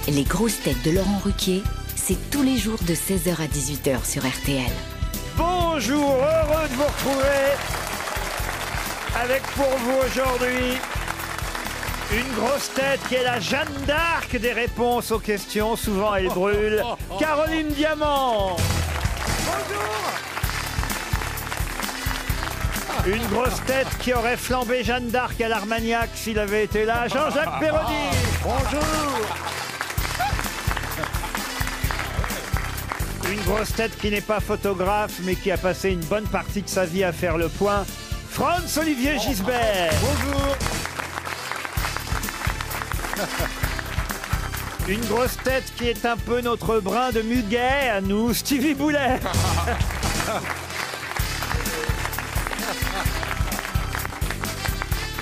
Les grosses têtes de Laurent Ruquier, c'est tous les jours de 16h à 18h sur RTL. Bonjour, heureux de vous retrouver avec pour vous aujourd'hui une grosse tête qui est la Jeanne d'Arc des réponses aux questions, souvent elle brûle, Caroline Diamant. Bonjour. Une grosse tête qui aurait flambé Jeanne d'Arc à l'Armagnac s'il avait été là, Jean-Jacques Perroni. Bonjour. Une grosse tête qui n'est pas photographe, mais qui a passé une bonne partie de sa vie à faire le point, Franz-Olivier Gisbert. Bonjour. Une grosse tête qui est un peu notre brin de muguet à nous, Stevie Boulet.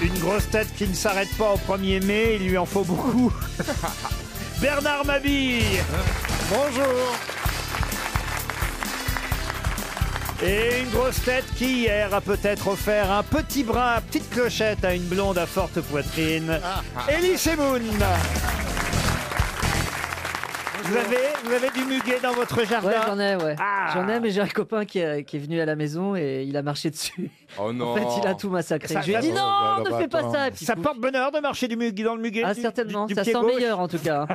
Une grosse tête qui ne s'arrête pas au 1er mai, il lui en faut beaucoup. Bernard Mabille. Bonjour. Et une grosse tête qui, hier, a peut-être offert un petit brin à petite clochette à une blonde à forte poitrine, Elie Semoun. Vous avez du muguet dans votre jardin? Ouais, j'en ai, ouais. Ah. J'en ai, mais j'ai un copain qui est venu à la maison et il a marché dessus. Oh non. En fait, il a tout massacré. Ça- Je lui ai dit non, ne fais pas ça. Et puis, Ça porte bonheur de marcher dans le muguet? Ah, certainement, du ça pied sent gauche. meilleur en tout cas.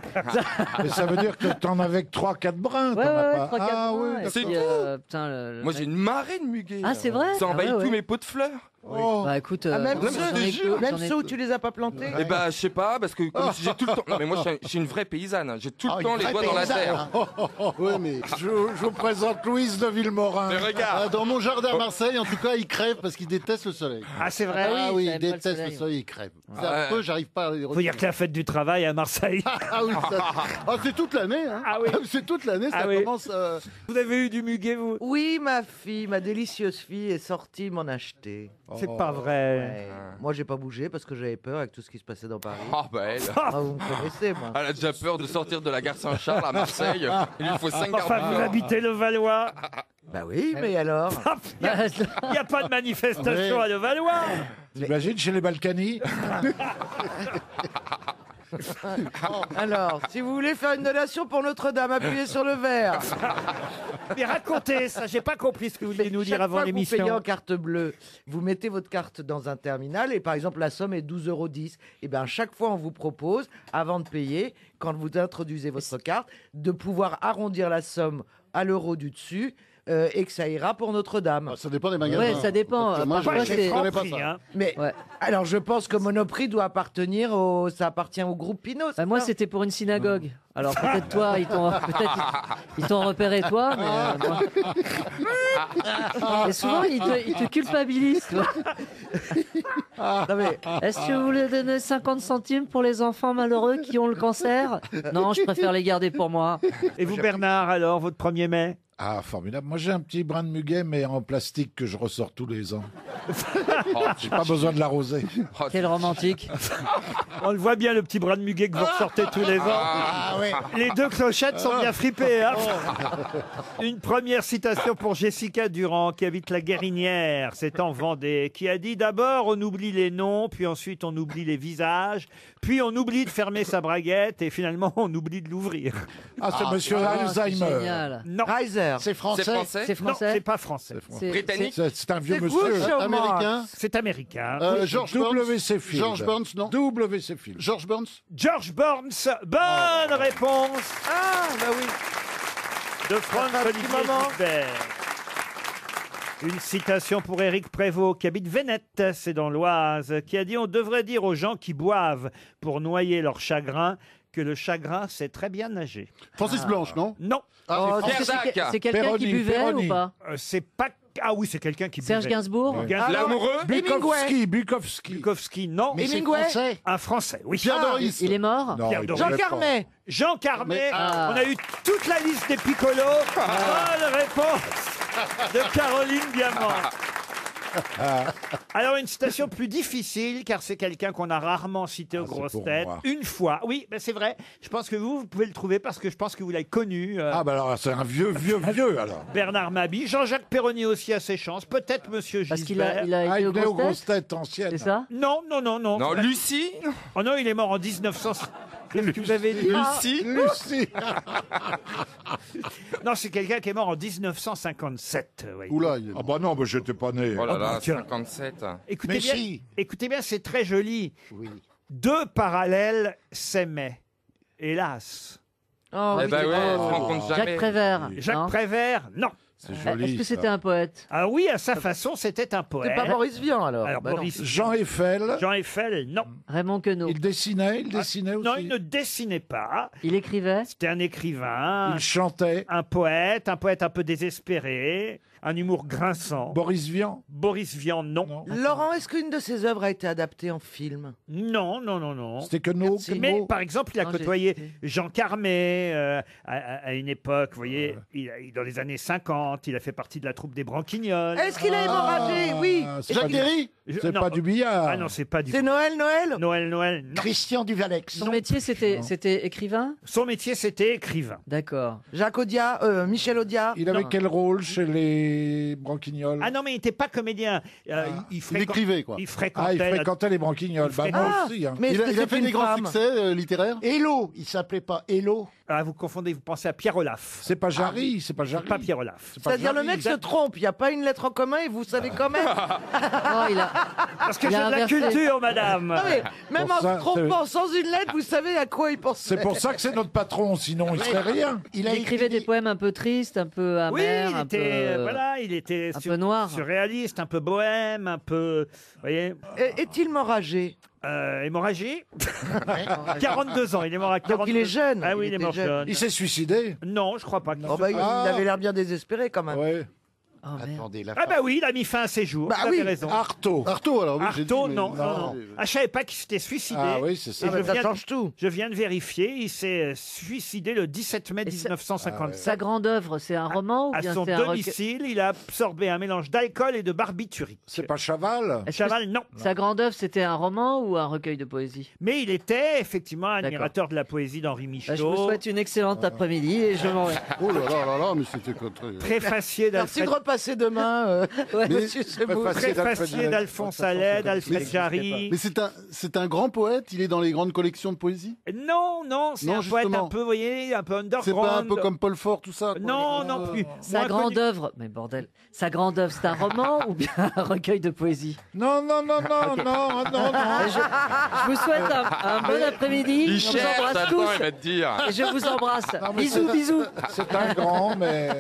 Mais ça veut dire que t'en as avec 3-4 brins. Ouais, t'en as ouais, pas. 3-4 Ah mois. oui, Et C'est puis, tout. putain, Moi j'ai une marée de muguet. Ah, c'est vrai? Ça envahit Ah ouais, tous ouais. mes pots de fleurs. Bah écoute, même ceux- j'en ai je te peu, jure. j'en Même ai ceux où peu. tu les as pas plantés. Eh bah je sais pas parce que comme j'ai tout le temps. Non mais moi je suis une vraie paysanne. J'ai tout le temps les doigts dans la terre. Oui, mais je vous présente Louise de Villemorin. Mais regarde. Dans mon jardin à Marseille, en tout cas, il crève parce qu'il déteste le soleil. Ah, c'est vrai? Ah oui, ça il aime pas le déteste soleil. le soleil, il crève. C'est Ouais. affreux, j'arrive pas à les Faut dire que la fête du travail à Marseille. Ah oui, c'est toute l'année. Hein. Ah oui. C'est toute l'année, ça Ah oui. commence. Vous avez eu du muguet, vous? Oui, ma fille, ma délicieuse fille est sortie m'en acheter. C'est pas vrai. Ouais. Moi, j'ai pas bougé parce que j'avais peur avec tout ce qui se passait dans Paris. Ah bah elle. Ah, vous me connaissez, moi. Elle a déjà peur de sortir de la gare Saint-Charles à Marseille. Il lui faut 5 Enfin, vous habitez le Valois. Bah oui, mais alors Il n'y a pas de manifestation à Levallois. T'imagines chez les Balkany? Alors, si vous voulez faire une donation pour Notre-Dame, appuyez sur le vert. Mais racontez ça, j'ai pas compris ce que vous vouliez nous dire Chaque avant fois que vous payez l'émission. en carte bleue, vous mettez votre carte dans un terminal et par exemple la somme est 12,10 €. Et bien chaque fois on vous propose, avant de payer, quand vous introduisez votre carte, de pouvoir arrondir la somme à l'euro du dessus et que ça ira pour Notre-Dame. Ça dépend des magasins. Ouais, ça dépend. Moi, Parfois, je c'est- connais pas Prix, ça. hein. Mais Ouais. alors je pense que Monoprix doit appartenir au, ça appartient au groupe Pinot. c'est Bah, moi, ça c'était pour une synagogue. Alors peut-être toi, ils t'ont repéré toi, mais moi- Et souvent ils te culpabilisent. Toi. Non, mais Est-ce que vous voulez donner 50 centimes pour les enfants malheureux qui ont le cancer? Non, je préfère les garder pour moi. Et vous, Bernard, alors, votre 1er mai? Ah, formidable. Moi, j'ai un petit brin de muguet, mais en plastique que je ressors tous les ans. J'ai pas besoin de l'arroser. Quel romantique. On le voit bien, le petit bras de muguet que vous ressortez tous les ans. Les deux clochettes sont bien fripées. Hein. Une première citation pour Jessica Durand, qui habite la Guérinière, c'est en Vendée, qui a dit: d'abord on oublie les noms, puis ensuite on oublie les visages, puis on oublie de fermer sa braguette, et finalement on oublie de l'ouvrir. Ah, c'est monsieur Ah, c'est Alzheimer. génial. Non, Reiser. C'est C'est français. français. C'est non, français. c'est pas français. C'est- Britannique. C'est un vieux C'est monsieur. Groucho Marx. Américain. C'est américain. George Burns. W.C. Field. George Burns, non. W.C. Field. George Burns. George Burns, bonne réponse Ah, bah oui. de Ça fait un Franz-Olivier petit moment. Gisbert. Une citation pour Éric Prévost, qui habite Vénette, c'est dans l'Oise, qui a dit: on devrait dire aux gens qui boivent pour noyer leur chagrin que le chagrin, c'est très bien nager. Francis Blanche, non. Non, Oh, Pierre c'est- Dac. c'est quelqu'un qui Perroni, buvait Perroni. ou pas? c'est pas... Ah oui, c'est quelqu'un qui Serge buvait. Gainsbourg? Gainsbourg. L'amoureux. Bukowski. Bukowski. Bukowski, non. Mais c'est Hemingway. français. Un Français, oui. Pierre Doris. Il est mort? Non, Pierre il Doris. Jean buvait pas. Carmet. Jean Carmet, Mais- Ah. on a eu toute la liste des piccolos. Bonne réponse de Caroline Diamant. Alors, une citation plus difficile, car c'est quelqu'un qu'on a rarement cité aux Ah, c'est grosses pour têtes. moi. Une fois, oui, ben c'est vrai. Je pense que vous pouvez le trouver parce que je pense que vous l'avez connu. Ah, bah alors, c'est un vieux, alors. Bernard Mabille, Jean-Jacques Perroni aussi a ses chances, peut-être Monsieur Gisbert. Parce qu'il a Ah, été il aux venait aux grosses grosses têtes? têtes anciennes. C'est ça? Non. Non, Lucie. Oh non, il est mort en 1900. Qu'est-ce que vous avez dit? Lucie. Non, c'est quelqu'un qui est mort en 1957. voyez. Oula, Ah bah non, bah j'étais pas né. Oh là là, tiens. 57. Écoutez bien, c'est très joli. Deux parallèles s'aimaient. Hélas. Oh, Eh oui, ben c'est ouais, beau. on se rencontre jamais. Jacques Prévert. Jacques non Prévert, non. C'est joli. Est-ce que ça. c'était un poète? Ah oui, à sa façon, c'était un poète. C'est pas Boris Vian alors. Alors, Bah non. Boris Jean Eiffel. Jean Eiffel, non. Raymond Queneau. Il dessinait aussi. Non, il ne dessinait pas. Il écrivait? C'était un écrivain, Il chantait. un poète un peu désespéré, un humour grinçant. Boris Vian. Boris Vian, non. Non. Laurent, est-ce qu'une de ses œuvres a été adaptée en film? Non, non, non, non. C'était Queneau. Merci. Mais Queneau. par exemple, il a Non, j'ai côtoyé hésité. Jean Carmet à une époque, vous voyez, dans les années 50, il a fait partie de la troupe des Branquignoles. Est-ce qu'il a hémorragé? Oui. C'est Jacques pas, du... Derry. c'est Non. pas du billard. Ah non, c'est pas du C'est Noël, Noël? Noël, non. Christian Duvalex. Son métier, c'était écrivain? Son métier, c'était écrivain. D'accord. Jacques Audiard, Michel Audiard? Il avait Non. quel rôle chez les Branquignoles? Ah non, mais il n'était pas comédien. Il Il écrivait, quoi. Il fréquentait. Il fréquentait les Branquignoles. Bah moi Ah, aussi. Hein. mais Il est-ce que a c'est fait une des grands femme? succès littéraires. Hello, il s'appelait pas Hello. Ah, vous confondez, vous pensez à Pierre Olaf. C'est pas Jarry, c'est pas Jarry. Pas Pierre Olaf. C'est pas C'est-à-dire le Jarry. mec se trompe, il n'y a pas une lettre en commun et vous savez quand même. Oh, il a... Parce que Il j'ai de a la inversé. culture, madame. Non, mais même Pour en ça, se trompant sans une lettre, vous savez à quoi il pensait. C'est pour ça que c'est notre patron, sinon il serait rien. Il écrivait des poèmes un peu tristes, un peu Oui, amers, il un était, peu... voilà, il était un peu noir. surréaliste, un peu bohème, un peu, vous voyez, Est-il moragé? hémorragie. 42 ans, il est mort à 42 Donc il est jeune. Ah oui, il est était mort jeune. jeune. Il s'est suicidé. Non, je crois pas. Oh, bah, il avait l'air bien désespéré quand même. Ouais. Oh, merde. Attendez, la Ah bah oui, il a mis fin à ses jours. Bah vous oui. avez raison. Artaud. Artaud, alors. Oui, j'ai Artaud, dit, mais- non, non, non. Ah, je savais pas qu'il s'était suicidé. Ah oui, c'est ça. Et Ah, bah, je ça viens- change tout. Je viens de vérifier, il s'est suicidé le 17 mai Et ça- 1957. Sa grande œuvre, c'est un roman ou À bien son c'est un recueil? domicile, il a absorbé un mélange d'alcool et de barbiturique. C'est pas Chaval. Est-ce que Chaval, non. sa grande œuvre, c'était un roman ou un recueil de poésie? Mais il était effectivement admirateur de la poésie d'Henri Bah, je vous Michaud. souhaite une excellente après-midi et je m'en vais. Oh là là là là, mais c'était quoi très... Préfacier Merci d'Alfred de repasser demain, Ouais. monsieur Semoun. Préfacier d'Alphonse Allais, d'Alfred Jarry. Mais c'est un grand poète, il est dans les grandes collections de poésie. Non, non, c'est Non, un poète justement. un peu, vous voyez, un peu underground. C'est pas un peu comme Paul Fort, tout ça quoi. Non, non plus. Sa Moins grande connu. œuvre, mais bordel, sa grande œuvre, c'est un roman ou bien un recueil de poésie? Non, non, non, non, non, non, non. Je vous souhaite un bon après-midi. Il Je vous cherche, embrasse attends, tous il va te dire. et je vous embrasse. Non, mais Bisous, c'est- bisous. C'est un grand, mais.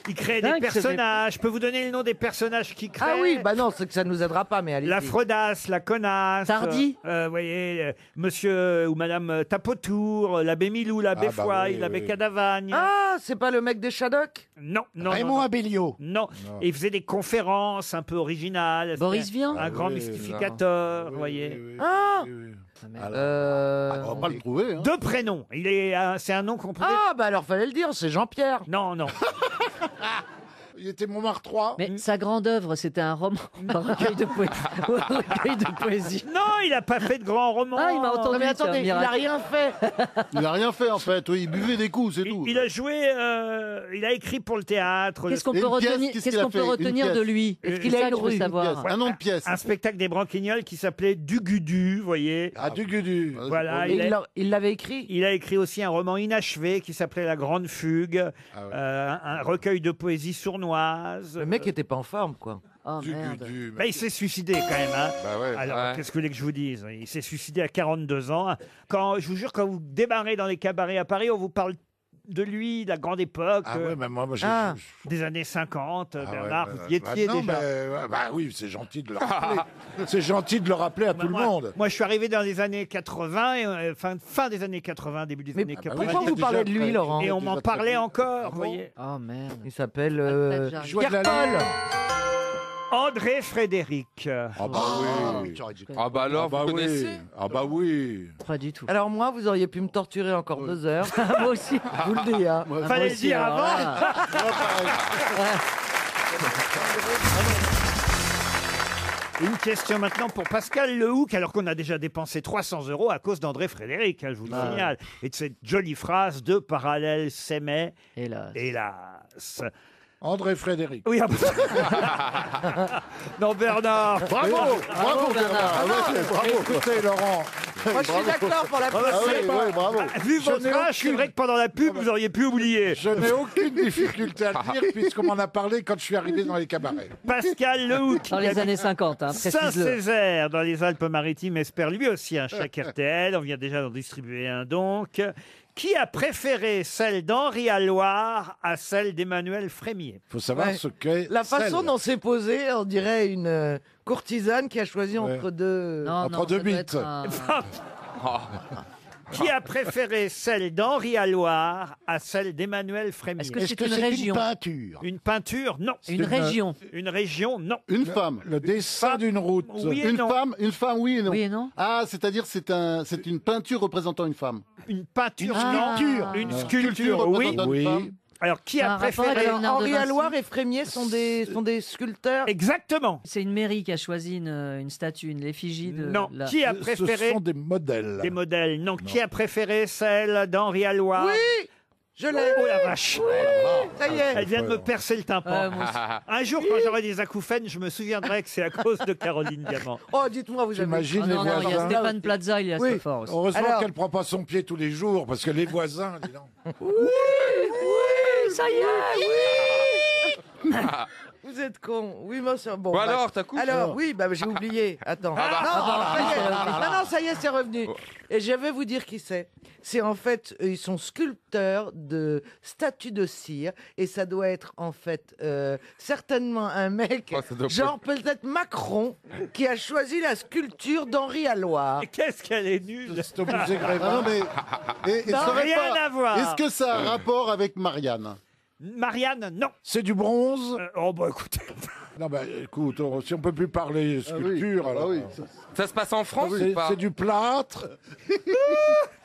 Il crée Dingue, des ce personnages. Je peux vous donner le nom des personnages qu'il crée. Ah oui, bah non, c'est que ça nous aidera pas, mais allez. La fraudasse, la connasse. Tardy. Vous voyez, monsieur ou madame Tapotour, l'abbé Milou, l'abbé Ah, bah Foy, oui, l'abbé oui. Cadavagne. Ah, c'est pas le mec des Shadocks? Non, non, Raymond non. Abellio. Non. Et il faisait des conférences un peu originales. Boris C'était Vian. Un grand oui, mystificateur, vous voyez. Ah, On va pas le trouver. Hein. Deux prénoms. C'est un nom composé. ah, bah alors fallait le dire, c'est Jean-Pierre. Non, non. Il était Montmartre 3. Mais sa grande œuvre, c'était un roman, un recueil de poésie. Un recueil de poésie. Non, il n'a pas fait de grands romans. Ah, il m'a entendu. Non mais attendez, il a miracle. rien fait. Il a rien fait en fait. Oui, il buvait des coups, c'est tout. Il a joué, il a écrit pour le théâtre. Qu'est-ce qu'on Et peut une pièce, retenir, qu'est-ce qu'est-ce qu'il a qu'on peut fait? Une retenir de pièce. lui? Est-ce C'est qu'il a ça une que je veux rue, une savoir. Un nom de pièce. Un spectacle des Branquignoles qui s'appelait Dugudu, vous voyez. Ah, du Gudu. Voilà, Et il l'avait écrit. Il a écrit aussi un roman inachevé qui s'appelait La Grande Fugue, Ah ouais. un recueil de poésie sournoise. Le mec était pas en forme, quoi. Oh Du merde. Gudu. Bah, il s'est suicidé quand même. Hein. Bah ouais. Alors, Ouais. qu'est-ce que vous voulez que je vous dise? Il s'est suicidé à 42 ans. Quand, je vous jure, quand vous démarrez dans les cabarets à Paris, on vous parle de lui, de la grande époque, Ah ouais, mais moi, j'ai. Ah. des années 50. Ah ouais, Bernard, bah, vous y étiez bah non, déjà. mais, bah oui, c'est gentil de le rappeler. C'est gentil de le rappeler à tout le Moi- monde. Moi, je suis arrivé dans les années 80, et, fin des années 80, début des Mais années bah 90. oui, pourquoi vous déjà parlez de lui, très- Laurent? Et on m'en parlait encore, vous voyez. Oh merde. Il s'appelle Alfred Jarry. Jouait de la Pierre Paul. André Frédéric. Ah bah oui. Ah bah alors, Ah bah vous oui. connaissez Ah bah oui. Pas du tout. Alors moi, vous auriez pu me torturer encore 2 heures. Moi aussi. Je vous le dis, hein. Moi Fallait le aussi, dire alors avant. là. Une question maintenant pour Pascal Lehoucq, alors qu'on a déjà dépensé 300 € à cause d'André Frédéric, hein, je vous le signale, et de cette jolie phrase « Deux parallèles s'aimaient, Hélas. hélas ». André Frédéric. Oui, ah bah- non, Bernard. Bravo, bravo Bernard. Ah ouais, bravo. Écoutez, Laurent. Moi, je suis d'accord pour la Ah passer. oui, oui, bravo. Vu Je votre n'ai âge, c'est aucune- vrai que pendant la pub, vous auriez pu oublier. Je n'ai aucune difficulté à le dire puisqu'on m'en a parlé quand je suis arrivé dans les cabarets. Pascal Lehoucq, Dans les années 50, hein, précise-le. Saint-Césaire, dans les Alpes-Maritimes, espère lui aussi un chèque RTL. On vient déjà d'en distribuer un donc. Qui a préféré celle d'Henri Alloire à celle d'Emmanuel Frémier? Il faut savoir Ouais. ce qu'est La façon sel. dont c'est posé, on dirait une courtisane qui a choisi entre deux. Non, Entre non, deux ça doit bites. être un- Qui a préféré celle d'Henri Alloire à celle d'Emmanuel Frémier? Est-ce que Est-ce c'est que une c'est région une peinture? Une peinture? Non. Une région Une région? Non. Une femme. Le dessin d'une route. Oui et Une non. femme, oui et non. Oui et non Ah, c'est-à-dire c'est une peinture représentant une femme. Une peinture? Une non. sculpture. Une Sculpture sculpture? Oui. représentant une femme. Alors, qui Un a rapport préféré? avec Léonard de Henri Vinci. Alloire et Frémier sont des sculpteurs. Exactement. C'est une mairie qui a choisi une statue, une effigie de... Non. la- Qui a Ce préféré? sont des modèles. Des modèles. Non. Qui a préféré celle d'Henri Alloire? Oui, je l'ai. Oh la vache. Ça y est. Elle vient de me percer le tympan. Ouais, moi aussi. Un jour, quand j'aurai des acouphènes, je me souviendrai que c'est à cause de Caroline Diamant. Oh, dites-moi, vous avez. J'imagine Oh les non, non, il y a voisins. Stéphane Plaza, il est assez fort aussi. Heureusement Alors- qu'elle prend pas son pied tous les jours, parce que les voisins, dis donc. Ça y est, oui. Vous êtes con. Oui, moi, c'est bon. Bon bah- alors, t'as couché Alors, oui, bah, j'ai oublié. Attends. Ah bah. Non, ça y est. Non, ça y est, c'est revenu. Oh. Et je vais vous dire qui c'est. C'est en fait, ils sont sculpteurs de statues de cire. Et ça doit être en fait certainement un mec, Oh, ça doit genre peut-être Macron, qui a choisi la sculpture d'Henri Alloire. Et qu'est-ce qu'elle est nulle. C'est au musée Ah Grévin. non, mais. Et Non, ça aurait rien pas- à voir. Est-ce que ça a un rapport avec Marianne? Marianne, non. C'est du bronze. Oh bah écoutez. Non, bah écoute, si on peut plus parler sculpture, alors. Ah oui. Ça se passe en France ou C'est pas c'est du plâtre.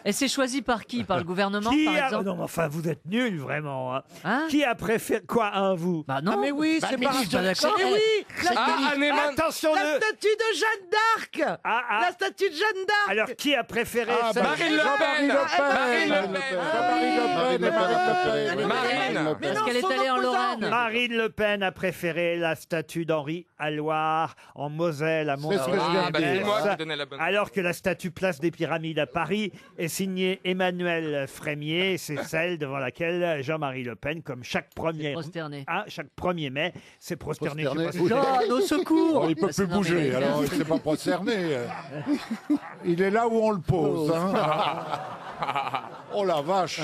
Et c'est choisi par qui? Par le gouvernement, Qui par a... exemple? Non mais enfin, vous êtes nuls vraiment. Hein. Hein? Qui a préféré... Quoi, un vous? Bah non. Ah mais oui, Bah, c'est mais par je suis pas d'accord. Mais oui, Ah, Hahnemann. Attention la le... statue de Jeanne d'Arc. Ah, ah. La statue de Jeanne d'Arc. Alors qui a préféré Ah, celle... bah, Marine Le Jean-Marie Pen. Le Pen. Marine Le Pen. Jean-Marie Le Pen. Marine Le Pen. Marine. Mais Parce non, qu'elle est son allée en opposant. Lorraine. Marine Le Pen a préféré la statue d'Henri Alloire en Moselle à ce que je viens Ah de bah c'est dire. moi qui donnais la bonne. Alors que la statue Place des Pyramides à Paris est signée Emmanuel Frémier, c'est celle devant laquelle Jean-Marie Le Pen, comme chaque premier, Prosterné. chaque 1er mai, s'est prosterné. Prosterné. Je sais pas si- Oh, nos secours. Oh, il peut Parce plus que non, bouger, mais- alors il s'est pas prosterné. Il est là où on le pose. hein. Oh la vache.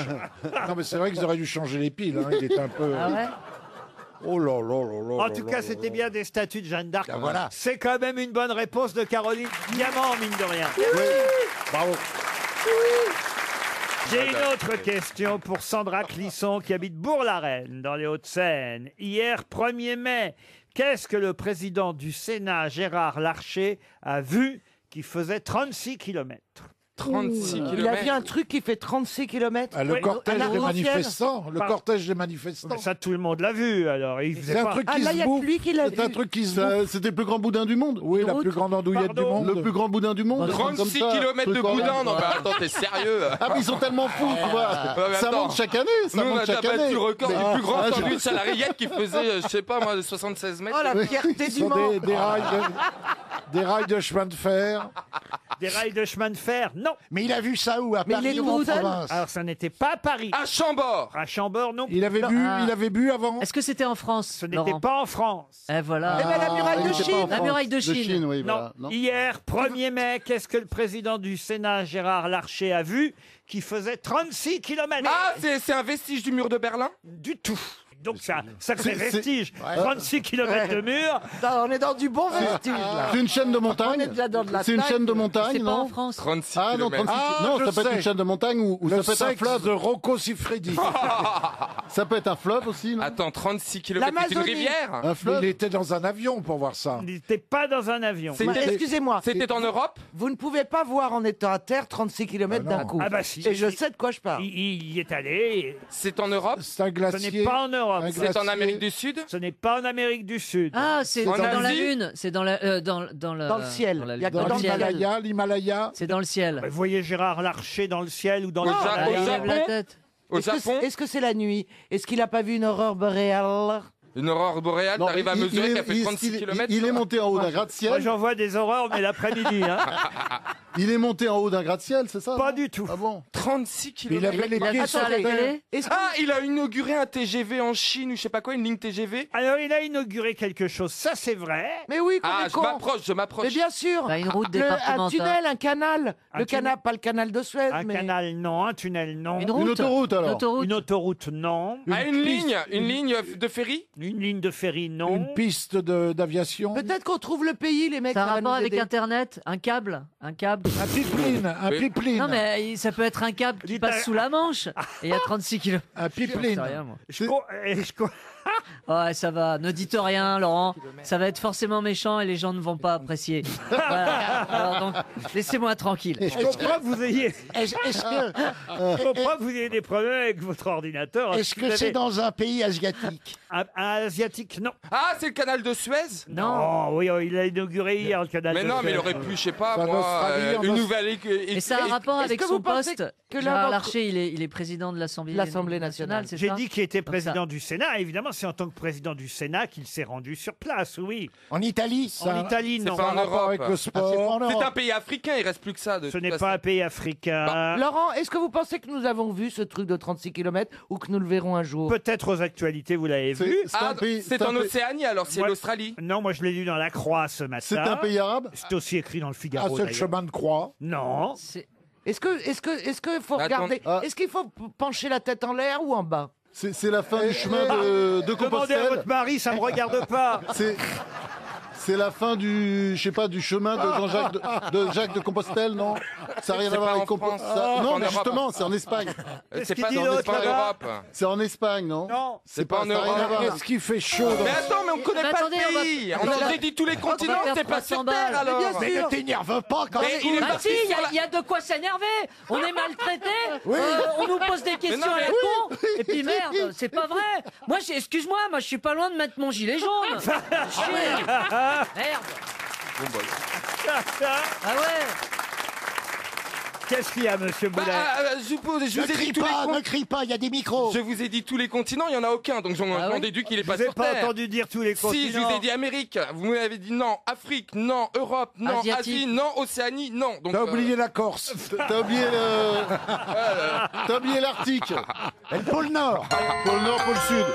Non mais c'est vrai qu'ils auraient dû changer les piles. hein. Il était un peu. Ah ouais? Oh là là là là. En tout cas, c'était bien des statues de Jeanne d'Arc. Ah, voilà. C'est quand même une bonne réponse de Caroline Diamant, mine de rien. Bravo. J'ai une autre question pour Sandra Clisson qui habite Bourg-la-Reine dans les Hauts-de-Seine. Hier, 1er mai, qu'est-ce que le président du Sénat, Gérard Larcher, a vu qui faisait 36 km? 36 Il a vu un km. truc qui fait 36 km. Ah, le Oui, cortège un des arc-en-ciel. manifestants. Le Pardon. cortège des manifestants. Ça, tout le monde l'a vu, alors. Il faisait C'est un pas... truc Ah qui là, se il y a que bouffe. lui qui l'a vu. C'est un truc qui se bouffe. C'était le plus grand boudin du monde. Oui, la route. plus grande andouillette du Pardon. monde. Le plus grand boudin du monde. 36 comme ça, km de truc en boudin. l'air. Non, mais attends, t'es sérieux? Ah, mais ils sont tellement fous, tu vois. mais Ça attends. monte chaque année. Ça Nous, on a monte déjà chaque année. battu le record Mais- du plus grand Ah, sandwich à la rillette qui faisait, je sais pas moi, 76 mètres. Oh la fierté Ce du sont monde. des rails de chemin de fer. Des rails de chemin de fer? Non. Mais il a vu ça où? À Mais il Paris est ou en tout seul. province? Alors, ça n'était pas à Paris. À Chambord. À Chambord, non. Il avait Non, bu, ah. il avait bu avant. Est-ce que c'était en France? Ce n'était Laurent pas en France. Eh voilà. Eh ben, la muraille il de était pas Chine. en La France. muraille de Chine. oui, Non. voilà. Non. Hier, 1er mai, qu'est-ce que le président du Sénat, Gérard Larcher, a vu qui faisait 36 km? Ah, c'est un vestige du mur de Berlin? Du tout. Donc, c'est un sacré C'est- vestige. 36 km de mur. Attends, on est dans du bon vestige là. C'est une chaîne de On montagne. est déjà dans de la C'est une taille. chaîne de montagne, C'est pas en non? France. 36 Ah non, km. 36 Ah, non, je ça peut être sais. une chaîne de montagne ou Le ça peut être un sexe fleuve. de Rocco Siffredi. Ça peut être un fleuve aussi, non? Attends, 36 km, c'est une L'Amazonie. rivière? Un Il fleuve. était dans un avion pour voir ça. Il n'était pas dans un avion. C'est- Bah, excusez-moi. C'était en Europe? Vous ne pouvez pas voir en étant à terre 36 km Ah non. d'un coup. Ah bah si. Et je sais de quoi je parle. Il y est allé. C'est en Europe? C'est un Ce glacier. n'est pas en Europe. Un C'est en glacier. Amérique du Sud? Ce n'est pas en Amérique du Sud. Ah, c'est En dans la Asie lune. C'est dans la Dans le ciel. Il y a que Dans dans le ciel. l'Himalaya, l'Himalaya. C'est dans le ciel. Vous voyez Gérard Larcher dans le ciel ou dans le Au Ah, Au il lève Japon la tête. Au Est-ce que Japon? c'est- est-ce que c'est la nuit? Est-ce qu'il n'a pas vu une aurore boréale? Une aurore boréale, Non, t'arrives à il- mesurer il qu'elle est- fait 36 km. il est monté en haut d'un Moi, gratte-ciel. j'en vois des aurores, mais l'après-midi. Hein. Il est monté en haut d'un gratte-ciel, c'est ça? Pas non du tout. Ah bon? 36 Il km. avait les Il a pieds vu sur ça à la terre. télé Ah, il a inauguré un TGV en Chine ou je sais pas quoi, une ligne TGV. Alors, il a inauguré quelque chose, ça c'est vrai. Mais oui, qu'on Ah, est je con. m'approche. Mais bien sûr. Bah, une route Un départementale. tunnel, un canal. Un Le tunnel. canal, pas le canal de Suez, Un mais... canal, non. Un tunnel, non. Une route. autoroute, alors. Une autoroute. Une autoroute, non. Ah, une ligne de ferry. Une ligne de ferry, non. Une piste d'aviation. Peut-être qu'on trouve le pays, les mecs. Ça a ça va rapport nous avec aider. Internet. Un câble. Un câble. Un pipeline. Un Mais- pipeline. Non, mais ça peut être un câble qui Dites passe à- sous la Manche. Et il y a 36 km. Un pipeline. Ouais, ça va. Ne dites rien, Laurent. Ça va être forcément méchant et les gens ne vont pas apprécier. Voilà. Alors donc, laissez-moi tranquille. Je comprends que vous ayez, Est-ce je comprends que vous ayez des problèmes avec votre ordinateur. que Vous c'est avez dans un pays asiatique? un asiatique, non. Ah, c'est le canal de Suez. Non. Oh, oui, oh, il a inauguré hier le canal Mais de non, mais il Suez. aurait pu, je sais pas, En moi, Australie, en une Aus- nouvelle. Et ça a un rapport est-ce avec que son vous pensez poste. que l'un Gérard d'entre- Larcher, il est président de L'Assemblée nationale. c'est J'ai ça dit qu'il était Comme président ça. du Sénat. Évidemment, c'est en tant que président du Sénat qu'il s'est rendu sur place, oui. En Italie? En Italie, c'est non. pas en Rapport Europe. avec le Ah, c'est pas en sport. Europe. C'est un pays africain, il reste plus que ça. De Ce toute n'est façon. pas un pays africain. Laurent, est-ce que vous pensez que nous avons vu ce truc de 36 km ou que nous le verrons un jour? Peut-être aux actualités, vous l'avez vu. C'est Ah, un pays. c'est un en pays- Océanie alors, c'est Ouais. l'Australie. Non, moi je l'ai lu dans La Croix ce matin. C'est un pays arabe? C'est aussi écrit dans le Un Figaro. seul d'ailleurs. chemin de croix. Non. C'est- Est-ce que faut Attends, regarder? ah. Est-ce qu'il faut pencher la tête en l'air ou en bas? C'est la fin du chemin de Demandez à Compostelle? votre mari, ça me regarde pas. C'est la fin du, je sais pas, du chemin de Jean-Jacques de Jacques de Compostelle, non? Ça n'a rien C'est à voir pas avec en France. Non, En mais Europe. justement, c'est en Espagne. Qu'est-ce C'est qu'il pas dit dans l'autre, c'est pas en là-bas Europe. C'est en Espagne, non? Non. C'est pas en ça a rien à Europe. voir. Est-ce qu'il fait chaud dans Mais attends, mais on connaît Mais pas attendez, le pays. On a dit tous les continents, faire c'est pas 300 sur balles. Terre alors. Mais bien Mais sûr. ne t'énerve pas quand Mais même. il est Ah parti si, sur la- il y a de quoi s'énerver. On est maltraité. On nous pose des questions non, mais- à la con. Et puis merde, c'est pas vrai. Moi, excuse-moi, moi je suis pas loin de mettre mon gilet jaune. Chier. Merde. Bon, bah, Ah ouais. Qu'est-ce qu'il y a, monsieur Bah, Boulet je vous ai Ne dit crie tous les pas, con- ne crie pas, il y a des micros. Je vous ai dit tous les continents, il y en a aucun, donc j'en Ah oui déduis qu'il est Je pas vous ai sur pas Terre. entendu dire tous les continents. Si, je vous ai dit Amérique, vous m'avez dit non, Afrique, non, Europe, non, Asiatique. Asie, non, Océanie, non. Donc, T'as oublié la Corse. T'as oublié l'Arctique. Et le pôle Nord. Pôle Nord, pôle Sud.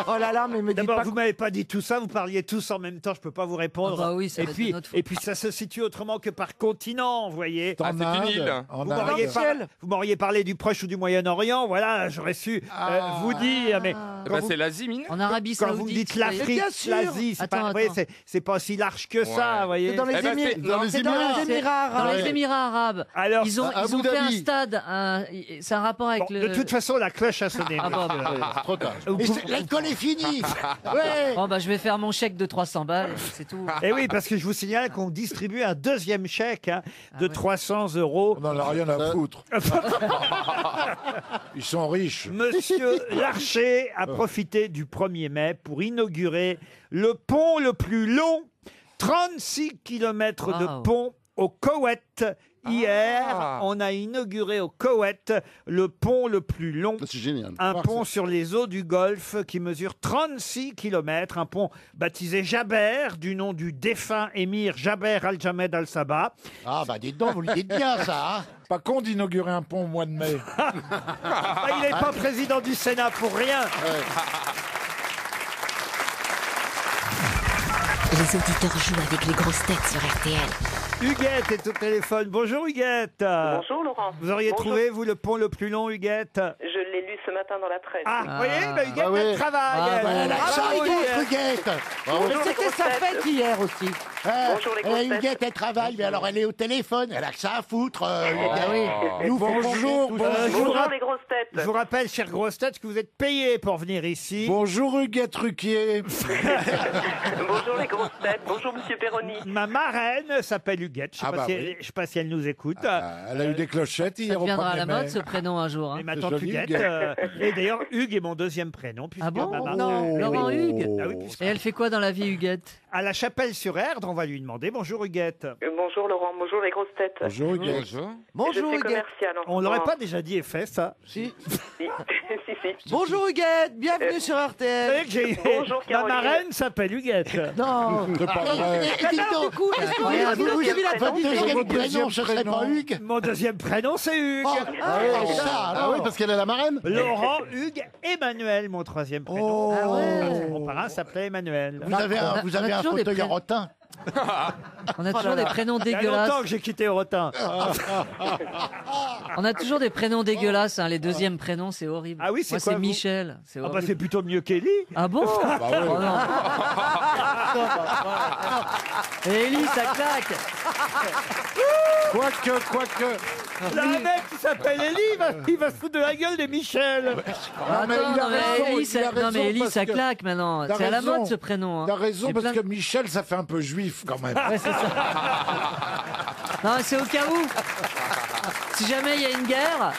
Oh là là, mais me dites D'abord, pas. vous m'avez pas dit tout ça, vous parliez tous en même temps, je peux pas vous répondre. Ah bah oui, ça et va être puis, de notre faute. et puis ça se situe autrement que par continent, vous voyez. Ah, c'est une île. En Vous Inde. m'auriez, Dans le ciel. vous m'auriez parlé du Proche ou du Moyen-Orient, voilà, j'aurais su vous dire, mais Eh ben, c'est l'Asie mineure. En Arabie quand Saoudite. vous me dites Mais l'Afrique, bien sûr. l'Asie, c'est pas, Attends, vous voyez, attends. c'est pas aussi large que ça, Ouais. vous voyez. C'est dans les Eh ben, Émirats. c'est- Dans les C'est dans Émirats. les Émirats Dans arabes. les Émirats arabes. Alors, Ils ont Abu fait un Dhabi. stade. C'est un rapport avec bon, le. de toute façon, la cloche a sonné. Ah bon, monsieur. bah. Trop tard. Vous Et pouvez- l'alcool est fini. Ouais. Bon, bah, je vais faire mon chèque de 300 balles, c'est tout. Eh oui, parce que je vous signale qu'on distribue un deuxième chèque de ouais. 300 €. On n'en a rien à foutre. Ils sont riches. Monsieur Larcher a profité du 1er mai pour inaugurer le pont le plus long, 36 km de Wow. pont au Koweït. Hier, Ah. on a inauguré au Koweït le pont le plus long. C'est génial. Un pont sur les eaux du Golfe qui mesure 36 km, un pont baptisé Jaber, du nom du défunt émir Jaber Al-Jamed Al-Sabah. Ah bah dites donc, vous le dites bien ça. Hein. Pas con d'inaugurer un pont au mois de mai. Ah, il n'est pas président du Sénat pour rien. Les auditeurs jouent avec les grosses têtes sur RTL. Huguette est au téléphone. Bonjour Huguette. Bonjour Laurent. Vous auriez Bonjour. trouvé, vous, le pont le plus long, Huguette? Je l'ai lu ce matin dans la presse. Ah, vous voyez, bah, Huguette, Ah oui. elle travaille. Ah, elle. bah, Elle a Bravo, ça, Huguette. Huguette. Mais Bonjour, les c'était grosses sa têtes. fête hier aussi. Bonjour, les grosses têtes. Huguette, elle travaille, mais alors elle est au téléphone. Elle a que ça à foutre. Huguette. Ah oui. Nous, faut Bonjour, manger tout ça. je vous Bonjour rapp- les grosses têtes. Je vous rappelle, chère grosse tête, que vous êtes payé pour venir ici. Bonjour Huguette Ruquier. Bonjour les grosses têtes. Bonjour Monsieur Perroni. Ma marraine s'appelle Huguette. Je sais Ah pas bah si oui. je sais pas si elle nous écoute. Elle a eu des clochettes Ça hier au deviendra à la 1er mai. mode ce prénom un jour. Et Hein. ma C'est tante joli, Huguette. Huguette. Et d'ailleurs, Hugues est mon deuxième prénom. Puisque Ah bon ma maman- Non, Laurent Hugues. Ah oui, puisque- Et elle fait quoi dans la vie, Huguette? à la Chapelle-sur-Erdre, on va lui demander. Bonjour Huguette. Bonjour Laurent, bonjour les grosses têtes. Bonjour, Huguette. Je Bonjour suis Huguette. commerciale. en On ce l'aurait moment. pas déjà dit et fait ça. Si. Si, si. Bonjour Huguette, bienvenue sur Vous RTL. savez que j'ai... Bonjour, Ma Caroline. marraine s'appelle Huguette. Non. C'est pas vrai. Dites donc, vous avez la prénom, deuxième deuxième prénom, ce serait pas prénom. Hugues Mon deuxième prénom, c'est Hugues. Ah oui, ça, Ah oui, parce qu'elle est la marraine. Laurent, Hugues, Emmanuel, mon troisième prénom. Ah ouais. Mon parrain s'appelait Emmanuel. Vous avez un, On a toujours des fauteuil à prénoms. rotin. On a toujours des prénoms Il y a dégueulasses. longtemps que j'ai quitté Eurotin. On a toujours des prénoms dégueulasses. Hein. Les deuxièmes prénoms, c'est horrible. Ah oui, c'est Moi, quoi, c'est vous Michel. C'est Ah bah horrible. c'est plutôt mieux qu'Élie. Ah bon Bah ouais. Oh non. Et Ellie, ça claque. Quoique. Là, un mec qui s'appelle Élie, il va se foutre de la gueule des Michel. mais Attends, il a non, mais raison, Ellie, il ça, a non, mais raison, Ellie, parce ça que- claque maintenant. T'as C'est à la raison. mode ce prénom. Hein. T'as raison, J'ai parce plein que de- Michel, ça fait un peu juif quand même. Ouais, c'est ça. Non, c'est au cas où. Si jamais il y a une guerre,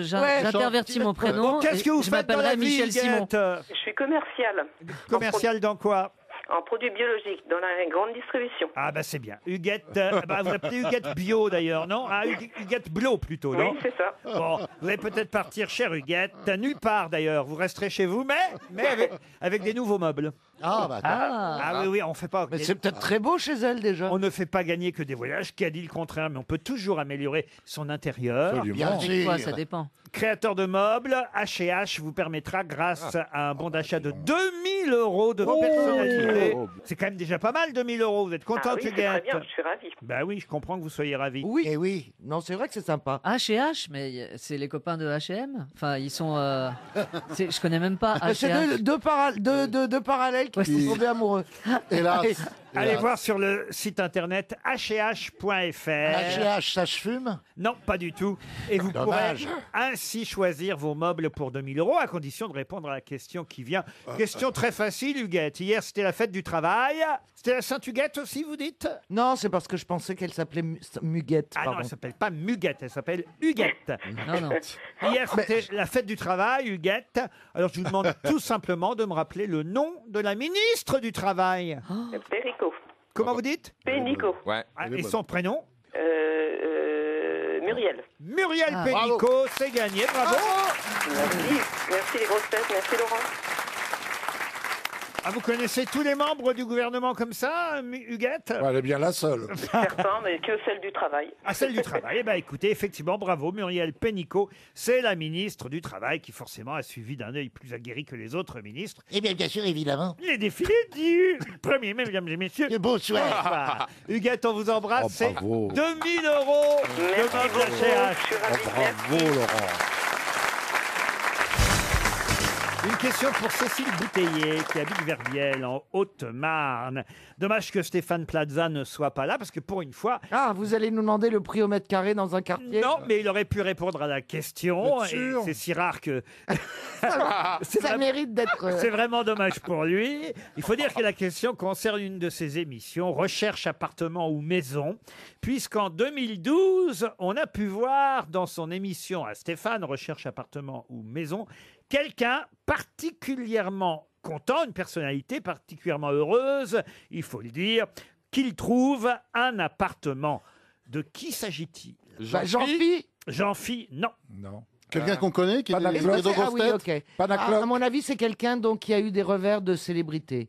j'intervertis mon prénom. Bon, qu'est-ce que vous et je faites dans la m'appellerai vie, Michel Simon. Huguette Je suis commerciale. Commercial dans quoi? En produits biologiques, dans la grande distribution. Ah bah c'est bien. Huguette, bah, vous appelez Huguette Bio d'ailleurs, non? Ah, Huguette Blo plutôt, non? Oui, c'est ça. Bon, vous allez peut-être partir chère Huguette, nulle part d'ailleurs. Vous resterez chez vous, mais avec des nouveaux meubles. Ah, bah, Ah oui, oui, on fait pas. Mais c'est peut-être très beau chez elle déjà. On ne fait pas gagner que des voyages. Qui a dit le contraire? Mais on peut toujours améliorer son intérieur. bien sûr. Quoi, ça dépend. Créateur de meubles, H&H vous permettra, grâce à un bon d'achat de 2000 € de personnalité. C'est quand même déjà pas mal, 2000 €. Vous êtes Ah contente, oui, c'est très Huguette? bien, je suis ravie. Bah oui, je comprends que vous soyez ravis. Oui. Eh oui. Non, c'est vrai que c'est sympa. H&H, mais c'est les copains de H&M. Enfin, ils sont. Je connais même pas C'est H&H. deux parallèles qui Ouais, sont c'est- tombés amoureux. Hélas. Allez voir sur le site internet hh.fr. H&H, ça se fume. Non, pas du tout. Et vous Dommage. pourrez ainsi choisir vos meubles pour 2000 €, à condition de répondre à la question qui vient. Question très facile, Huguette. Hier, c'était la fête du travail. C'était la Sainte-Huguette aussi, vous dites? Non, c'est parce que je pensais qu'elle s'appelait Muguette. Ah non, pardon. elle s'appelle pas Muguette, elle s'appelle Huguette. Non, non. Hier, c'était la fête du travail, Huguette. Alors, je vous demande tout simplement de me rappeler le nom de la ministre du Travail. Perico. Comment vous dites? Pénico. Ouais. Ah, et son prénom? Muriel. Muriel Ah. Pénicaud, c'est gagné, bravo. Merci. Merci les grosses têtes. Merci Laurent. Ah, vous connaissez tous les membres du gouvernement comme ça, Huguette? Elle est bien la seule. Certains, mais que celle du travail. À celle du travail. Eh bien, écoutez, effectivement, bravo, Muriel Pénicaud. C'est la ministre du Travail qui, forcément, a suivi d'un œil plus aguerri que les autres ministres Eh bien sûr, évidemment. les défilés du premier, mesdames et messieurs. Bonsoir. Bonsoir. Huguette, on vous embrasse. Oh, C'est bravo. 2000 € de Merci meubles beaucoup. H&H. Je suis Oh, ravie. bravo, Laurent. Une question pour Cécile Bouteiller, qui habite Verbiel, en Haute-Marne. Dommage que Stéphane Plaza ne soit pas là, parce que pour une fois... Ah, vous allez nous demander le prix au mètre carré dans un quartier? Non, mais il aurait pu répondre à la question. Bien Et sûr. c'est si rare que... Ça mérite d'être... C'est vraiment dommage pour lui. Il faut dire que la question concerne une de ses émissions, Recherche appartement ou maison, puisqu'en 2012, on a pu voir dans son émission à Stéphane, Recherche appartement ou maison, quelqu'un particulièrement content, une personnalité particulièrement heureuse, il faut le dire, qu'il trouve un appartement. De qui s'agit-il? Jean-Phi. Jean-Phi, non. Non. Quelqu'un qu'on connaît, qui est Panacloc. des grosses Ah oui, têtes. ok. Panacloc. À mon avis, c'est quelqu'un donc qui a eu des revers de célébrité.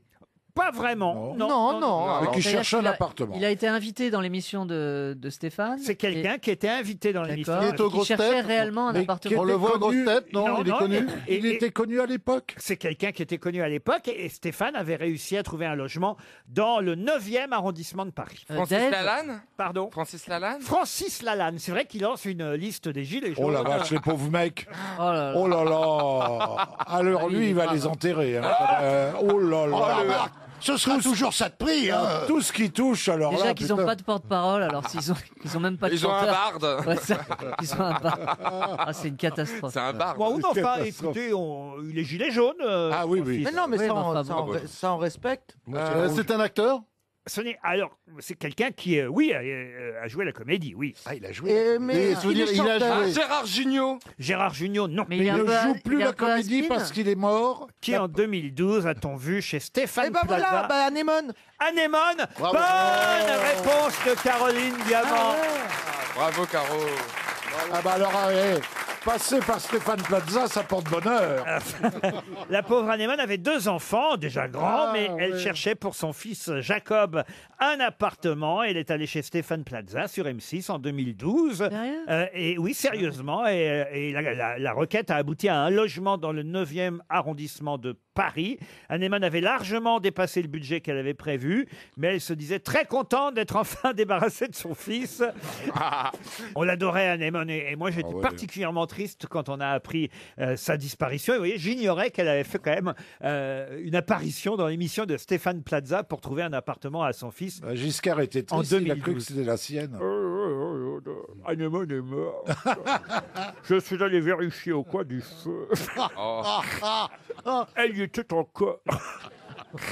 Pas vraiment. Non. Et qui C'est-à-dire cherche un qu'il a- appartement. Il a été invité dans l'émission de Stéphane. C'est quelqu'un qui était invité dans l'émission. D'accord. Qui est aux Qui grosses cherchait têtes. réellement un Mais appartement. On le voit aux grosses connu. têtes, non? Il est connu. Il était connu à l'époque. C'est quelqu'un qui était connu à l'époque et Stéphane avait réussi à trouver un logement dans le 9e arrondissement de Paris. Francis Dave. Lalanne Pardon. Francis Lalanne Francis Lalanne. C'est vrai qu'il lance une liste des gilets jaunes. Oh la vache, les pauvres mecs. Oh là là. Oh là là. Alors lui, il va les enterrer. Hein. Oh là là. Ce sera toujours ça de prix. Hein. Tout ce qui touche, alors Déjà là, qu'ils n'ont putain. pas de porte-parole, alors ils ont même pas de Ils ont un chanteur. barde. Ouais, ça, ils ont un bar. Ah, c'est une catastrophe. C'est un barde. Bon, ou non, enfin, Catastrophe. écoutez, il est gilet jaune. Ah oui, oui. Mais non, mais Oui, ça, mais enfin, ça, bon. ça, on respecte. C'est un acteur? Alors, c'est quelqu'un qui, oui, a joué la comédie, oui. Ah, il a joué. Mais il est chanteur. Gérard Jugnot. Gérard Jugnot, non. Mais Il ne joue plus il y a la un peu comédie Aspin. parce qu'il est mort. Qui en 2012 a-t-on vu chez Stéphane Et ben Plaza voilà, Anémone. Anémone. Bravo. Bonne réponse de Caroline Diamant. Bravo, Caro. Ah bah alors, passer par Stéphane Plaza, ça porte bonheur. La pauvre Anémone avait 2 enfants, déjà grands, mais elle ouais. cherchait pour son fils Jacob un appartement. Elle est allée chez Stéphane Plaza sur M6 en 2012. Sérieux Et oui, sérieusement. Et la requête a abouti à un logement dans le 9e arrondissement de Paris. Anémone avait largement dépassé le budget qu'elle avait prévu, mais elle se disait très contente d'être enfin débarrassée de son fils. On l'adorait, Anémone, et moi j'étais particulièrement triste quand on a appris sa disparition. Et vous voyez, j'ignorais qu'elle avait fait quand même une apparition dans l'émission de Stéphane Plaza pour trouver un appartement à son fils. Giscard était En triste, il a cru que 2012. c'était la sienne. Anémone est mort. Je suis allé vérifier au coin du feu. Elle y était encore.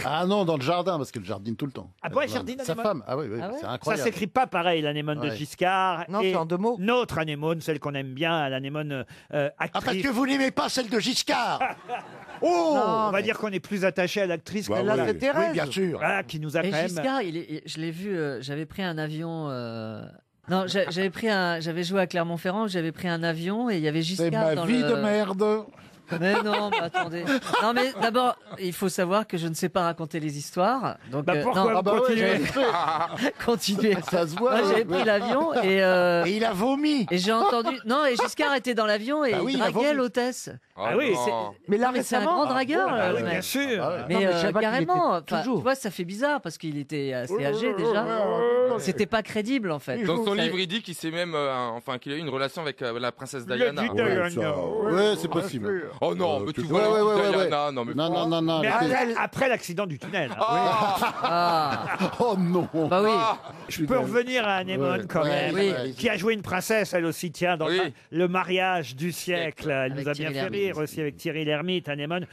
Ah non, dans le jardin, parce qu'elle jardine tout le temps. Ah bon, elle jardine, Sa Anémone femme, ah oui, Ah ouais c'est Ça incroyable. s'écrit pas pareil, l'anémone de Ouais. Giscard. Non, et c'est en 2 mots. Notre anémone, celle qu'on aime bien, l'anémone Ah, parce actrice. que vous n'aimez pas celle de Giscard. Oh, Non, on va mais- dire qu'on est plus attaché à l'actrice Bah que Là, oui. c'est Thérèse. Oui, bien sûr. Voilà, qui nous a Et quand même. Giscard, je l'ai vu, j'avais pris un avion. Non, j'avais joué à Clermont-Ferrand, j'avais pris un avion et il y avait C'est Giscard ma dans vie le... de merde. Mais non, mais attendez. Non, mais d'abord, il faut savoir que je ne sais pas raconter les histoires. Donc, Bah, pourquoi non, vous continuez continuez. Ça se voit. Moi, j'avais pris l'avion et Et il a vomi. j'ai entendu. Non, et Giscard était dans l'avion et Bah oui, il il a draguait vomi. l'hôtesse. Ah oui, non. Mais là, Non, mais c'est un récemment. grand dragueur, Ah le oui, mec. bien sûr. Mais Non, mais je savais pas qu'il carrément, était enfin, toujours. tu vois, ça fait bizarre parce qu'il était assez âgé déjà. C'était pas crédible en fait. Dans son Ça- livre, il dit qu'il s'est même, qu'il a eu une relation avec la princesse Le Diana. dit Ouais, Diana. ça- Ouais, c'est possible. Oh non, mais tu Ouais, vois, ouais, ouais, Diana, non mais. Non, non, non, non. Mais mais après l'accident du tunnel. Ah, c'est- Oh non. bah oui. Je peux revenir à Anémone Ouais, quand ouais, même, oui. qui a joué une princesse elle aussi, tiens, dans Oui. le mariage du siècle. Elle Avec nous a bien Thierry fait Lhermitte. rire aussi avec Thierry Lhermitte, Anémone.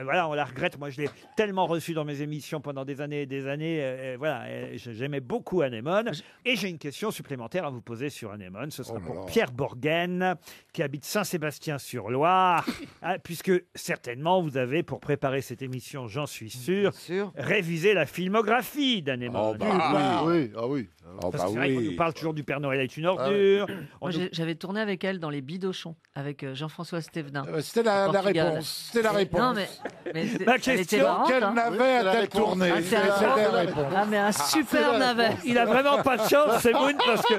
Voilà, on la regrette. Moi, je l'ai tellement reçue dans mes émissions pendant des années et des années. Voilà, j'aimais beaucoup Anémone. Et j'ai une question supplémentaire à vous poser sur Anémone. Ce sera Oh là pour là. Pierre Bourgaine, qui habite Saint-Sébastien-sur-Loire. Ah, puisque certainement vous avez, pour préparer cette émission, j'en suis sûr, Sûr. révisé la filmographie d'Anémone. Oh, bah, Oui, ah oui. Oh, Parce bah que c'est vrai qu'on oui. nous parle toujours du Père Noël est une ordure. On Moi, nous- j'avais tourné avec elle dans Les Bidochons, avec Jean-François Stévenin. C'était Au la Portugal. réponse. C'était la Non, réponse. mais Ma elle était question, marrante, Quel hein. navet Oui, c'est la a-t-elle réponse. tourné Ah, c'est C'était un la grand- réponse. Ah, mais un super navet. Il a vraiment pas de chance, c'est Moon, parce que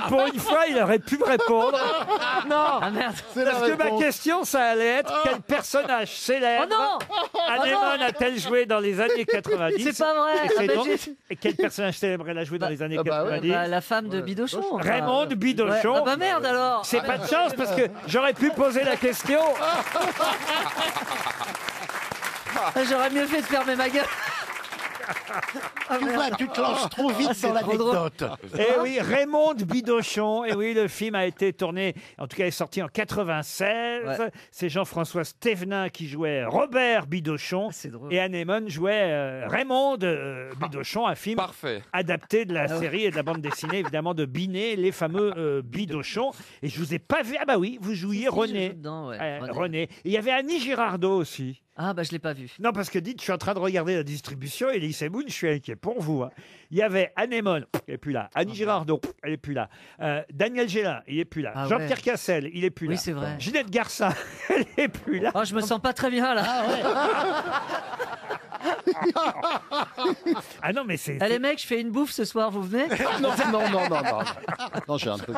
pour une fois, il aurait pu me répondre. Ah merde. C'est la Parce que ma réponse. question, ça allait être quel personnage célèbre Oh non. Anémone a-t-elle joué dans les années 90 C'est pas vrai. Et, c'est Ah, bah, donc- j'ai- et quel personnage célèbre elle a joué dans les années ah bah ouais. 90 Bah, la femme de Bidochon. enfin. Raymond de Bidochon. Ouais. Ah bah merde alors. C'est pas de chance parce que j'aurais pu poser la question. J'aurais mieux fait de fermer ma gueule. Tu vois, tu te lances trop vite Ah, c'est dans trop drôle. l'anecdote. Et oui, Raymond de Bidochon. Et oui, le film a été tourné, en tout cas, est sorti en 96. Ouais. C'est Jean-François Stévenin qui jouait Robert Bidochon. C'est drôle. Et Anémone jouait Raymond de Bidochon, un film Parfait. adapté de la Ah ouais. série et de la bande dessinée, évidemment, de Binet, les fameux Bidochon. Et je vous ai pas vu. Ah bah oui, vous jouiez Si, je joue René. dedans, ouais. Ouais, René. René. Et il y avait Annie Girardot aussi. Ah bah je l'ai pas vu. Non, parce que dites, je suis en train de regarder la distribution et Elise Moon, je suis inquiet pour vous. Hein. Il y avait Anémone, elle est plus là. Annie Girardot, elle est plus là. Daniel Gélin, il est plus là. Ah Jean-Pierre ouais. Cassel, il est plus Oui, là. c'est vrai. Ginette Garcin, elle est plus là. Oh, je me sens pas très bien là. Ah non, mais c'est. Allez mec, je fais une bouffe ce soir, vous venez? Non, non, non, non, non. Non, j'ai un truc.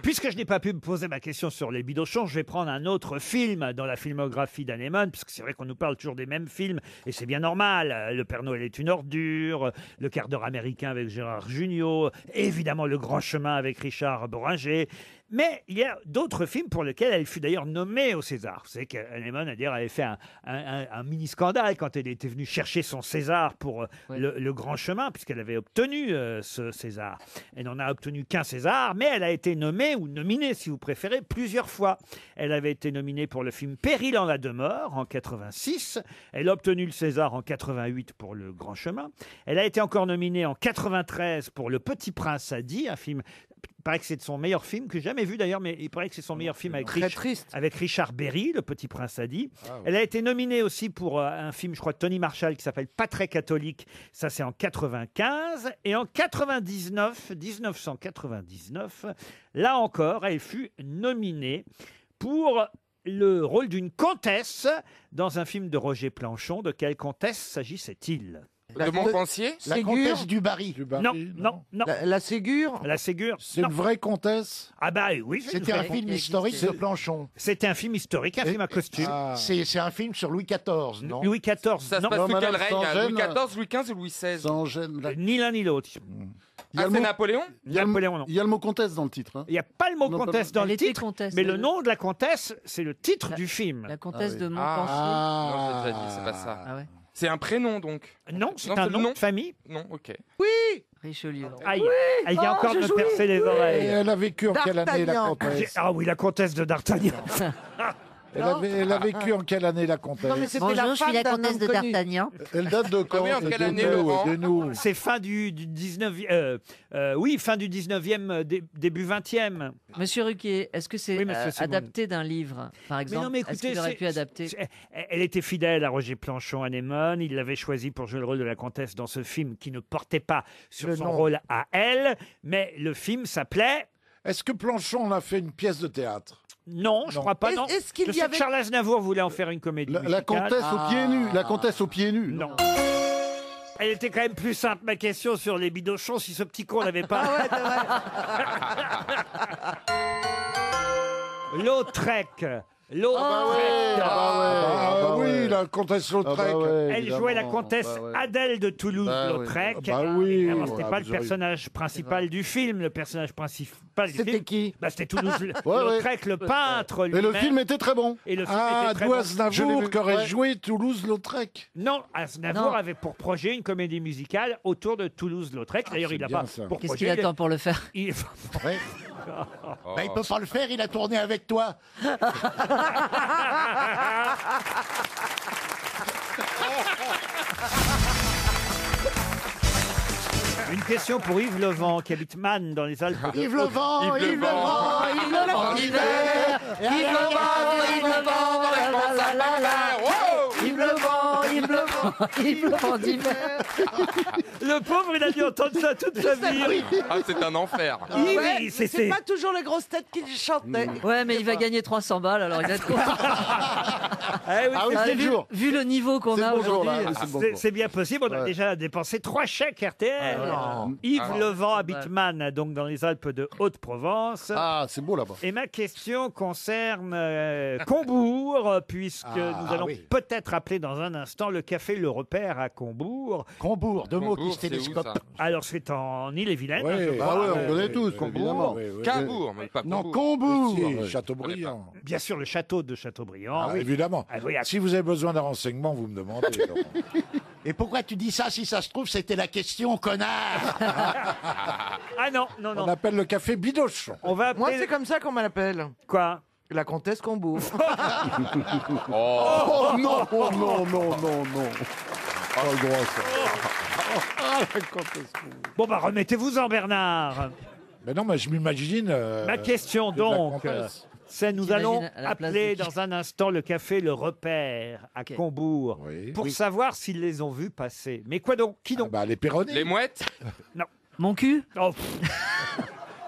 Puisque je n'ai pas pu me poser ma question sur les Bidochons, je vais prendre un autre film dans la filmographie d'Anémone, puisque c'est vrai qu'on nous parle toujours des mêmes films, et c'est bien normal. Le Père Noël est une ordure, Le quart d'heure américain avec Gérard Jugnot, évidemment Le Grand Chemin avec Richard Bohringer. Mais il y a d'autres films pour lesquels elle fut d'ailleurs nommée au César. Vous savez qu'Anémone avait fait un mini-scandale quand elle était venue chercher son César pour le Grand Chemin, puisqu'elle avait obtenu ce César. Elle n'en a obtenu qu'un César, mais elle a été nommée, ou nominée si vous préférez, plusieurs fois. Elle avait été nominée pour le film Péril en la demeure en 86. Elle a obtenu le César en 88 pour le Grand Chemin. Elle a été encore nominée en 93 pour Le Petit Prince Hadi, un film... Il paraît que c'est son meilleur film, que j'ai jamais vu d'ailleurs, mais il paraît que c'est son meilleur film avec Richard Berry, Le Petit Prince Hadi. Elle a été nominée aussi pour un film, je crois, de Tony Marshall, qui s'appelle Pas très catholique. Ça, c'est en 95. Et en 1999, là encore, elle fut nominée pour le rôle d'une comtesse dans un film de Roger Planchon. De quelle comtesse s'agissait-il ? De Montpensier? La comtesse du Barry. Non. La Ségur? La Ségur. C'est une vraie comtesse? Ah bah oui. C'était un film historique de Planchon. C'était un film historique, un film à costume. C'est un film sur Louis XIV, non? Louis XIV. Ça se non. passe sous quel règne? Sans Louis gêne. XIV, Louis XV ou Louis XVI? Sans gêne. Ni l'un ni l'autre. Ah, c'est Napoléon? Napoléon, non. Il y a le mot comtesse dans le titre. Hein. Il n'y a pas le mot Non, pas- comtesse dans Elle le était titre, comtesse, mais elle. le nom de la comtesse, c'est le titre du film. La comtesse de Ah. Montpensier. Non, j'ai déjà dit, c'est pas ça. Ah ouais. C'est un prénom donc? Non, c'est Non, un c'est le nom nom. de famille. Non, ok. Richelieu. Aïe, elle vient encore de me percer les Et oreilles. elle a vécu en quelle année, la D'Artagnan. comtesse? Ah oui, la comtesse de D'Artagnan. Elle a vécu en quelle année, la comtesse? Non, mais c'était Bonjour, la je suis femme la d'un comtesse homme de connu. D'Artagnan. Elle date de quand? oui, en quelle année, Aidez-nous, Laurent? aidez-nous. C'est fin du 19e. Oui, fin du 19e, début 20e. Monsieur Ruquier, est-ce que c'est Oui, monsieur Simon. adapté d'un livre, par exemple? non, mais Est-ce écoutez, qu'il aurait pu adapter? Elle était fidèle à Roger Planchon, Anémone. Il l'avait choisi pour jouer le rôle de la comtesse dans ce film qui ne portait pas sur Le son nom. rôle à elle, mais le film s'appelait... Est-ce que Planchon en a fait une pièce de théâtre? Non, je crois pas. Non. Est-ce qu'il Je y sais que avait- Charles Aznavour voulait en faire une comédie La musicale. comtesse aux pieds nus. La comtesse aux pieds nus. Non. Elle était quand même plus simple, ma question sur les bidochons, si ce petit con n'avait pas... Lautrec. Lautrec. Ah oui, la comtesse Lautrec. Elle jouait la comtesse Adèle de Toulouse-Lautrec. Bah oui. Évidemment, c'était Ah, pas le vous auriez- personnage principal du film. Le personnage principal du C'était film, qui? bah, c'était Toulouse-Lautrec, le peintre Et le lui-même. film était très bon. Et le film Ah, était très d'où bon. Je l'ai Aznavour vu, qui aurait ouais. joué Toulouse-Lautrec. Non, Aznavour Non. avait pour projet une comédie musicale autour de Toulouse-Lautrec. D'ailleurs, c'est il n'a bien, pas ça. pour Qu'est-ce projet. qu'il attend pour le faire? il- Bah, il peut pas le faire, il a tourné avec toi. Une question pour Yves Levent, qui habite Mannes, dans les Alpes. Yves le vent, Yves le Yves le vent. vent, Yves le vent d'hiver. Yves le vent, Yves le vent, Yves Le Vent, Yves Le Vent, Yves Le Vent d'hiver. Le pauvre, il a dû entendre ça toute sa vie. Ah, c'est un enfer. Yves, Ouais, il- c'est c'est- pas toujours les grosses têtes qui chantaient. Ouais, mais il va gagner 300 balles, alors il va être content. Eh oui, Ah oui, Ah, c'est le vu, jour. vu le niveau qu'on C'est a le bon jour, aujourd'hui. là. C'est le bon c'est- jour. c'est bien possible. On a Ouais. déjà dépensé 3 chèques RTL. Yves Ah. Levent habite Mannes, donc dans les Alpes de Haute-Provence. Ah, c'est beau là-bas. Et ma question concerne Combourg, puisque nous allons oui. peut-être appeler dans un instant le café Le Repère à Combourg. Combourg, deux mots qui Combourg, se c'est où, télescopent. ça? Alors, c'est en Île-et-Vilaine. Ouais. je Ah crois. ouais, on connaît tous, Combourg, évidemment. oui, oui. Cabourg, mais pas Non, Combourg. Combourg. Si, Chateaubriand. Bien sûr, le château de Chateaubriand. Ah, évidemment. Ah oui, Si vous avez besoin d'un renseignement, vous me demandez. Laurent. Et pourquoi tu dis ça si ça se trouve c'était la question, connard? Ah non, non, On non. appelle le café Bidochon. On va Moi, appeler... c'est comme ça qu'on m'appelle. Quoi? La comtesse Combourg. Oh non, oh non, non, non, non. Pas le droit, ça. Bon, bah, remettez-vous-en, Bernard. Mais non, mais je m'imagine. Ma question, de la donc, comtesse. c'est nous T'imagines allons à la place appeler de qui? dans un instant le café Le Repère à Ok. Combourg Oui. pour Oui. savoir s'ils les ont vus passer. Mais quoi donc? Qui Ah donc? bah, les Péronnais. Les mouettes? Mon cul? Oh,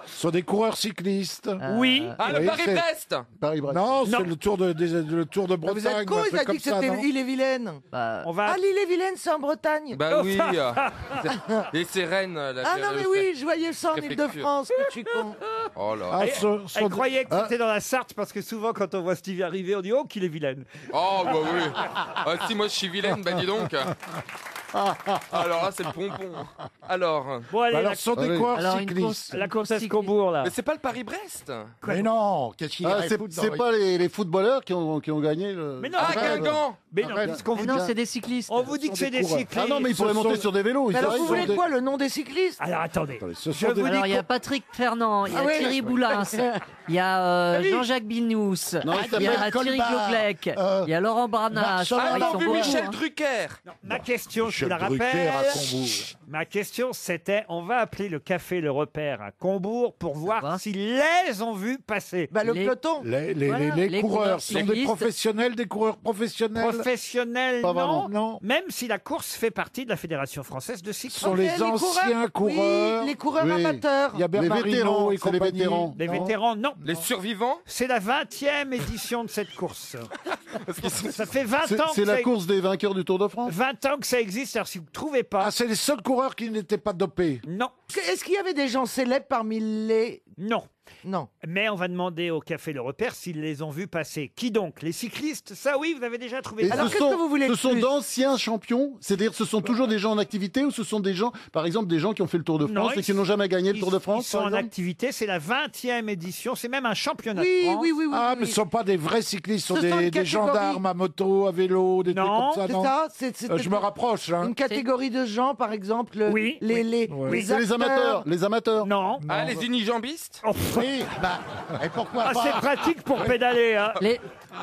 Ce sont des coureurs cyclistes. oui. Ah, le Oui, Paris-Brest? Paris-Brest. Non, Non. c'est le tour de Vous Bretagne. êtes con, un il truc a comme dit que ça, c'était non l'île-et-Vilaine. Bah, On va. Ah, l'île-et-Vilaine, c'est en Bretagne. Bah oui. Et c'est Rennes. Ah non, mais oui, je voyais ça en Préfecture. Ile-de-France, que je suis con. Oh là. Ah, Elle croyait que c'était dans la Sarthe parce que souvent quand on voit Stevie arriver, on dit oh qu'il est vilaine. Oh bah oui. Ah, si moi je suis vilaine, bah dis donc. Alors là, c'est le pompon. Alors. Bon, allez, Alors, la, ce sont des coureurs cyclistes. la course à Combourg, là. Mais c'est pas le Paris-Brest. Mais non, qu'est-ce qu'il y a c'est pas les footballeurs qui ont gagné le. Mais non, Ah, arrête. Guingamp. Mais non, puisqu'on vous Non, dit, c'est des cyclistes. on vous dit que c'est des cyclistes. Ah non, mais ils pourraient monter sur des vélos. Mais alors, ils vous ont voulez des- quoi, le nom des cyclistes? Alors attendez, Ce je sont des... vous dis Alors, il y a qu'on- Patrick Fernand, il y a Ah oui. Thierry Boulins, il y a Jean-Jacques Binous, Non, il y a s'appelle Thierry Colbert, Gloclec, il y a Laurent Barnage. Marceau. Ah, ils non, sont vu beaucoup, Michel hein. Drucker. ma question, je vous la Michel Drucker rappelle. à Combourg. Ma question, c'était, on va appeler le café Le Repère à Combourg pour voir Voir. s'ils les ont vus passer. Bah, le Les- peloton. Voilà, Les les coureurs coureurs sont des cyclistes. professionnels, des coureurs professionnels. Professionnels, Pas non. vraiment. Non. Même si la course fait partie de la Fédération française de Ce cyclisme. sont les anciens coureurs. Oui, les coureurs Oui. amateurs. Il y a Bernard Les vétérans, Hinault et c'est les compagnie. vétérans. Les Non. vétérans, non. Les survivants. C'est la 20e édition de cette course. Ça fait 20 C'est ans c'est que la ça- course des vainqueurs du Tour de France. 20 ans que ça existe, alors si vous ne trouvez pas, Ah, c'est les seuls coureurs qui n'étaient pas dopés. non, Est-ce qu'il y avait des gens célèbres parmi les... non. Non. Mais on va demander au Café Le Repère s'ils les ont vus passer. Qui donc? Les cyclistes? Ça oui, vous avez déjà trouvé Et ça. Alors, qu'est-ce que vous voulez ce de sont plus d'anciens champions, c'est-à-dire ce sont toujours des gens en activité ou ce sont des gens, par exemple, des gens qui ont fait le Tour de Non, France et ils- qui n'ont jamais gagné le Tour de Ils France, sont par en exemple activité, c'est la 20e édition, c'est même un championnat de Oui, France. oui, oui, oui. Ah, oui, mais ce ne sont pas des vrais cyclistes, ce sont Ce sont des une catégorie. gendarmes à moto, à vélo, des Non, trucs comme ça, C'est non ça, c'est Je me rapproche, hein. une catégorie de gens, par exemple, Oui, les oui. C'est les acteurs. amateurs, les amateurs. Non. Ah, les unijambistes. Oh, Oui, bah, et pourquoi ah, c'est pas pratique pour pédaler. Hein.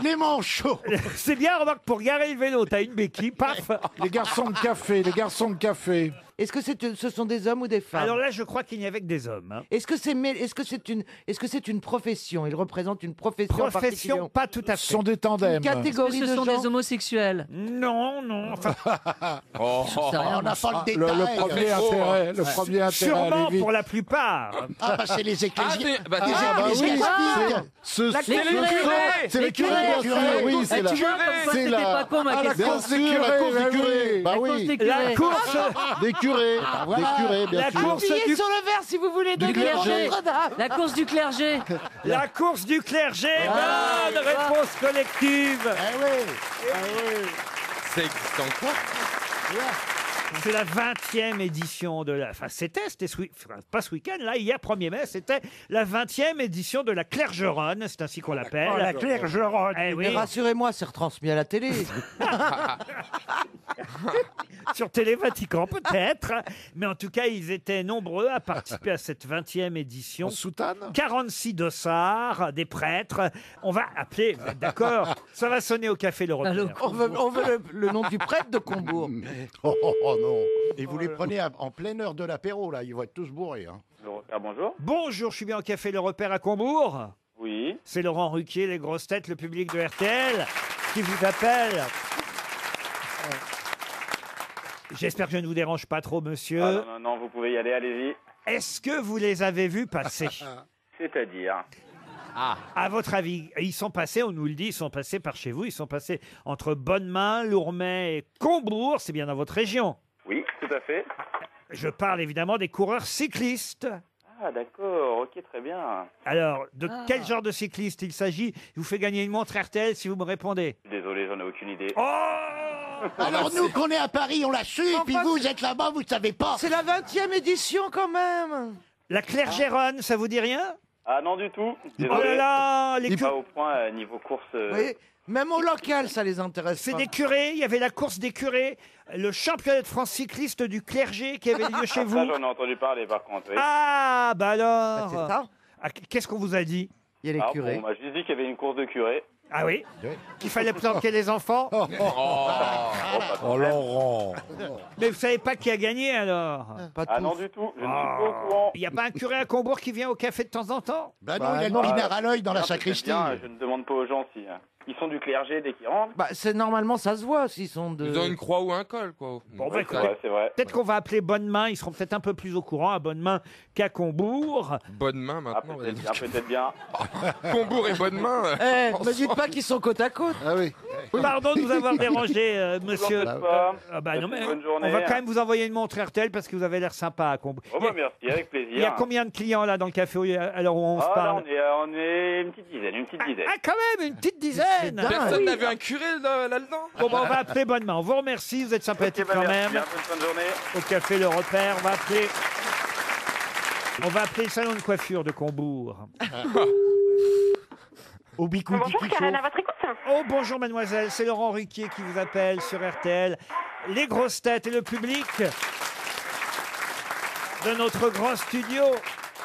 les manchots. C'est bien, remarque, pour garer le vélo, t'as une béquille, paf. Les garçons de café, les garçons de café. Est-ce que ce sont des hommes ou des femmes? Alors là, je crois qu'il n'y avait que des hommes. Hein. Est-ce que c'est une profession? Ils représentent une profession Profession, particulière. pas tout à Ce fait. sont des tandems. Une catégorie Ce de sont gens. des homosexuels. Non, non. Enfin, C'est rien, On n'a pas le Le détail. premier intérêt, le premier intérêt à sûrement aller vite. pour la plupart. Ah, bah, c'est les Ah, ecclésiastiques. bah, Les Ah, bah oui, ecclésiastiques. Ce sont Les curés. c'est les Les curés, curés. bien sûr, oui, c'est Eh, la tu vois, comme quoi c'est c'était la- pas con, ma Ah, la question. course des Bien sûr, la curés, course des bah curés. oui. Bah La course oui, des La curés. course, des curés, voilà. des curés, bien La sûr. course Appuyez du, sur le verre si vous voulez Du donner clergé. Notre-Dame. La course du clergé. la course du clergé. Ah, Bonne réponse collective. Eh oui. Ça existe encore. C'est la 20e édition de la... Enfin, c'était pas ce week-end, là, hier 1er mai, c'était la 20e édition de la Clergeronne, c'est ainsi qu'on l'appelle. Oh, la Clergeronne. Eh oui, Mais rassurez-moi, c'est retransmis à la télé. sur Télé Vatican peut-être, mais en tout cas, ils étaient nombreux à participer à cette 20e édition. En soutane 46 dossards, des prêtres. On va appeler, vous êtes d'accord, ça va sonner au Café Le Repère. Allô. On veut le nom du prêtre de Combourg. Oh non. Et vous les prenez en pleine heure de l'apéro, là. Ils vont être tous bourrés. Hein. Le Repère, bonjour. Bonjour, je suis bien au Café Le Repère à Combourg. Oui. C'est Laurent Ruquier, les grosses têtes, le public de RTL qui vous appelle. J'espère que je ne vous dérange pas trop, monsieur. Ah, non, vous pouvez y aller, allez-y. Est-ce que vous les avez vus passer? C'est-à-dire. À votre avis, ils sont passés, on nous le dit, ils sont passés par chez vous, ils sont passés entre Bonnemain, Lourmet et Combourg, c'est bien dans votre région. Oui, tout à fait. Je parle évidemment des coureurs cyclistes. Ah, d'accord, ok, très bien. Alors, de quel genre de cycliste il s'agit? Je vous fais gagner une montre RTL si vous me répondez. Désolé, j'en ai aucune idée. Oh Alors nous, qu'on est à Paris, on l'a su, et puis Enfin, vous êtes là-bas, vous ne savez pas. C'est la 20e édition quand même. La Clergeronne, ça vous dit rien? Ah, non, du tout. Oh Désolé. là là, les Pas au point niveau course. Oui, même au local, ça les intéresse c'est pas. des curés, il y avait la course des curés, le championnat de France cycliste du clergé qui avait lieu chez vous. Ça, j'en ai entendu parler, par contre. Oui. Ah, bah Bah, alors c'est ça. Ah, qu'est-ce qu'on vous a dit? Il y a les Ah, curés. bon, on m'a juste dit qu'il y avait une course de curés. Ah oui? Qu'il fallait planquer les enfants? Oh, Laurent. Mais vous savez pas qui a gagné alors? Pas Ah tous. non, du tout, je ne suis pas au courant. Il n'y a pas un curé à Combourg qui vient au café de temps en temps? Bah non, il y a une pinard à l'œil dans la Bien, peut-être sacristie. bien, je ne demande pas aux gens si ils sont du clergé dès qu'ils rentrent. Bah, c'est normalement, ça se voit s'ils sont de. Ils ont une croix ou un col, quoi. Bon, bah, C'est écoutez, vrai, c'est vrai. peut-être qu'on va appeler Bonnemain, ils seront peut-être un peu plus au courant à Bonnemain qu'à Combourg. Bonne main Ah, maintenant. peut-être bien, peut-être bien. Combourg et bonne main. Eh, me dites pas qu'ils sont côte à côte. Ah oui. Pardon de vous avoir dérangé, monsieur. Vous en faites pas. Ah bah non, mais Bonne journée. on va quand même vous envoyer une montre RTL parce que vous avez l'air sympa à Combourg. Oh bah merci, avec plaisir. Il y a combien de clients là dans le café à l'heure où on se Ah, là, parle? on est une petite dizaine, Ah, quand même, une petite dizaine. semaine. Personne n'a vu un curé là-dedans. Bon, on va appeler Bonnement. On vous remercie, vous êtes sympathique quand même. Bien, bonne fin de journée. Au café Le Repère, on va appeler le salon de coiffure de Combourg. Bonjour, Karen, à votre écoute. Oh, bonjour mademoiselle, c'est Laurent Ruquier qui vous appelle sur RTL. Les grosses têtes et le public de notre grand studio.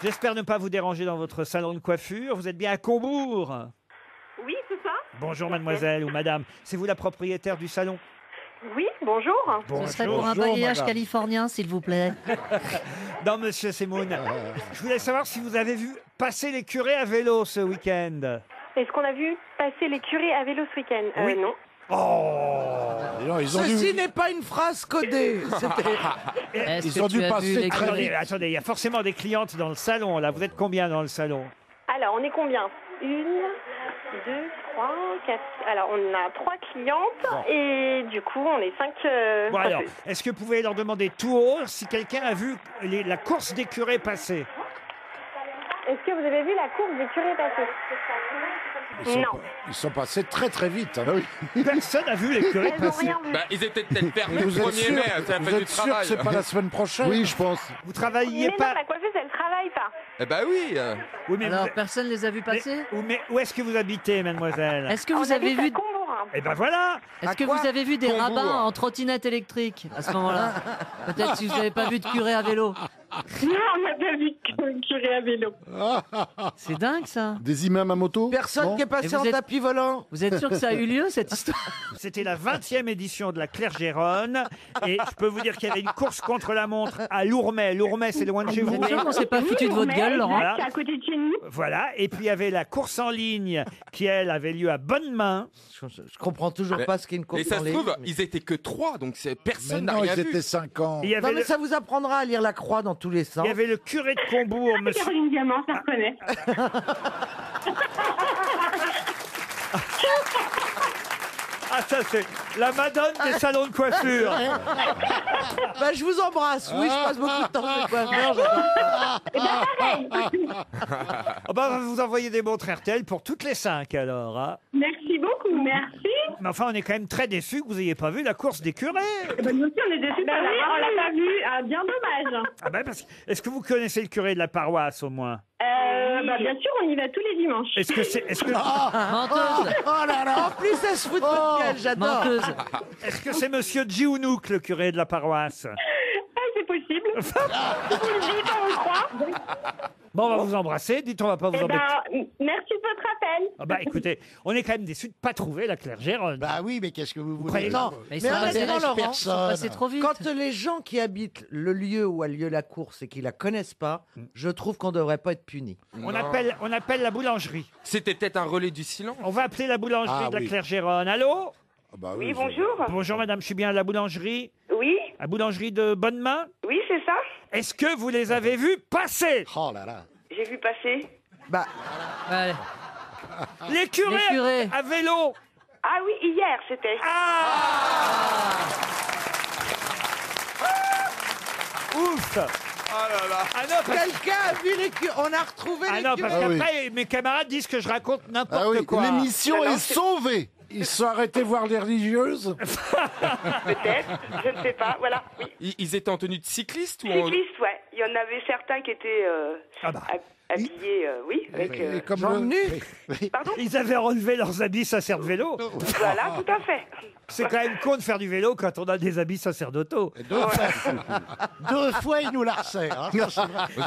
J'espère ne pas vous déranger dans votre salon de coiffure. Vous êtes bien à Combourg. Oui, c'est ça. Bonjour mademoiselle ou madame. C'est vous la propriétaire du salon? Oui, bonjour. Ce serait pour un balayage californien, s'il vous plaît. Non, monsieur Semoun. Je voulais savoir si vous avez vu passer les curés à vélo ce week-end. Est-ce qu'on a vu passer les curés à vélo ce week-end? Oui. Non. Ceci n'est pas une phrase codée. Est-ce Ils ont que tu dû as passer vu les très curés vite. Attendez, il y a forcément des clientes dans le salon. Là, vous êtes combien dans le salon? Alors, on est combien? 1, 2, 3, 4. Alors, on a 3 clientes et du coup, on est 5. Bon alors, est-ce que vous pouvez leur demander tout haut si quelqu'un a vu la course des curés passer? Est-ce que vous avez vu la course des curés passer? Non. Ils sont passés très très vite. Personne n'a vu les curés Elles n'ont passer. rien vu. Bah, ils étaient peut-être fermés le Vous êtes 1er sûr, mai, ça a vous fait du êtes sûr que travail. c'est pas la semaine prochaine? Oui, je pense. Vous travailliez Mais non, pas. la coiffeuse, elle travaille pas. Eh bah oui. Oui, mais, Alors, personne les a vus passer? mais où est-ce que vous habitez, mademoiselle? Est-ce que On vous avez habite à vu... Combourg. Eh ben voilà. Est-ce que vous avez vu des Combourg. rabbins en trottinette électrique à ce moment-là? Peut-être si vous n'avez pas vu de curé à vélo. Non, on n'a pas vu de curé à vélo. C'est dingue ça. Des imams à moto? Personne Non. qui est passé Et vous en êtes- tapis volant. Vous êtes sûr que ça a eu lieu cette histoire? C'était la 20e édition de la Claire-Géronne. Et je peux vous dire qu'il y avait une course contre la montre à Lourmet. Lourmet, c'est loin de chez Vous vous. êtes sûr qu'on s'est pas foutu de votre gueule, Laurent? Voilà. C'est à côté de chez nous. Voilà. Et puis il y avait la course en ligne qui, elle, avait lieu à Bonne-Main. Je comprends toujours Mais- pas ce qu'est une course Et ça en se ligne. trouve, ils étaient que 3, donc personne n'a Non, rien ils vu. étaient 5 ans. Et il y avait Non, mais le- ça vous apprendra à lire la croix dans tous les sens. il y avait le curé de Combourg, monsieur. Caroline Diamant, ça reconnaît. Ah, ça, c'est la madone des salons de coiffure. Bah, je vous embrasse. Oui, je passe beaucoup de temps chez le coiffeur. j'adore. Ah bah, on va vous envoyer des montres RTL pour toutes les 5 alors. Hein. Merci beaucoup, merci. Mais enfin, on est quand même très déçus que vous n'ayez pas vu la course des curés. Nous aussi, on est déçus. Oui, on l'a pas vu. Bien dommage. Ah bah, est-ce que vous connaissez le curé de la paroisse au moins? Bien sûr, on y va tous les dimanches. Est-ce que c'est Menteuse. Oh là là. En plus, elle se fout de votre gueule. J'adore. Menteuse. est-ce que c'est monsieur Djiounnouk, le curé de la paroisse? C'est possible. Vous le dites, on le croit. Bon, on va vous embrasser. Dites, on va pas vous embêter. Merci de votre appel. Ah bah écoutez, on est quand même déçus de pas trouver la Claire-Géronne. Bah oui, mais qu'est-ce que vous croyez- voulez? Non, Mais ils mais sont passés, honnêtement, Laurent, ils sont passés trop vite. quand les gens qui habitent le lieu où a lieu la course et qui la connaissent pas, je trouve qu'on devrait pas être puni. On appelle la boulangerie. C'était peut-être un relais du silence. On va appeler la boulangerie Ah, de la oui. Claire-Géronne. Allô? Ah bah Oui, bonjour. Bonjour madame, je suis bien à la boulangerie. Oui, La boulangerie de Bonne-Main. oui, c'est ça. Est-ce que vous les avez vus passer? Oh là là. J'ai vu passer. Bah, Allez. Les curés, Les curés. à vélo. Ah oui, hier, c'était. Ouf. Ah là là. Ah non, parce, quelqu'un a vu les curés. On a retrouvé ah les non, parce curés. qu'après, mes camarades disent que je raconte n'importe Ah oui, quoi. l'émission est sauvée. Ils se sont arrêtés voir les religieuses. Peut-être, je ne sais pas. Voilà, oui. Ils étaient en tenue de cycliste ou en... Cycliste, ouais. Il y en avait certains qui étaient Ah bah. habillés, oui, avec. Et comme Jambes le- nues. Pardon. Ils avaient relevé leurs habits sacerdotes. Voilà, tout à fait. C'est quand même con de faire du vélo quand on a des habits sacerdotaux. Deux fois, il nous la resserre. Hein.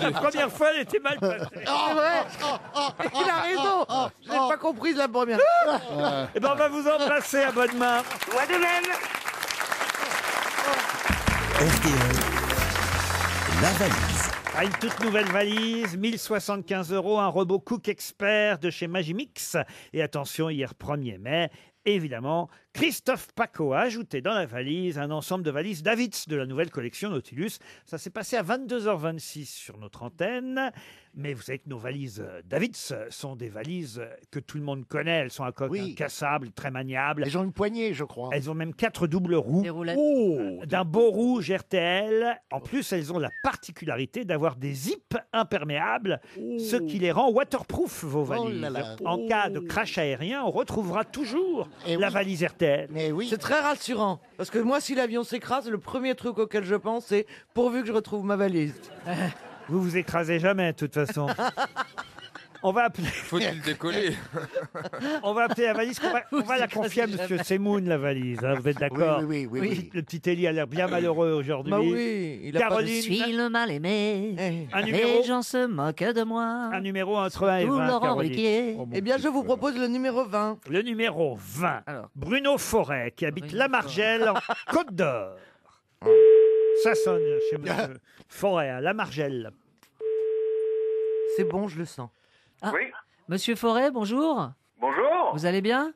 La première fois, elle était mal passée. C'est vrai. Il a raison. Je n'ai pas compris la première. Eh ben, on va vous embrasser à bonne main. Moi de même. RTL, la valise. Ah, une toute nouvelle valise, 1075 €, un robot Cook Expert de chez Magimix. Et attention, hier 1er mai, évidemment, Christophe Paco a ajouté dans la valise un ensemble de valises Davids de la nouvelle collection Nautilus. Ça s'est passé à 22h26 sur notre antenne. Mais vous savez que nos valises Davids sont des valises que tout le monde connaît. Elles sont à coque incassables, très maniables. Elles ont une poignée, je crois. Elles ont même 4 doubles roues. Des roulettes. D'un beau rouge RTL. En plus, elles ont la particularité d'avoir des zips imperméables, ce qui les rend waterproof, vos valises. là là. En cas de crash aérien, on retrouvera toujours la valise RTL. Mais oui. C'est très rassurant. Parce que moi, si l'avion s'écrase, le premier truc auquel je pense, c'est pourvu que je retrouve ma valise. Vous vous écrasez jamais, de toute façon. On va appeler. Faut-il décoller? On va appeler la valise. On va la confier à Monsieur Semoun, la valise. Hein, vous êtes d'accord? Oui. Le petit Élie a l'air bien malheureux aujourd'hui. Bah oui, il a Caroline, Je suis le mal aimé. un numéro, Les gens se moquent de moi. un numéro entre 1 et Tout 20. Laurent Caroline. Ruquier. Eh bien, je vous propose le numéro 20. Le numéro 20. Alors. Bruno Forêt, qui habite Bruno La Margelle, en Côte d'Or. Ça sonne chez Monsieur Forêt, à La Margelle. C'est bon, je le sens. Ah. Oui, Monsieur Forêt, bonjour. bonjour. Vous allez bien?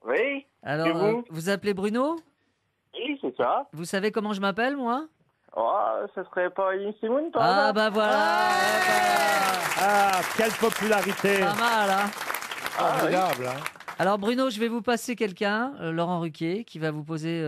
Oui, Alors, Et vous vous appelez Bruno? oui, c'est ça. Vous savez comment je m'appelle, moi? Oh, ça serait pas Elie Semoun, par Ah, hasard bah voilà. Ah, quelle popularité. Pas mal, hein? Formidable, hein. Alors, Bruno, je vais vous passer quelqu'un, Laurent Ruquier, qui va vous poser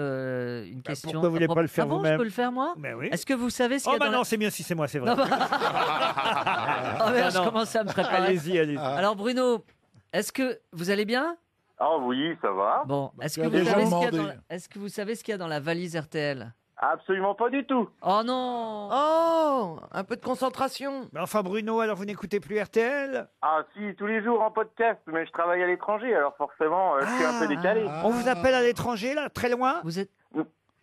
une question. pourquoi vous voulez pas le faire Ah bon, vous-même? je peux le faire, moi? Mais oui. Est-ce que vous savez ce qu'il y Oh a bah dans non, la... c'est mieux si c'est moi, c'est vrai. Non, bah- Ah, merde, je commence à me préparer. Allez-y, allez-y. Alors, Bruno, est-ce que vous allez bien? Ah oui, ça va. Bon, est-ce que, tu as vous déjà savez ce qu'il y a demandé. est-ce que vous savez ce qu'il y a dans la valise RTL? Absolument pas du tout. Oh non! Oh, un peu de concentration. Mais enfin, Bruno, alors vous n'écoutez plus RTL? Ah si, tous les jours en podcast, mais je travaille à l'étranger, alors forcément, je suis un peu décalé. On vous appelle à l'étranger, là, très loin? Vous êtes...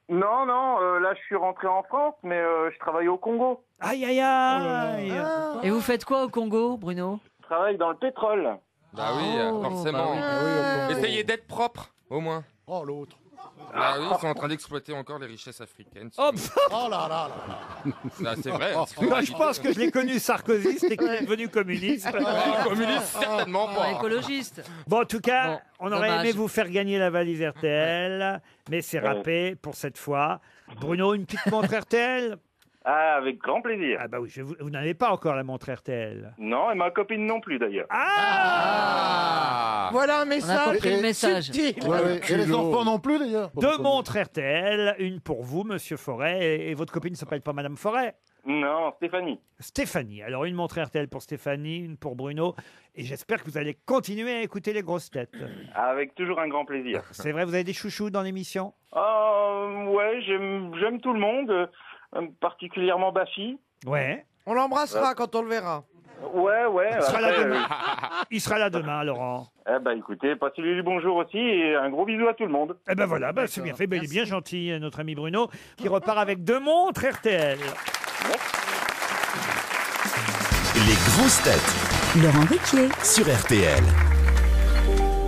Non, là, je suis rentré en France, mais je travaille au Congo. Aïe, aïe, aïe. Et vous faites quoi au Congo, Bruno? Je travaille dans le pétrole. Bah oui, Oh, forcément. bah oui. Essayez d'être propre, au moins. Oh, l'autre. Bah oui, ils sont en train d'exploiter encore les richesses africaines. Oh, Oh là là là. C'est vrai. moi, je pense que je l'ai connu sarkozyste et qu'il est devenu communiste. Communiste, certainement Ah, pas. écologiste. Bon, en tout cas, Bon, on aurait dommage. aimé vous faire gagner la valise RTL, mais c'est râpé pour cette fois. Bruno, une petite montre RTL? Ah, avec grand plaisir. Ah bah oui, vous n'avez pas encore la montre RTL. Non, et ma copine non plus, d'ailleurs. Ah, Voilà un On a message. compris le message. subtil. Ouais, et les enfants non plus d'ailleurs. Deux montres RTL, une pour vous, Monsieur Forêt, et votre copine ne s'appelle pas Madame Forêt? Non, Stéphanie. Stéphanie. Alors, une montre RTL pour Stéphanie, une pour Bruno, et j'espère que vous allez continuer à écouter les grosses têtes. Avec toujours un grand plaisir. C'est vrai, vous avez des chouchous dans l'émission? Ouais, j'aime tout le monde, particulièrement Bafi. Ouais. On l'embrassera quand on le verra. Ouais. Il sera là après, demain. Il sera là demain, Laurent. Eh ben écoutez, passez-lui du bonjour aussi et un gros bisou à tout le monde. Eh ben voilà, c'est bien fait. Ben, il est bien gentil, notre ami Bruno, qui repart avec deux montres RTL. Les grosses têtes Laurent Ruquier, sur RTL.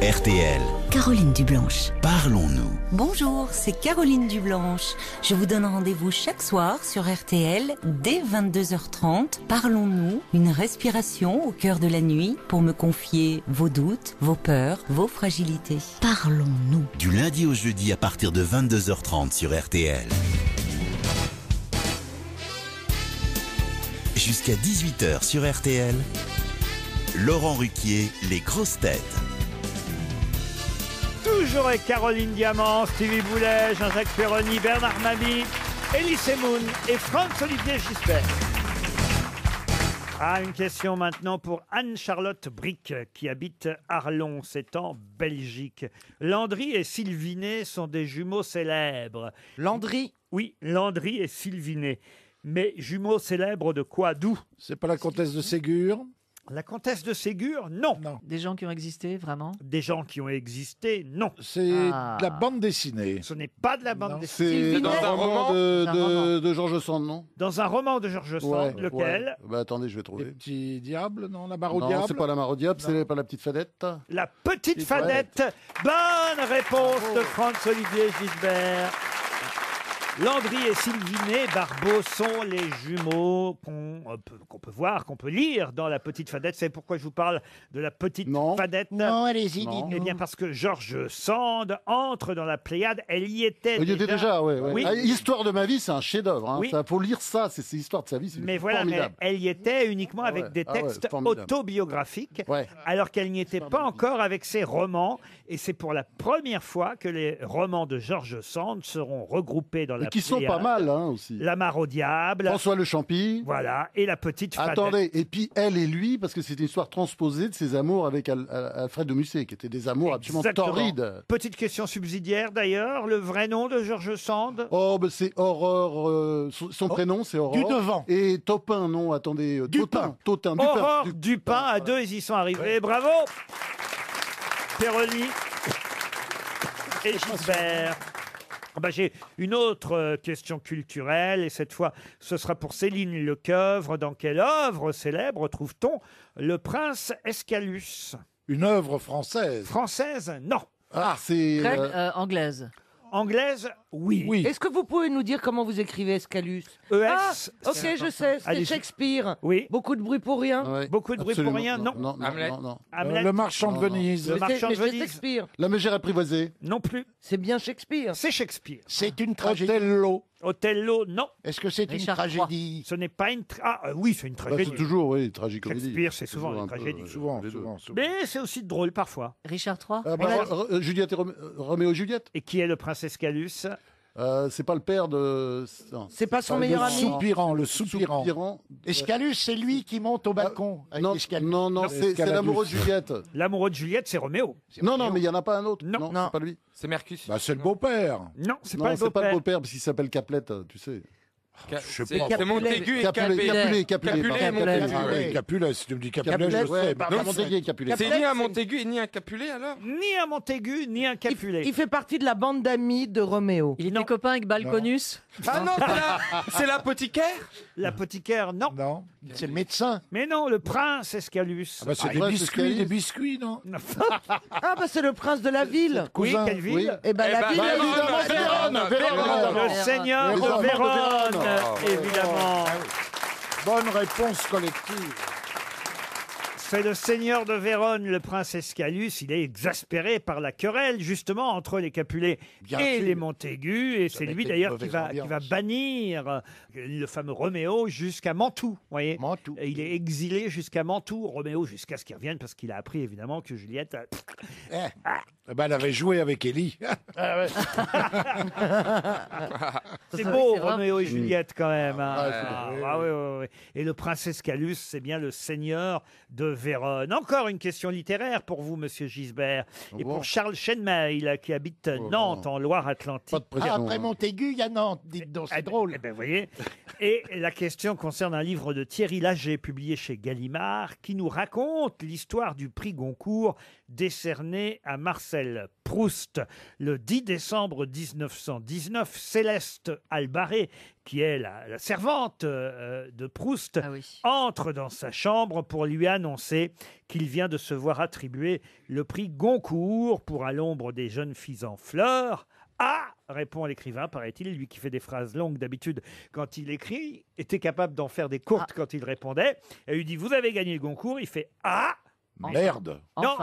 RTL, Caroline Dublanche. parlons-nous. Bonjour, c'est Caroline Dublanche. Je vous donne rendez-vous chaque soir sur RTL dès 22h30. Parlons-nous, une respiration au cœur de la nuit pour me confier vos doutes, vos peurs, vos fragilités. Parlons-nous. Du lundi au jeudi à partir de 22h30 sur RTL. Jusqu'à 18h sur RTL. Laurent Ruquier, les grosses têtes. Toujours avec Caroline Diamant, Stevie Boulet, Jean-Jacques Perroni, Bernard Mabie, Elie Semoun et Franz-Olivier Gisbert. Ah, une question maintenant pour Anne-Charlotte Brick, qui habite Arlon, c'est en Belgique. Landry et Sylvinet sont des jumeaux célèbres. Landry? Oui, Landry et Sylvinet. Mais jumeaux célèbres de quoi? D'où? C'est pas la comtesse de Ségur? La comtesse de Ségur? Non. Des gens qui ont existé, vraiment? Des gens qui ont existé? Non. C'est de la bande dessinée. Ce n'est pas de la bande dessinée. C'est dans un roman de Georges Sand, non? Dans un roman de Georges Sand, lequel? Bah attendez, je vais trouver. Les petits diables, non? La barre au Non, diable? c'est pas la mare au diable, c'est pas la petite fadette. La petite fadette. Bonne réponse de Franz-Olivier Gisbert. Landry et Sylvinet Barbeau sont les jumeaux qu'on peut voir, qu'on peut lire dans La Petite Fadette. C'est pourquoi je vous parle de La Petite Fadette. Non, allez-y, Eh dites-nous. bien, parce que George Sand entre dans la Pléiade. Elle y était Il y était déjà, ouais. Oui. Ah, Histoire de ma vie, c'est un chef-d'œuvre. Hein. Oui. Ça, faut lire ça, c'est l'histoire de sa vie, c'est Mais voilà, formidable. elle y était uniquement avec ouais, des textes formidable. autobiographiques, alors qu'elle n'y était pas encore avec ses romans. Et c'est pour la première fois que les romans de George Sand seront regroupés dans la Et qui sont Pléiade. pas mal, hein, aussi. La Mare au diable. François Le Champy. Voilà, et La Petite Fadette. Attendez, et puis elle et lui, parce que c'était une histoire transposée de ses amours avec Alfred de Musset, qui étaient des amours absolument Exactement. torrides. Petite question subsidiaire d'ailleurs, le vrai nom de George Sand? Oh, ben c'est Aurore, son prénom c'est Aurore. Dudevant. Et Topin, non, attendez, Totin. Aurore Dupin, à deux, ils y sont arrivés. Bravo Péroni et Gisbert. Ah bah, j'ai une autre question culturelle, et cette fois, ce sera pour Céline Lecoeuvre. Dans quelle œuvre célèbre trouve-t-on le prince Escalus? Une œuvre française. Française? Non. Ah, c'est... Anglaise. Anglaise? Oui. Est-ce que vous pouvez nous dire comment vous écrivez Escalus? ES. Ah, ok, je sais, c'est Allez, Shakespeare. Oui. Beaucoup de bruit pour rien. Ouais, Beaucoup de bruit pour rien? Non. Non. Hamlet? Le marchand de Venise. Le marchand de Mais c'est Venise? Shakespeare. La mégère apprivoisée. Non plus. C'est bien Shakespeare. C'est Shakespeare. C'est une tragédie. Othello. Othello, non. Est-ce que c'est une Richard tragédie? Ce n'est pas une... oui, c'est une Bah, tragédie. c'est toujours, oui, tragicomédie. Shakespeare, c'est souvent Toujours une un peu, tragédie. Souvent. Mais c'est aussi drôle parfois. Richard III. Juliette et Roméo et Juliette. Et qui est le prince Escalus? C'est pas le père de... non, C'est pas son le meilleur ami. Soupirant, le soupirant. Escalus, c'est lui qui monte au balcon. avec Non, Escalus. non, c'est Escaladus. l'amoureux de Juliette. L'amoureux de Juliette, c'est Roméo. Non, mais il y en a pas un autre. Non. c'est pas lui. C'est Mercus. Bah, c'est le beau-père. Non, c'est Non, pas le c'est pas le beau-père. beau-père, parce qu'il s'appelle Caplet, tu sais. C'est Montaigu et Capulet, Capet. Capulet, Capulet et pardon. Montaigu. Ah, ouais. oui, Capulet, si tu me dis Capulet, Capulet, je ouais, sais. pas Donc, Montaigu et Capulet. C'est ni un Montaigu et ni un Capulet alors? Ni un Montaigu, ni un Capulet. Il fait partie de la bande d'amis de Roméo. Il était copain avec Balconus. Ah non, c'est l'apothicaire? L'apothicaire, non. Non. C'est le médecin. Mais non, le prince Escalus. Ah bah, c'est des biscuits, non? Ah bah c'est le prince de la ville. Oui, cousin. quelle ville? Oui. Eh ben la ville. Évidemment, Vérone. Le seigneur Les de enfants de Vérone, Vérone. évidemment. Bonne réponse collective. C'est le seigneur de Vérone, le prince Escalus. Il est exaspéré par la querelle, justement, entre les Capulets Bien et sûr. les Montaigu. Et c'est mettait lui, une d'ailleurs, qui mauvaise va ambiance. bannir le fameux Roméo jusqu'à Mantoue. Vous voyez Mantoue. Et il est exilé jusqu'à Mantoue, Roméo, jusqu'à ce qu'il revienne, parce qu'il a appris, évidemment, que Juliette... Eh ben, elle avait joué avec Élie. C'est C'est beau, vrai. Roméo et Juliette, quand même. hein. Ouais, Oui. Et le prince Escalus, c'est bien le seigneur de Vérone. Encore une question littéraire pour vous, monsieur Gisbert. Et bon pour Charles Chenmail, qui habite Nantes, en Loire-Atlantique. Pas de pression. Après Montaigu, il y a Nantes. Dites donc, c'est drôle. Eh ben, vous voyez. Et la question concerne un livre de Thierry Laget, publié chez Gallimard, qui nous raconte l'histoire du prix Goncourt décerné à Marcel Proust. Le 10 décembre 1919, Céleste Albaré, qui est la servante de Proust, entre dans sa chambre pour lui annoncer qu'il vient de se voir attribuer le prix Goncourt pour À l'ombre des jeunes filles en fleurs. Ah, répond l'écrivain, paraît-il, lui qui fait des phrases longues d'habitude quand il écrit, était capable d'en faire des courtes quand il répondait. Elle lui dit, vous avez gagné le Goncourt. Il fait, ah, Merde. non.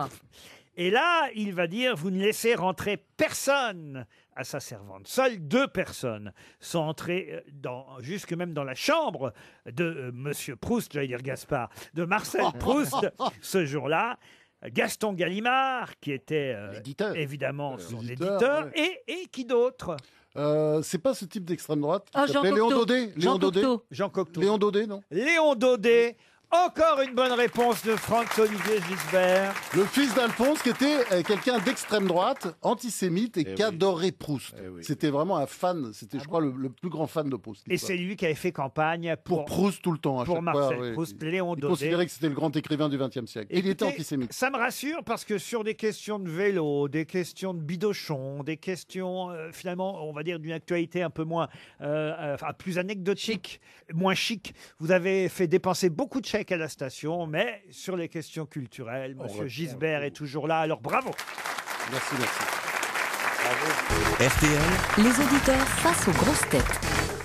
Et là, il va dire, vous ne laissez rentrer personne à sa servante. Seules 2 personnes sont entrées jusque même dans la chambre de Monsieur Proust, j'allais dire Gaspard, de Marcel Proust, ce jour-là. Gaston Gallimard, qui était évidemment son éditeur, ouais. et qui d'autre? C'est pas ce type d'extrême droite qui Ah, Jean s'appelait Léon Cocteau. Daudet. Jean Cocteau. Jean Cocteau. Léon Daudet, non? Léon Daudet. Encore une bonne réponse de Franck-Olivier Gisbert. Le fils d'Alphonse, qui était quelqu'un d'extrême droite, antisémite et qui adorait Proust. C'était vraiment un fan, c'était, je crois, le plus grand fan de Proust. Et c'est lui qui avait fait campagne pour Proust tout le temps. À pour chaque Marcel fois, oui. Proust, Léon Il Daudet. considérait que c'était le grand écrivain du XXe siècle. Il était Écoutez, antisémite. Ça me rassure parce que sur des questions de vélo, des questions de bidochon, des questions finalement, on va dire d'une actualité un peu moins, plus anecdotique, moins chic, vous avez fait dépenser beaucoup de chèques à la station, mais sur les questions culturelles, Monsieur Gisbert est toujours là. Alors bravo. Merci. RTL, Les auditeurs face aux grosses têtes.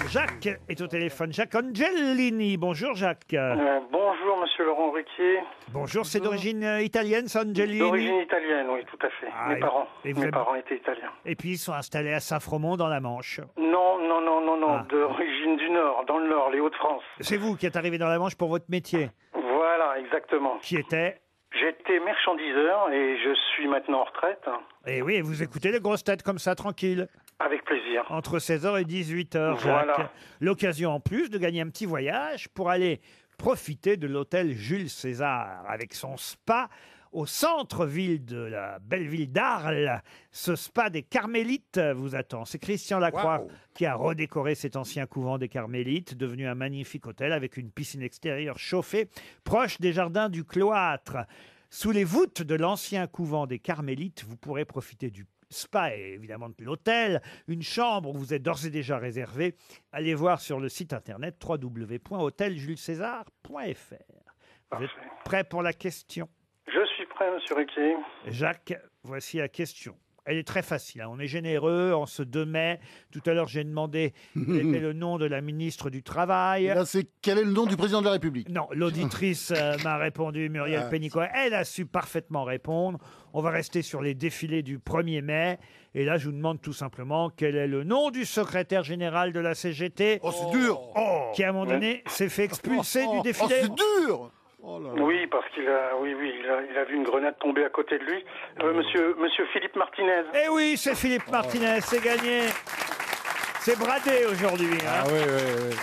Jacques est au téléphone. Jacques Angelini. Bonjour Jacques. Bonjour, monsieur Laurent Ruquier. Bonjour, c'est d'origine italienne, ça, Angelini? D'origine italienne, oui, tout à fait. Ah, Mes parents. et vous Mes êtes- parents étaient italiens. Et puis ils sont installés à Saint-Fromont dans la Manche. Non, Ah. d'origine du Nord, dans le Nord, les Hauts-de-France. C'est vous qui êtes arrivé dans la Manche pour votre métier. Voilà, exactement. Qui était? J'étais merchandiseur et je suis maintenant en retraite. Et oui, vous écoutez les grosses têtes comme ça, tranquille. Avec plaisir. Entre 16h et 18h, Jacques. Voilà. L'occasion en plus de gagner un petit voyage pour aller profiter de l'hôtel Jules César avec son spa au centre-ville de la belle ville d'Arles. Ce spa des Carmélites vous attend. C'est Christian Lacroix qui a redécoré cet ancien couvent des Carmélites, devenu un magnifique hôtel avec une piscine extérieure chauffée, proche des jardins du cloître. Sous les voûtes de l'ancien couvent des Carmélites, vous pourrez profiter du spa et évidemment de l'hôtel, une chambre où vous êtes d'ores et déjà réservé. Allez voir sur le site internet www.hôteljulescésar.fr. Vous êtes prêt pour la question? Je suis prêt, monsieur Ruquier. Jacques, voici la question. Elle est très facile, hein. On est généreux en ce 2 mai. Tout à l'heure, j'ai demandé quel était le nom de la ministre du Travail. Là, c'est quel est le nom du président de la République? Non, l'auditrice m'a répondu, Muriel Ah. Pénicaud. Elle a su parfaitement répondre. On va rester sur les défilés du 1er mai. Et là, je vous demande tout simplement quel est le nom du secrétaire général de la CGT. Oh, c'est dur. Qui, à un moment donné, s'est fait expulser du défilé. Oh, c'est dur. Oh là là. Oui, parce qu'il a, il a vu une grenade tomber à côté de lui. Monsieur Philippe Martinez. Eh oui, c'est Philippe Martinez, c'est gagné. C'est bradé aujourd'hui. Hein. Ah oui, oui, oui.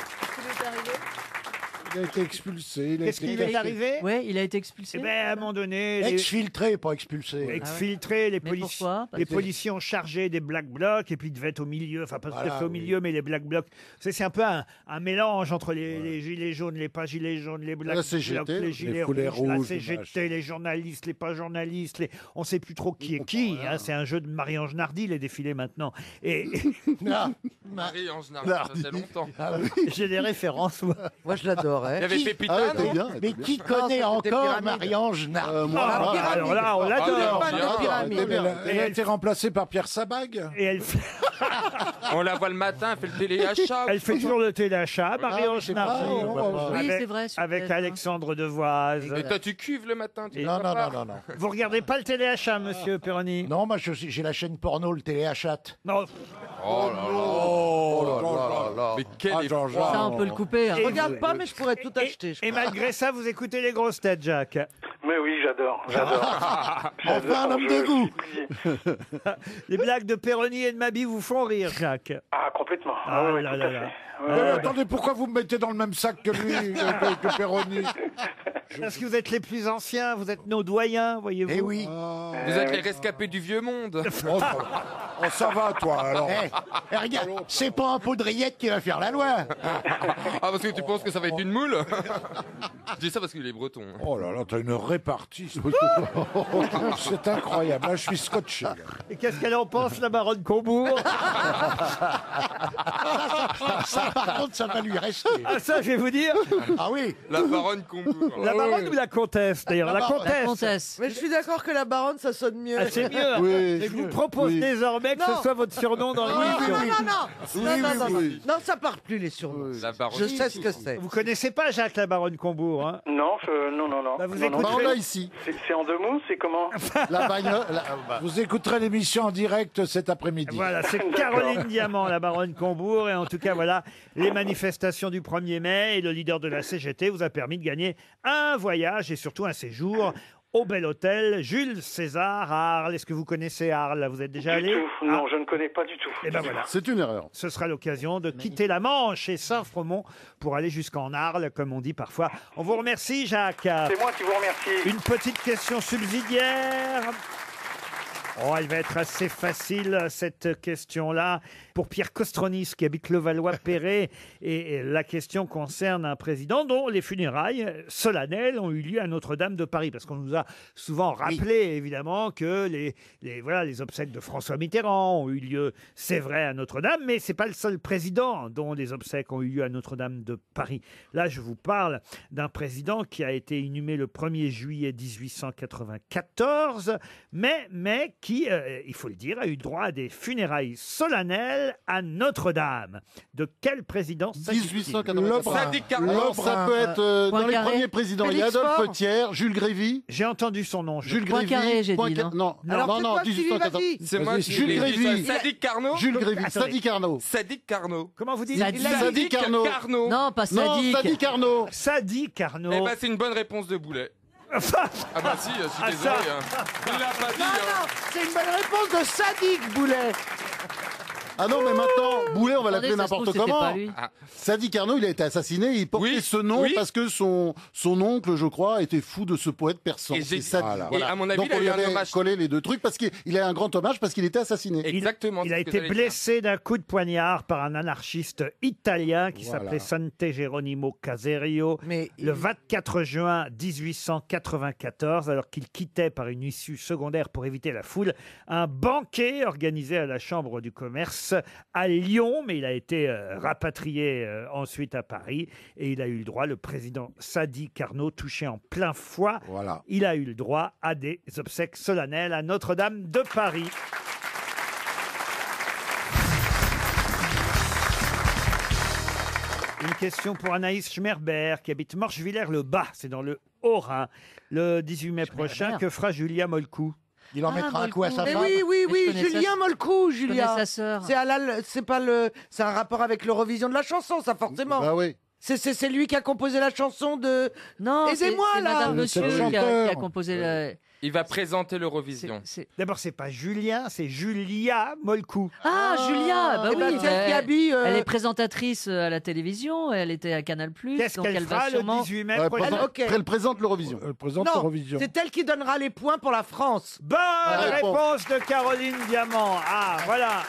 Il a été expulsé. Qu'est-ce qui lui est arrivé? Ouais, il a été expulsé. Eh ben, à un moment donné, les- Exfiltré, pas expulsé. exfiltrés, les, Mais policiers, pourquoi les policiers ont chargé des black blocs et puis ils devaient être au milieu, enfin pas tout à fait au milieu, mais les black blocs, c'est un peu un mélange entre les gilets jaunes, les pas gilets jaunes, les black La CGT, blocs, les gilets les foulées rouges, la rouges, CGT, les journalistes, les pas journalistes, on ne sait plus trop qui est qui, hein, c'est un jeu de Marie-Ange Nardi les défilés maintenant. Et Marie-Ange Nardi, ça fait longtemps. j'ai des références. Moi. Moi, je l'adorais. Il y avait Qui- Pépita, Ah, non t'es bien. Mais qui connaît c'était encore Pyramide. Marie-Ange Nardi Ah, alors là, on l'adore. Fan de pyramide. Elle a été remplacée par Pierre Sabag. Et elle, On la voit le matin, elle fait le téléachat. elle fait toujours le téléachat, Marie-Ange Nardi. Oui, Avec- c'est vrai. sur Avec TF1. Alexandre Devoise. Et toi, tu cuves le matin, tu Non, ne non, pas. non, non, non. Vous regardez pas le téléachat, monsieur Perroni? Non, moi j'ai la chaîne porno, le téléachat. Non. Oh là là. Oh là là là. Mais quel Ah, est Jean-Jacques. Ça, on peut le couper. hein. Et Regarde vous- pas, mais je pourrais tout acheter. je Et crois. malgré ça, vous écoutez les grosses têtes, Jacques. Mais oui, j'adore. Enfin, un homme de goût. Les blagues de Perroni et de Mabi vous font rire, Jacques. Ah, complètement. Ah oui, là tout là à là. fait. Attendez, pourquoi vous me mettez dans le même sac que lui, que Perroni? Parce que vous êtes les plus anciens, vous êtes nos doyens, voyez-vous. Eh oui. Vous êtes les rescapés du vieux monde. Oh, ça va, toi, alors. Regarde, c'est pas un poudriette qui va faire la loi. Ah, parce que tu penses que ça va être une moule? Je dis ça parce qu'il est breton. Oh là là, t'as une répartie. C'est incroyable. Là, je suis scotché. là. Et qu'est-ce qu'elle en pense, la baronne Combourg? Ça, par contre, ça va lui rester. Ah, ça, je vais vous dire. Ah oui. La baronne Combourg. La baronne ou la comtesse, d'ailleurs? La La comtesse. comtesse. Mais je suis d'accord que la baronne, ça sonne mieux. Ah, c'est mieux. Oui, Et c'est je vous mieux. propose Oui. désormais que Non. ce soit votre surnom dans Non, l'émission. non, non, non, non, non, non, non. oui. Non, ça part plus les surnoms. La baronne. Je sais ce que c'est. Vous connaissez pas Jacques, la baronne Combourg, hein? Non, non. Bah, vous non, non. Bah, on écouterez. l'a ici. C'est en deux mots, c'est comment? La bagnole. Vous écouterez l'émission en direct cet après-midi. Voilà, c'est Caroline Diamant, la baronne Combourg. Et en tout cas, voilà, les manifestations du 1er mai et le leader de la CGT vous a permis de gagner un voyage et surtout un séjour au bel hôtel Jules César à Arles. Est-ce que vous connaissez Arles? Vous êtes déjà Du allé? tout. Non, je ne connais pas du tout. Et ben voilà. C'est une erreur. Ce sera l'occasion de quitter la Manche et Saint-Fromont pour aller jusqu'en Arles, comme on dit parfois. On vous remercie, Jacques. C'est moi qui vous remercie. Une petite question subsidiaire. Oh, elle va être assez facile, cette question-là. Pour Pierre Costronis, qui habite Levallois-Perret. Et la question concerne un président dont les funérailles solennelles ont eu lieu à Notre-Dame de Paris. Parce qu'on nous a souvent rappelé, évidemment, que les obsèques de François Mitterrand ont eu lieu, c'est vrai, à Notre-Dame. Mais c'est pas le seul président dont les obsèques ont eu lieu à Notre-Dame de Paris. Là, je vous parle d'un président qui a été inhumé le 1er juillet 1894, mais qui, il faut le dire, a eu droit à des funérailles solennelles à Notre-Dame. De quel président s'agit-il? 1894. Sadiq Carnot. Alors, ça peut être dans les Poincaré. premiers présidents. Il y a Félix Adolphe Faure. Thiers, Jules Grévy. J'ai entendu son nom. Jules Poincaré, Grévy. j'ai dit, Poinca- non Non, Alors, non, c'est non, toi, Stevie, 1814. vas-y. C'est moi qui Jules l'ai dit, Grévy. ça. Sadiq Carnot. Jules Grévy, Attendez. Sadi Carnot. Sadiq Carnot. Comment vous dites? Sadi Carnot. Non, pas Non, Sadiq. Sadi Carnot. Sadi Carnot. Eh ben, c'est une bonne réponse de Boulet. Ah bah si, je suis Ah, désolé. ça. hein. Il l'a pas dit. Non, hein. non, c'est une bonne réponse de Sadiq Boulet. Ah non, mais maintenant, Boulet, on va l'appeler Attendez, ça se n'importe trouve, c'était comment. pas lui. Sadi Carnot, il a été assassiné. Il portait Oui, ce nom oui. parce que son oncle, je crois, était fou de ce poète persan. Et j'ai- C'est Sadi. Et à mon avis, Donc il a on eu lui un avait hommage. collé les deux trucs parce qu'il a un grand hommage parce qu'il était assassiné. Exactement. Il c'est a ce que été j'allais dire. blessé d'un coup de poignard par un anarchiste italien qui Voilà. s'appelait Sante Geronimo Caserio Mais le 24 juin 1894, alors qu'il quittait par une issue secondaire pour éviter la foule un banquet organisé à la Chambre du commerce à Lyon, mais il a été rapatrié ensuite à Paris et il a eu le droit, le président Sadi Carnot, touché en plein foie, Voilà. il a eu le droit à des obsèques solennelles à Notre-Dame de Paris. Une question pour Anaïs Schmerber, qui habite Morchevillers-le-Bas, c'est dans le Haut-Rhin. Le 18 mai prochain, que fera Julia Molcou? Il en mettra un coup à sa Mais femme. oui, oui, Mais oui, je connais Julien sa- Molcou, Je connais Julien. sa sœur. C'est pas le, c'est un rapport avec l'Eurovision de la chanson, ça forcément. Bah oui. C'est lui qui a composé la chanson de. Non, Aidez-moi, c'est là. Madame C'est Monsieur le qui a chanteur. composé la... Il va présenter l'Eurovision. D'abord, c'est pas Julien, c'est Julia Molcou. Ah, Julia, bah Eh ben, oui, celle qui habille, elle est présentatrice à la télévision, elle était à Canal+. Qu'est-ce donc qu'elle elle va fera sûrement... le 18 mai Ouais, prochain? elle présente l'Eurovision. Elle présente Non, l'Eurovision. c'est elle qui donnera les points pour la France. Bonne réponse. réponse de Caroline Diamant. Ah, voilà.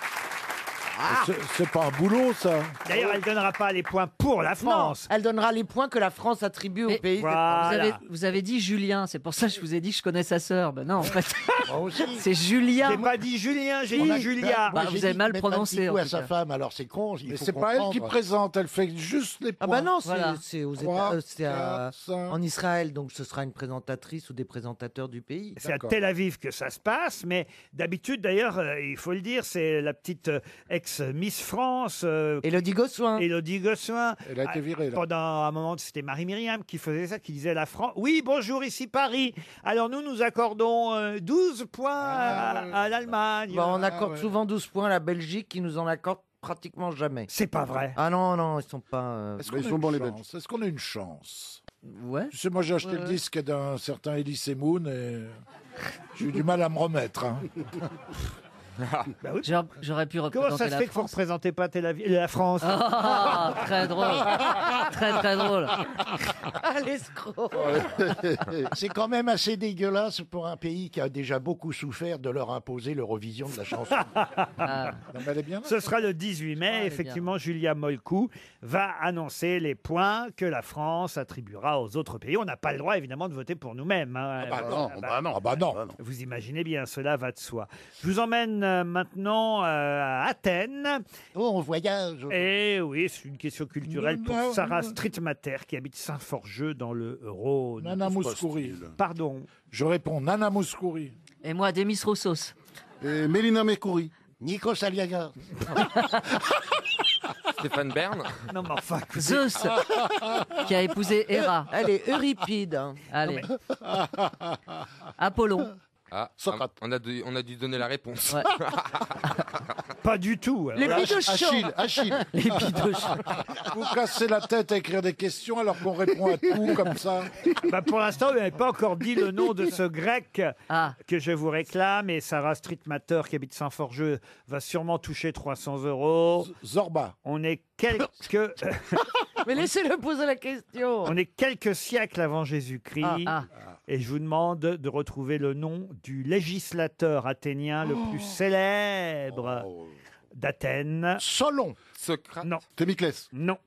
C'est pas un boulot, ça. D'ailleurs, elle donnera pas les points pour la France. Non, elle donnera les points que la France attribue au Mais pays. Voilà. Vous avez dit Julien, c'est pour ça que je vous ai dit que je connais sa sœur. Ben non, en fait, Moi aussi. c'est Julien. J'ai pas dit Julien, j'ai Si. dit Julia. Bah, Moi, j'ai vous avez dit mal mettre un prononcé, petit coup en à tout sa cas. femme, alors c'est con. il Mais faut c'est pas elle qui comprendre. présente, elle fait juste les points. Ah bah non, Voilà. c'est aux Trois, États, c'est à- 4, 5. en Israël, donc ce sera une présentatrice ou des présentateurs du pays. C'est à D'accord. Tel Aviv que ça se passe, mais d'habitude, d'ailleurs, il faut le dire, c'est la petite ex-Miss France, Élodie Gossuin. Élodie Gossuin. Elle a été virée, là. Pendant un moment, c'était Marie-Myriam qui faisait ça, qui disait la France. Oui, bonjour, ici Paris. Alors nous accordons 12 points à l'Allemagne. Bah, on accorde souvent 12 points à la Belgique qui nous en accorde pratiquement jamais. C'est pas vrai. Ah non, non, ils sont pas. Est-ce Mais qu'on ils a sont une bons, les chance Est-ce qu'on a une chance Ouais. Tu sais, moi j'ai acheté Ouais, le ouais. disque d'un certain Elie Semoun et j'ai eu du mal à me remettre. hein. Bah oui. J'aurais pu Comment représenter ça se la fait que vous ne France. représentez pas la France Ah, très drôle. Très, très drôle. Ah, l'escroc. C'est quand même assez dégueulasse pour un pays qui a déjà beaucoup souffert de leur imposer l'Eurovision de la chanson. Ah. Non, mais elle est bien là. Ce sera le 18 mai. elle est Effectivement, Julia Molcou va annoncer les points que la France attribuera aux autres pays. On n'a pas le droit, évidemment, de voter pour nous-mêmes. hein. bah non, bah non. Ah bah non. Vous imaginez bien, cela va de soi. Je vous emmène maintenant à Athènes. Oh, on voyage. Et oui, c'est une question culturelle pour Sarah Streetmatter qui habite Saint-Forgeux dans le Rhône. Nana Mouskouri. Pardon. Je réponds Nana Mouskouri. Et moi, Demis Roussos. Et Mélina Mekouri. Nikos Aliaga. Stéphane Bern. Non, mais enfin. écoutez, Zeus, qui a épousé Héra. Elle est Euripide. hein. Allez. Apollon. Ah, Socrate. on a dû donner la réponse. Ouais. Pas du tout. Les Alors, bidochons. Achille. Les bidochons. Vous cassez la tête à écrire des questions alors qu'on répond à tout comme ça. bah, pour l'instant, vous n'avez pas encore dit le nom de ce grec Ah, que je vous réclame. Et Sarah Streetmatter, qui habite Saint-Forgeux, va sûrement toucher 300 €. Zorba. On est quelques, Mais laissez-le poser la question. on est quelques siècles avant Jésus-Christ. ah. Et je vous demande de retrouver le nom du législateur athénien le plus célèbre d'Athènes. Solon. Socrate. Non, Thémiclès. non,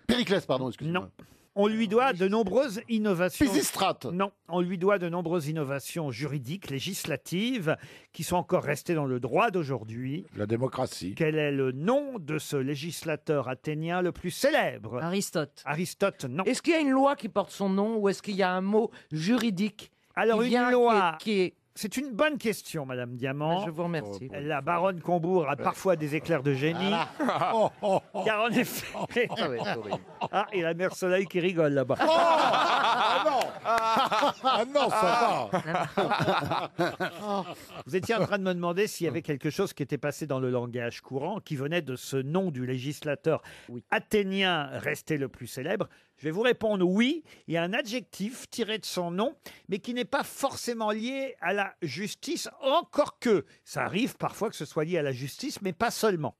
Périclès, pardon, excusez-moi. non. On lui doit de nombreuses innovations. Pisistrate. Non, on lui doit de nombreuses innovations juridiques, législatives, qui sont encore restées dans le droit d'aujourd'hui. La démocratie. Quel est le nom de ce législateur athénien le plus célèbre Aristote. Aristote, non. Est-ce qu'il y a une loi qui porte son nom ou est-ce qu'il y a un mot juridique Alors qui une vient, loi, qui est C'est une bonne question, Madame Diamant. Je vous remercie. La baronne Combourg a parfois des éclairs de génie. Car en effet... Ah, et la mère Soleil qui rigole là-bas. Ah non, ça va. Vous étiez en train de me demander s'il y avait quelque chose qui était passé dans le langage courant, qui venait de ce nom du législateur athénien resté le plus célèbre. Je vais vous répondre oui. Il y a un adjectif tiré de son nom, mais qui n'est pas forcément lié à la justice, encore que ça arrive parfois que ce soit lié à la justice, mais pas seulement.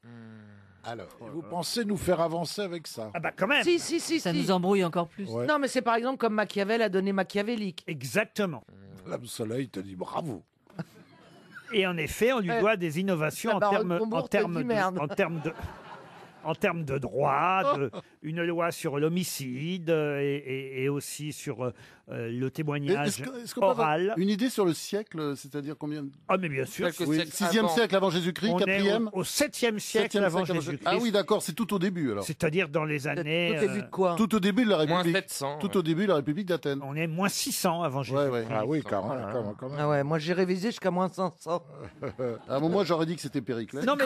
Alors, vous pensez nous faire avancer avec ça? Ah bah quand même. Si. Ça nous embrouille encore plus. Ouais. Non, mais c'est par exemple comme Machiavel a donné machiavélique. Exactement. Madame Soleil te dit bravo. Et en effet, on lui doit des innovations en termes de droit, une loi sur l'homicide et aussi sur le témoignage Est-ce qu'on peut avoir oral. une idée sur le siècle, c'est-à-dire combien? Ah mais bien sûr. Oui, 6e siècle avant Jésus-Christ, On est 4e au 7e siècle avant Jésus-Christ. Ah oui, d'accord, c'est tout au début alors. C'est-à-dire dans les années... Tout début de quoi? Tout au début de la Moins République. 700. Tout au début de la République d'Athènes. On est moins 600 avant Jésus-Christ. Ouais. Ah oui, quand même. Ah ouais, moi j'ai révisé jusqu'à moins 500. À un moment, j'aurais dit que c'était Périclès. Non mais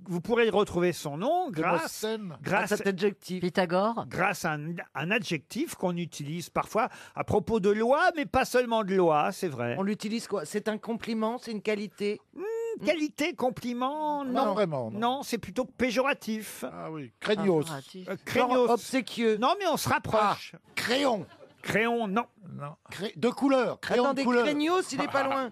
vous pourrez retrouver son nom grâce À cet adjectif. Pythagore. grâce à un adjectif qu'on utilise parfois à propos de loi, mais pas seulement de loi, c'est vrai. On l'utilise quoi? C'est un compliment, c'est une qualité? Qualité, compliment, non. Pas vraiment, non. Non, c'est plutôt péjoratif. Ah oui, craignos. Craignos. Genre obséquieux. Non, mais on se rapproche. Crayon. Crayon, non. De couleur. Crayon Attendez, de couleur. craignos, il est pas loin.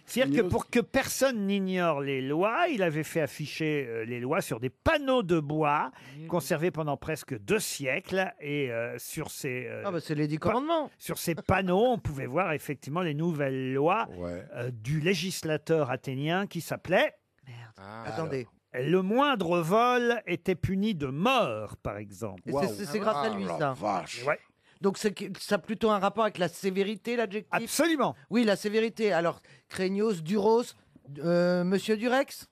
C'est-à-dire que pour que personne n'ignore les lois, il avait fait afficher les lois sur des panneaux de bois conservés pendant presque 2 siècles. Et sur ces Ah bah c'est les 10 commandements. sur ces panneaux, on pouvait voir effectivement les nouvelles lois du législateur athénien qui s'appelait... Attendez. Le moindre vol était puni de mort, par exemple. Et c'est grâce à lui ça. Ouais. Donc ça a plutôt un rapport avec la sévérité, l'adjectif? Absolument. Oui, la sévérité. Alors, craignos, duros, monsieur Durex?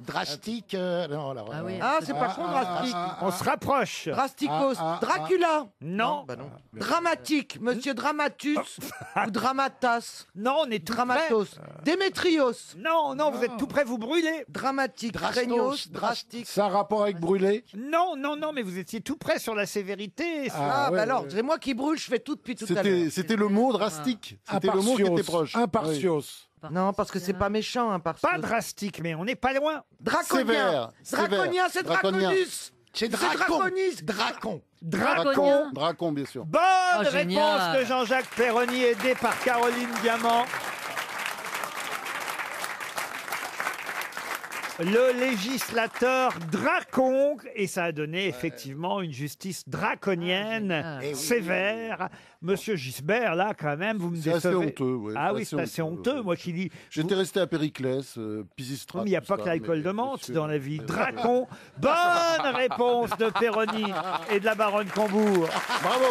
Drastique. Non, là, Ah oui. Ah, c'est pas con, drastique. On se rapproche. Drasticos. Dracula. Non. Bah non. Dramatique. Monsieur Dramatus ou Dramatas. Non, on est tout Dramatos. Démétrios. Non, vous êtes tout près, vous brûlez. Dramatique. Craignos. Drastique. Ça a un rapport avec brûler? Non, mais vous étiez tout près sur la sévérité. Ah, bah alors, c'est moi qui brûle, je fais tout depuis tout à l'heure. C'était le mot drastique. C'était le mot qui était proche. Impartios. Non, parce que c'est pas méchant, hein, parce Pas drastique, mais on n'est pas loin. Draconien. Draconien, c'est Draconus. C'est Draconis. Dracon. Dracon, bien sûr. Bonne réponse génial. de Jean-Jacques Perroni, aidé par Caroline Diamant. Le législateur Dracon, et ça a donné effectivement une justice draconienne, sévère. Monsieur Gisbert, là, quand même, vous me C'est assez décevez. honteux. Ouais, Ah oui, c'est assez honteux. Moi qui dis... J'étais resté à Périclès, Pisistrate. Mais il n'y a pas que l'alcool de menthe dans la vie. Dracon, bonne réponse de Perroni et de la baronne Combourg. Bravo.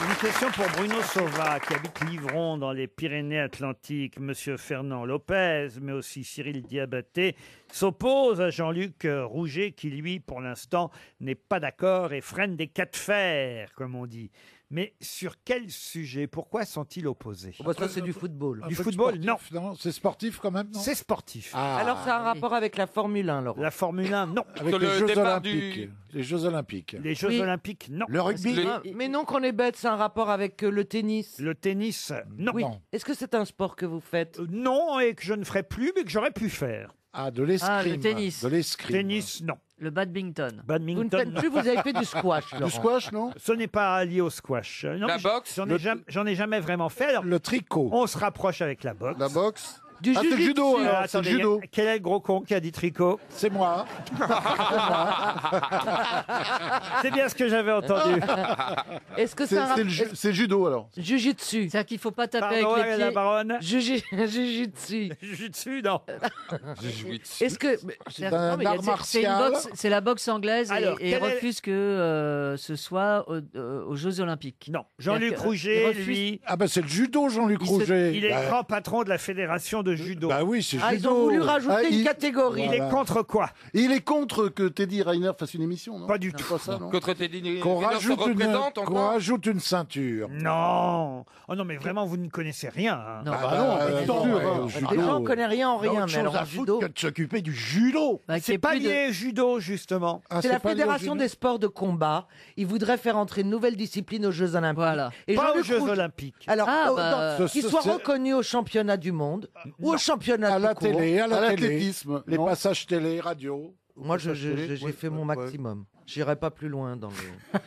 Une question pour Bruno Sauva, qui habite Livron dans les Pyrénées-Atlantiques. Monsieur Fernand Lopez, mais aussi Cyril Diabaté, s'oppose à Jean-Luc Rouget, qui lui, pour l'instant, n'est pas d'accord et freine des cas de fer, comme on dit. Mais sur quel sujet? Pourquoi sont-ils opposés? Ça, c'est du football. Du football, non. C'est sportif quand même, non? C'est sportif. Alors, ça a un rapport avec la Formule 1, Laurent. La Formule 1, non. Avec Sur les le Jeux départ Olympiques. Les Jeux Olympiques. Les Jeux Oui. Olympiques, non. Le rugby. Mais non, qu'on est bête, c'est un rapport avec le tennis. Le tennis, non. Oui. Est-ce que c'est un sport que vous faites? Non, et que je ne ferai plus, mais que j'aurais pu faire. Ah, de l'escrime. le tennis. De l'escrime. Tennis, non. Le badminton. Vous ne faites plus, vous avez fait du squash, Laurent. Du squash, non? Ce n'est pas lié au squash. Non, La mais boxe. J'en ai jamais vraiment fait. Alors, Le tricot. on se rapproche avec la boxe. La boxe. Du Ah, c'est le jiu-jitsu. judo, alors. C'est le Attendez, judo. quel est le gros con qui a dit tricot? C'est moi. C'est bien ce que j'avais entendu. Est-ce que c'est un C'est le judo, alors. Jujitsu. C'est-à-dire qu'il faut pas taper Pardon, avec les la pieds. baronne. Jujitsu. Jujitsu, non. Est-ce que... C'est un non, mais il y a- art c'est martial. une boxe- c'est la boxe anglaise Alors, et quel est- refuse que ce soit aux Jeux Olympiques. Non. Jean-Luc C'est-à-dire que, Rouget, il refuse- lui, Ah ben c'est le judo, Jean-Luc Il se- Rouget. il est Bah, grand patron de la Fédération de judo. Bah oui, c'est Ah, ils ont voulu rajouter une catégorie. Il est contre quoi? Il est contre que Teddy Riner fasse une émission, non? Pas du tout. Pas ça, non? Contre Teddy Qu'on Riner se rajoute, représente qu'on encore. rajoute une ceinture. Non. Oh non, mais vraiment, vous ne connaissez rien. hein. Non, Ah non, mais attends, non, judo. les gens ne connaissent rien en rien, Autre mais chose alors en à foutre judo. que de s'occuper du judo. Bah, qu'il y C'est ait pas plus de- lié judo, justement. Ah, C'est la pas lié au Fédération judo des sports de combat. Ils voudraient faire entrer une nouvelle discipline aux Jeux Olympiques. Voilà. Et Pas aux Jean-Luc Jeux Rouge- Olympiques. Alors, Ah, bah, qu'ils soient reconnus au championnat du monde ou au championnat À la tout court. télé, à la télé. l'athlétisme. Les non. passages télé, radio. Moi, j'ai fait mon maximum. J'irai pas plus loin dans le...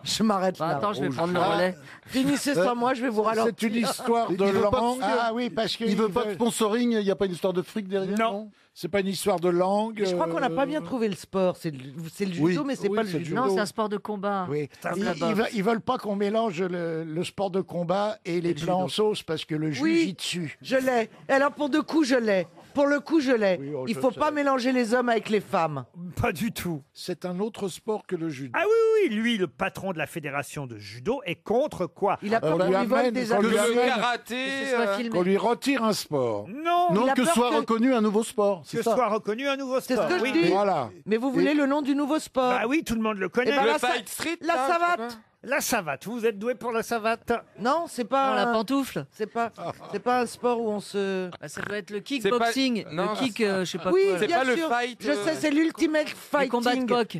Je m'arrête Bah, là. attends, je vais prendre le relais. Finissez sans moi, je vais vous ralentir. C'est une histoire Il de veut pas langue. Ah oui, parce que Il veut pas de sponsoring, il n'y a pas une histoire de fric derrière? Non. C'est pas une histoire de langue. Je crois qu'on n'a pas bien trouvé le sport. C'est le judo, Oui. mais c'est Oui, pas le c'est le judo. Non, c'est un sport de combat. Oui. Comme Ils, la boxe. ils veulent pas qu'on mélange le sport de combat et les plats en sauce parce que le Oui. jujitsu. Je l'ai. Et alors, pour deux coups, je l'ai. Pour le coup, je l'ai. Oui, oh, Il je faut sais. pas mélanger les hommes avec les femmes. Pas du tout. C'est un autre sport que le judo. Ah oui, oui, lui, le patron de la fédération de judo, est contre quoi? Il a peur On qu'on lui lui vole amène- des qu'on lui Que amis. le amène- karaté. Que ce soit filmé. Qu'on lui retire un sport. Non, Non, Il a que peur soit que- reconnu un nouveau sport. que C'est ça. soit reconnu un nouveau C'est sport. ce que oui. je dis. Voilà. Mais vous voulez le nom du nouveau sport? Bah oui, tout le monde le connaît. Eh ben, Le la sa- Fight Street. La là, je sais savate. pas. La savate, vous êtes doué pour la savate? Non, c'est pas. Non, la pantoufle. C'est pas un sport où on se. Bah, ça doit être le C'est kickboxing. pas- non, Le kick, je sais pas Oui, quoi. C'est bien pas le sûr. fight, Je sais, c'est l'ultimate fighting. combats de coq.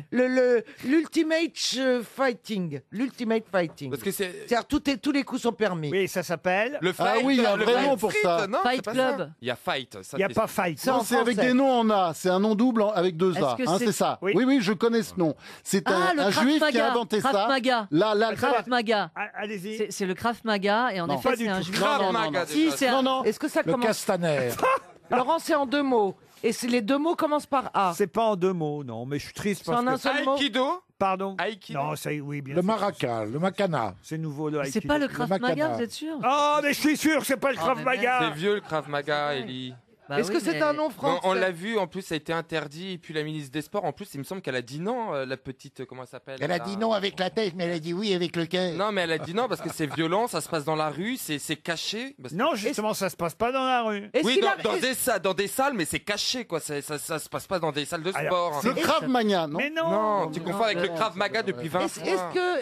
L'ultimate fighting. L'ultimate fighting. Parce que c'est C'est-à-dire tous les coups sont permis. Oui, ça s'appelle. le fight. Ah oui, il y a un le vrai Fight nom pour Street, ça. non, Fight c'est pas Club. ça. Il y a fight. ça, Il n'y a c'est- pas fight. Ça, Non, en c'est avec français. des noms en A. C'est un nom double avec deux A. Est-ce que Hein, c'est- c'est ça. Oui. Oui. oui, je connais ce nom. C'est Ah, le un Krav juif qui Maga. a inventé Krav ça. Maga. Là, Krav Maga. Ah, allez-y. C'est le Krav Maga et en Non, effet pas du c'est un tout. juif. Krav non, non, Maga, non. Si, déjà. c'est Non, un... non. Est-ce que ça Le commence castaner. Laurent, c'est en deux mots. Et les deux mots commencent par A. C'est pas en deux mots, non, mais je suis triste C'est parce en que... un seul mot. Aikido. Pardon. Aikido. Non, ça, oui, bien Le sûr. maraca, le macana. C'est nouveau, le C'est Aikido. pas le Krav Makana. Maga, vous êtes sûr? Oh, mais je suis sûr, c'est pas le Krav mais Maga. C'est vieux le Krav Maga, Ellie. Bah Est-ce oui, que c'est mais- un nom Non, français? on l'a vu, en plus ça a été interdit, et puis la ministre des Sports, en plus il me semble qu'elle a dit non, la petite, comment elle s'appelle Elle a la- dit non avec la tête, mais elle a dit oui avec le cœur. Non, mais elle a dit non parce que c'est violent, ça se passe dans la rue, c'est caché. Parce que- Non, justement, ça se passe pas dans la rue. Est-ce Oui, qu'il dans, a- est-ce- dans des salles, mais c'est caché, quoi. Ça se passe pas dans des salles de Alors, sport. Le Krav Maga, non? Mais non, Non, tu confonds avec le Krav Maga depuis 20 Est-ce fois.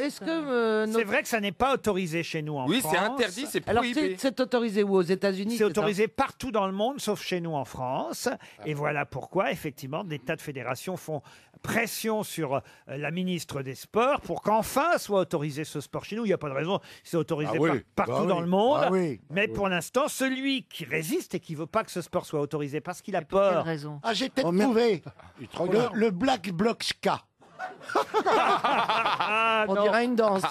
est-ce que C'est vrai que ça n'est pas autorisé chez nous en Oui, France. c'est interdit, c'est alors prohibé. c'est autorisé où? Aux États-Unis? C'est autorisé partout dans le monde, sauf chez nous en France. Et voilà pourquoi, effectivement, des tas de fédérations font pression sur la ministre des Sports pour qu'enfin soit autorisé ce sport chez nous. Il n'y a pas de raison, c'est autorisé Ah oui, partout bah dans oui, le monde. bah oui, Mais bah pour l'instant, celui qui résiste et qui veut pas que ce sport soit autorisé parce qu'il a Quelle peur. raison? Ah, j'ai peut-être Oh, merde. trouvé. Il te regarde. Le Black Bloc Ska. Ah, On non. dirait une danse.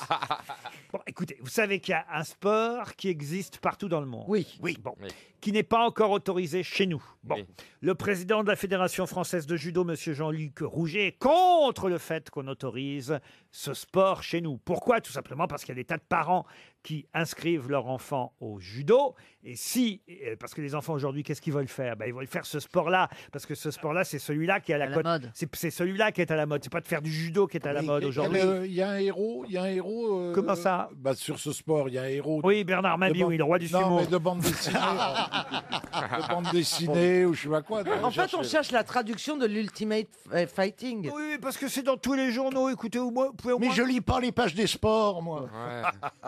Bon, écoutez, vous savez qu'il y a un sport qui existe partout dans le monde. Oui. Bon, Oui. qui n'est pas encore autorisé chez nous. Bon, Oui. le président de la Fédération française de judo, Monsieur Jean-Luc Rouget, est contre le fait qu'on autorise ce sport chez nous. Pourquoi? Tout simplement parce qu'il y a des tas de parents qui inscrivent leurs enfants au judo. Et si, parce que les enfants aujourd'hui, qu'est-ce qu'ils veulent faire? Ben, ils veulent faire ce sport-là, parce que ce sport-là, c'est celui-là qui est à la, À la cote. mode. C'est celui-là qui est à la mode. C'est pas de faire du judo qui est à la mode aujourd'hui. Il y a un héros. Comment ça? Bah, sur ce sport, il y a un héros. Oui, Bernard Mabie, de oui, le roi du non, sumo. mais de bande dessinée. De bande dessinée ou je sais pas quoi. En fait, on cherche la traduction de l'Ultimate Fighting. Oui, parce que c'est dans tous les journaux. Écoutez, vous pouvez au Mais moins... je lis pas les pages des sports, moi. Ouais.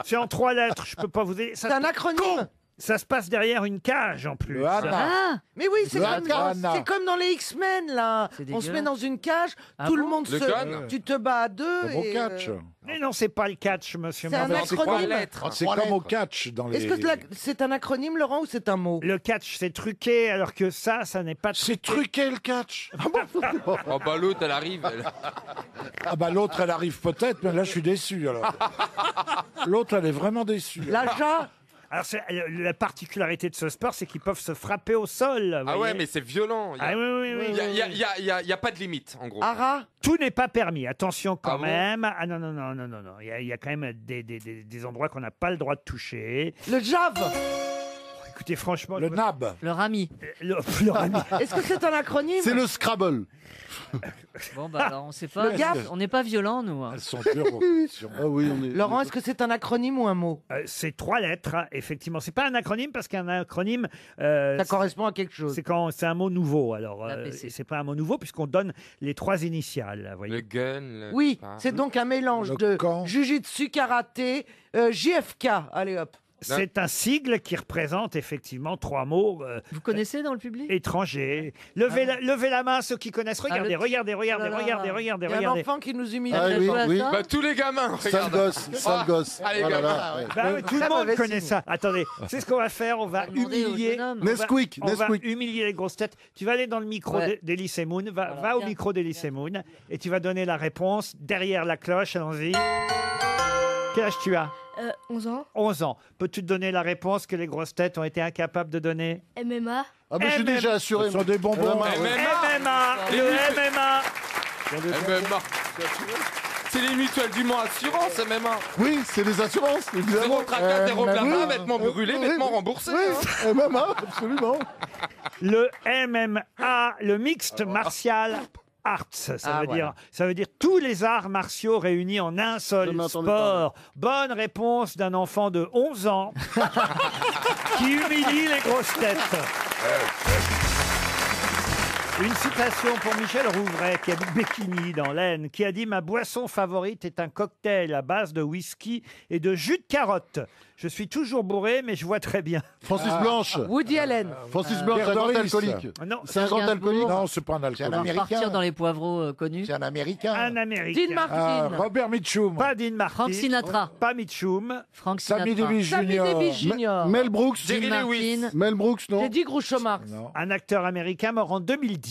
C'est en 3 lettres, je peux pas vous aider. C'est un acronyme. Ça se passe derrière une cage en plus. Le hana. Ah! Mais oui, c'est Le comme, Hana. c'est comme dans les X-Men, là. C'est On se met dégueulasse. dans une cage, Ah tout le bon monde Le se... gun. Tu te bats à deux. Comme au et, catch. Mais non, c'est pas le catch, monsieur C'est un Mabie. C'est quoi acronyme. lettres. C'est Trois comme au lettres. catch dans les. Est-ce que c'est un acronyme, Laurent, ou c'est un mot? Le catch, c'est truqué, alors que ça n'est pas C'est truqué le catch. Oh bah l'autre, elle arrive. Ah bah l'autre elle arrive peut-être, mais là je suis déçu alors. L'autre elle est vraiment déçue. L'achat? Alors, la particularité de ce sport, c'est qu'ils peuvent se frapper au sol. Ah voyez. ouais, mais c'est violent. Ah oui, oui, oui. Il y a pas de limite, en gros. Ara? Tout n'est pas permis. Attention quand Ah bon même. Ah non, non, non, non, non, non. Il y a quand même des endroits qu'on n'a pas le droit de toucher. Le jave? Écoutez, franchement... Le NAB. Le Rami. Le Rami. Est-ce que c'est un acronyme? C'est le Scrabble. Bon, bah alors, on sait pas. Le GAP. On n'est pas violent, nous. hein. Elles sont dures aux questions. Ah oui, on est. Laurent, est-ce que c'est un acronyme ou un mot? C'est 3 lettres, hein, effectivement. C'est pas un acronyme parce qu'un acronyme... Ça correspond à quelque chose. C'est quand c'est un mot nouveau. Alors, L'APC. c'est pas un mot nouveau puisqu'on donne les 3 initiales. Vous voyez. Le gun. le- Oui, Ah. c'est donc un mélange Le de camp. jujitsu, karaté, JFK. Allez hop. C'est un sigle qui représente effectivement 3 mots Vous connaissez dans le public? étrangers. Levez la main ceux qui connaissent. Regardez, le- regardez, regardez, Oh là là. regardez, regardez, Il y a un regardez. enfant qui nous humilie. Ah oui, oui. Bah, tous les gamins, Sale regarde. gosse, sale gosse. Allez, Oh là gamin. là, ouais. Bah oui, tout le Très monde mauvais connaît signe. ça. Attendez, c'est ce qu'on va faire. On va demander au humilier. jeune homme. on va- Nesquik, On va Nesquik. humilier les grosses têtes. Tu vas aller dans le micro Ouais. d'Elysée Moon. Va Voilà. au Bien. micro d'Elysée Moon et tu vas donner la réponse derrière la cloche. Allons-y. Quel âge tu as? 11 ans. 11 ans. Peux-tu donner la réponse que les grosses têtes ont été incapables de donner? MMA. Ah, mais je suis MM. déjà assuré. Ce sont des bonbons. MMA, ouais. MMA. Les Le muscles. MMA. MMA. C'est les mutuelles du Mans Assurance, MMA. Oui, c'est les assurances, évidemment. Zéro tracas, zéro oui. blabla, vêtements brûlés, vêtements remboursés. hein. Oui, MMA, absolument. Le MMA, le mixte martial arts. Ça veut dire tous les arts martiaux réunis en un seul Je m'attendais sport. Bonne réponse d'un enfant de 11 ans qui humilie les grosses têtes. Une citation pour Michel Rouvray, qui habite Béquigny, dans l'Aisne, qui a dit « Ma boisson favorite est un cocktail à base de whisky et de jus de carotte. Je suis toujours bourré, mais je vois très bien. » Francis Blanche. Woody Allen. Francis Blanche, Pierre un grand Doris. alcoolique. Non, C'est un grand Gainsbourg. alcoolique. Non, c'est pas un C'est un alcoolique. Américain. Partir dans les poivreaux connus. C'est un Américain. un Américain. Dean Martin. Robert Mitchum. Pas Dean Martin. Frank Sinatra. Pas Mitchum. Frank Sammy Sinatra. Davis Sammy Jr. Davis Jr. Mel Brooks. Dean Jerry Lewis. Martin. Mel Brooks, non. J'ai dit Groucho Marx. Non. Un acteur américain mort en 2010.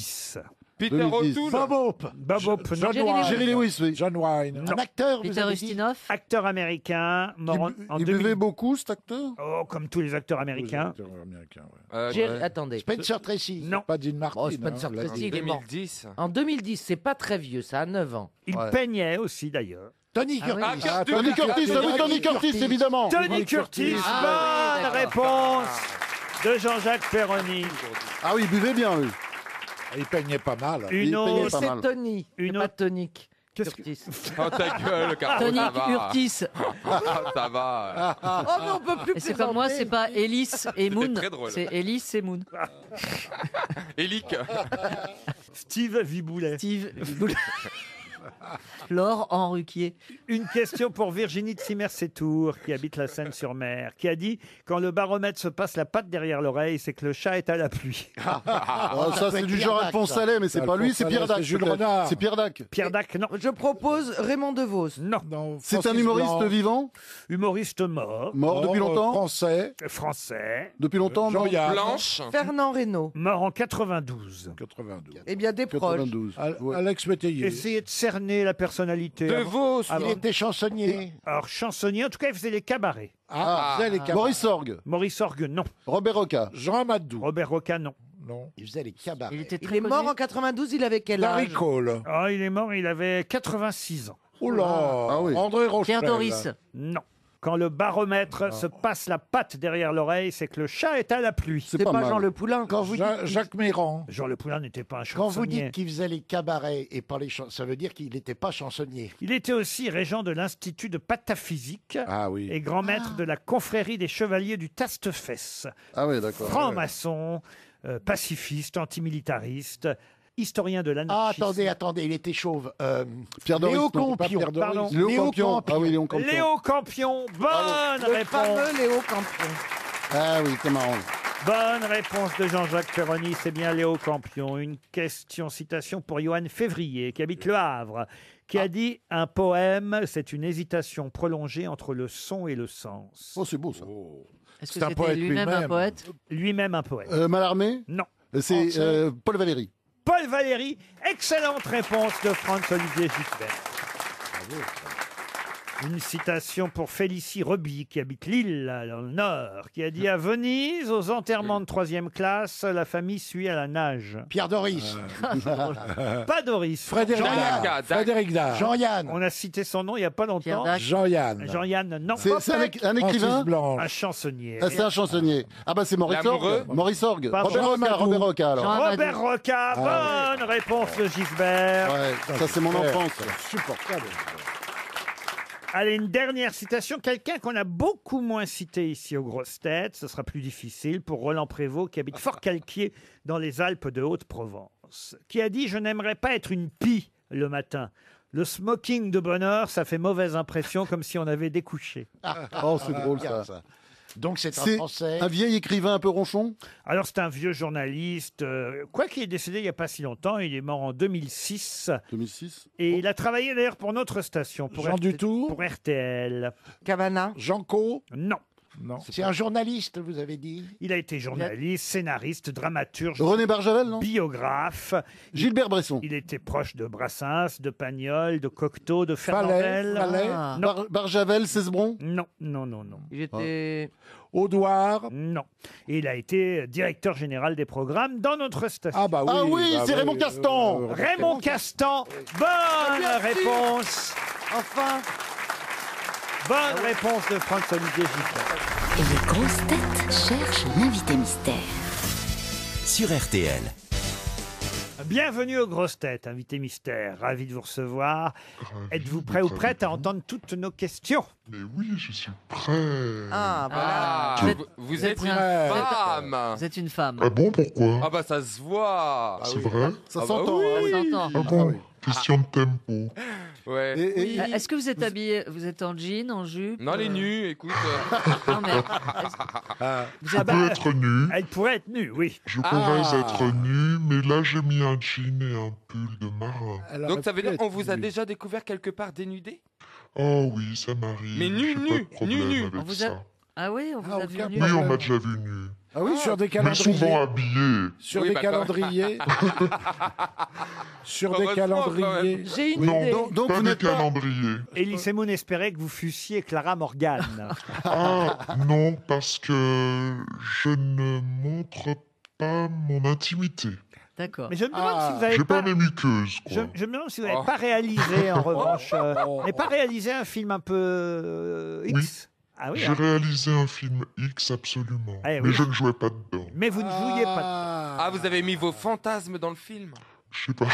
Peter 2010. O'Toole. Bob Hope. Bob Hope, non. John Jerry Wayne. Jerry Lewis, oui. John Wayne. Un acteur, vous Peter avez dit. Ustinov. Acteur américain mort en Il 2010. buvait beaucoup, cet acteur. Oh, comme tous les acteurs américains. Américain, ouais. Attendez. Spencer Tracy. Non. Pas Dean Martin. Oh, Spencer hein, vous l'avez Tracy, dit. il est mort. 2010. En 2010, c'est pas très vieux, ça a 9 ans. Il Ouais. peignait aussi, d'ailleurs. Tony Ah oui. Curtis. Ah, Tony Curtis, ah oui, Tony Curtis, évidemment. Tony Curtis, Ah, bonne oui, réponse de Jean-Jacques Perroni. Ah oui, il buvait bien, lui. Il peignait pas mal. Une Il peignait autre. pas C'est mal. Tony. Une C'est pas autre. tonique. Qu'est-ce que- Curtis. Oh ta gueule, Caro, Tonic ça va. Urtis. Ça va. Oh, mais on peut plus Et c'est comme moi, c'est pas Ellis et Moon. très drôle. C'est Ellis et Moon. Élic. Steve Viboulet. Steve. Laure Henruquier. Une question pour Virginie de Simer-Sétour, qui habite la Seine-sur-Mer, qui a dit « Quand le baromètre se passe la patte derrière l'oreille, c'est que le chat est à la pluie. Ah, ça, peut c'est être du Pierre genre Dac, Alphonse ça. Saleh, mais c'est pas lui, c'est Alphonse Pierre Saleh, Dac. c'est Jules peut-être. Renard. C'est Pierre Dac. » Pierre Dac, non. Je propose Raymond DeVos. Non. Non, C'est un Francis humoriste Blanc. vivant, Humoriste mort. mort depuis longtemps. Français. Français. Depuis longtemps, non. Jean-Yann. Blanche. Fernand Reynaud. Mort en 92. 92. Eh bien, des proches. 92. Ouais. Alex Métayer. Essayez de cerner la personnalité. De Vos. Il était chansonnier. Alors, chansonnier, en tout cas, il faisait les cabarets. Ah, faisait les cabarets. Maurice Sorgue, Maurice Orgue, non. Robert Roca, Jean Amadou. Robert Roca, non. Non. Il faisait les cabarets. Il était Il très est mort connu. en 92, il avait quel Larry âge? Cole. Oh, il est mort, il avait 86 ans. Oh là. Ah oui. André Rochelle. Pierre Doris. Non. Quand le baromètre se passe la patte derrière l'oreille, c'est que le chat est à la pluie. c'est C'est pas pas mal. Jean Le Poulain. Quand vous dites, Jacques Méran. Jean Le Poulain n'était pas un quand vous chansonnier. dites qu'il faisait les cabarets et pas les chansons, ça veut dire qu'il n'était pas chansonnier. Il était aussi régent de l'Institut de pataphysique Ah oui. et grand maître de la confrérie des chevaliers du Taste-Fesse. Ah oui, d'accord. Franc-maçon, pacifiste, antimilitariste, historien de Ah, l'anarchisme. attendez, il était chauve. Pierre Doris, Léo non, pas Campion. Pierre Doris. Pardon. Léo Léo Campion. Campion. Ah oui, Léo Campion. Léo Campion, bonne Le réponse. fameux Léo Campion. Ah oui, c'est marrant. Bonne réponse de Jean-Jacques Perroni, c'est bien Léo Campion. Une question, citation pour Johan Février, qui habite Le Havre, qui a dit « Un poème, c'est une hésitation prolongée entre le son et le sens. Oh, c'est beau ça. Est-ce C'est que un c'était poète lui-même un lui-même. poète » Lui-même un poème. Mallarmé Non. C'est Français. Paul Valéry. Paul Valéry, excellente réponse de Franz-Olivier Gisbert. Une citation pour Félicie Reby, qui habite Lille, là, dans le Nord, qui a dit: à Venise, aux enterrements de 3e classe, la famille suit à la nage. Pierre Doris. Pas Doris. Frédéric Dard. Frédéric Dard. Jean-Yann. On a cité son nom il n'y a pas longtemps. Jean-Yann. Jean-Yann, non. C'est un écrivain. Un chansonnier. Ah, c'est un chansonnier. Ah bah c'est Maurice Orgue. Maurice Orgue. Pas Robert Roca alors. Robert Roca, bonne réponse de Gisbert. Ouais, ça c'est mon enfance. Supportable. Allez, une dernière citation. Quelqu'un qu'on a beaucoup moins cité ici aux grosses têtes. Ce sera plus difficile pour Roland Prévost, qui habite Fort-Calquier, dans les Alpes de Haute-Provence, qui a dit: je n'aimerais pas être une pie le matin. Le smoking de bonne heure, ça fait mauvaise impression, comme si on avait découché. Oh, c'est drôle ça. Donc c'est un C'est Français. un vieil écrivain un peu ronchon. Alors, c'est un vieux journaliste. Quoi qu'il est décédé il n'y a pas si longtemps, il est mort en 2006. 2006. Et il a travaillé d'ailleurs pour notre station, pour, Jean Dutour. pour RTL. Cavana. Jean Co. Non. Non. C'est un journaliste, vous avez dit. Il a été journaliste, scénariste, dramaturge, René Barjavel, non? biographe. Gilbert Bresson. Il était proche de Brassens, de Pagnol, de Cocteau, de Fernandel. Fallet. Non. Barjavel, Cesbron. Non. Il était. Audouard. Non. Et il a été directeur général des programmes dans notre station. Ah bah oui. Ah oui, c'est Raymond Castan. Raymond Castan, bonne réponse. Enfin. Bonne réponse de François-Olivier Gisbert. Et les grosses têtes cherchent l'invité mystère. Sur RTL. Bienvenue aux grosses têtes, invité mystère. Ravi de vous recevoir. Êtes-vous prêt ou prête à entendre toutes nos questions? Mais oui, je suis prêt. Ah, voilà. Ah, vous êtes une femme. Vous êtes une femme. Ah bon, pourquoi? Ah bah ça se voit. C'est vrai? Ça bah s'entend. oui. hein. Ça s'entend. Ah bon, question de tempo. Ouais. Et- Est-ce que vous êtes habillé, vous êtes en jean, en jupe? Non, les nus, écoute. Non, mais Je peux être nu. Elle pourrait être nue, oui. Je pourrais être nu, mais là j'ai mis un jean et un pull de marin. Donc ça veut dire qu'on vous a déjà découvert quelque part dénudé? Oh oui, ça m'arrive. Mais nu, J'ai pas nu, de problème nu, nu. avec On vous ça. a... Ah oui, on vous a vu nu. Oui, on m'a déjà vu nu. Ah oui, sur des Mais calendriers. souvent habillé. Sur Oui, des bah, calendriers. Sur des Heureusement, calendriers. J'ai une Non, idée. Donc pas vous des n'êtes pas... calendriers. Elie Semoun espérait que vous fussiez Clara Morgan. Ah non, parce que je ne montre pas mon intimité. D'accord. Mais je me demande si vous avez J'ai pas pas... mes muqueuses, Je, quoi. je me demande si vous n'avez Oh. pas réalisé, en revanche, mais pas réalisé un film un peu X. Ah oui, J'ai hein. réalisé un film X absolument, Eh mais oui. je ne jouais pas dedans. Mais vous ne jouiez pas. Ah, vous avez mis vos fantasmes dans le film? Je sais pas.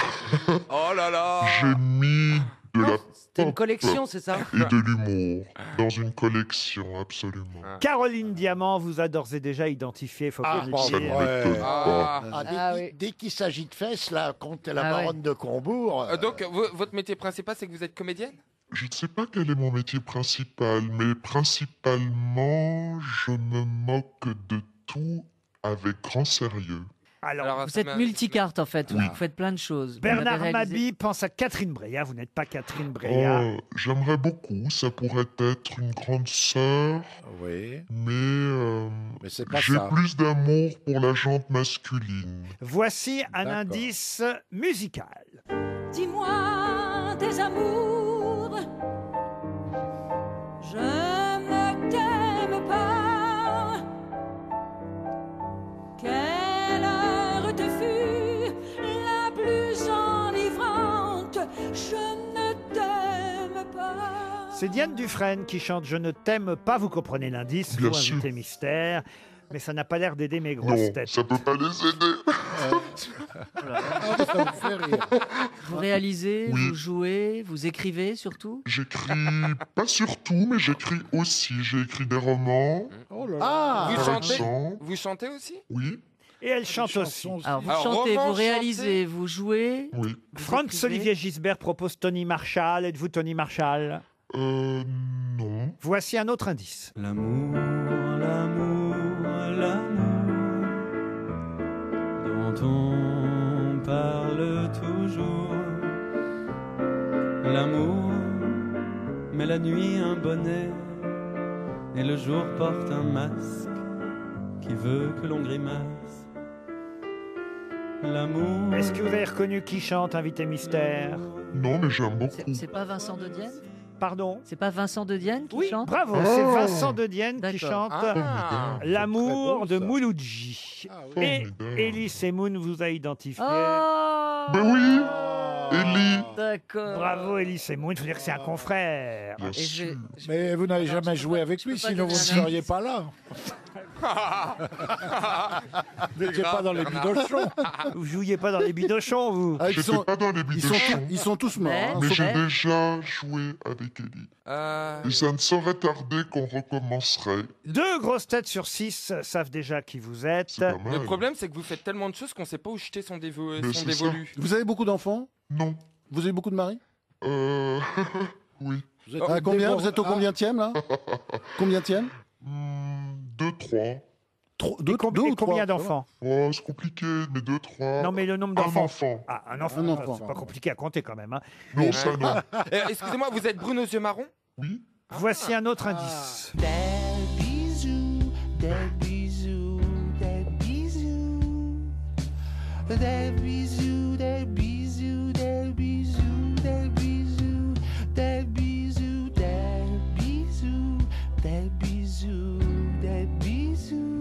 Oh là là. J'ai mis de la C'est une pop collection, c'est ça? et de l'humour dans une collection, absolument. Caroline Diamant vous a d'ores et déjà identifié, faut bien le Ça ne dire. m'étonne pas. Ah. Dès qu'il s'agit de fesses, là, compte la Ah ouais. baronne de Combourg. Donc, votre métier principal, c'est que vous êtes comédienne? Je ne sais pas quel est mon métier principal, mais principalement, je me moque de tout avec grand sérieux. Alors, Vous êtes multicarte en fait, vous faites plein de choses. Vous Bernard avez réalisé- Mabie pense à Catherine Breillat. Vous n'êtes pas Catherine Breillat. Oh, j'aimerais beaucoup, ça pourrait être une grande sœur, Oui. mais c'est pas j'ai ça. plus d'amour pour la jante masculine. Voici un D'accord. indice musical. Dis-moi tes amours, je ne t'aime pas. Quelle heure te fut la plus enivrante, je ne t'aime pas. C'est Diane Dufresne qui chante Je ne t'aime pas. Vous comprenez l'indice, Bien vous, sûr. invité mystère. Mais ça n'a pas l'air d'aider mes grosses Non, têtes. ça peut pas les aider. Ça me fait rire. Vous réalisez, Oui. vous jouez, vous écrivez surtout? J'écris, pas surtout, mais j'écris aussi. J'ai écrit des romans, Oh là là. Ah, Vous par chantez? exemple. Vous chantez aussi? Oui, Et elle chante aussi. Alors vous Alors, chantez, roman, vous réalisez, vous jouez. oui. Franz écrivez Olivier Gisbert propose Tony Marshall. Êtes-vous Tony Marshall? Non. Voici un autre indice. L'amour, l'amour, l'amour dont on parle toujours. L'amour met la nuit un bonnet et le jour porte un masque qui veut que l'on grimace. L'amour. Est-ce que vous avez reconnu qui chante, invité mystère? Non, mais j'aime beaucoup. C'est pas Vincent de Dienne? Pardon? C'est pas Vincent de Dienne qui Oui, chante? bravo, c'est Vincent de Dienne qui D'accord. chante Ah. L'amour Très de beau, ça. Mouloudji. Et Elie Moon vous a identifié. Oh Ben oui, Élie. D'accord. Bravo Elie Moon, il faut dire que c'est un confrère. Bien Et sûr. Mais vous n'avez jamais joué avec lui, peux pas sinon vous ne donner un seriez pas là. Vous n'étiez pas dans les bidochons. Vous jouiez pas dans les bidochons, vous? Ah, J'étais pas dans les ils sont tous morts. Mais- hein. Mais j'ai Ouais. déjà joué avec Élie. Et ça ne saurait tarder qu'on recommencerait. 2 grosses têtes sur 6 savent déjà qui vous êtes. C'est pas mal. Le problème, c'est que vous faites tellement de choses qu'on sait pas où jeter son Mais son c'est ça. dévolu. Vous avez beaucoup d'enfants? Non. Vous avez beaucoup de maris? Oui. Vous êtes Ah, combien? débord- Vous êtes au combienième là? Combienième? 2, 3. Deux Et ou trois, combien ça va. d'enfants? Oh, c'est compliqué, mais 2, 3. Non, mais le nombre Un d'enfants. enfant. Ah, un enfant. Un enfant. C'est pas compliqué à compter quand même. Hein. Non, ça non. Excusez-moi, vous êtes brune aux yeux marrons? Oui. Voici un autre indice. Des bisous, des bisous, des bisous. Des bisous, des bisous, des bisous, des bisous, des bisous, des bisous, des bisous, des bisous.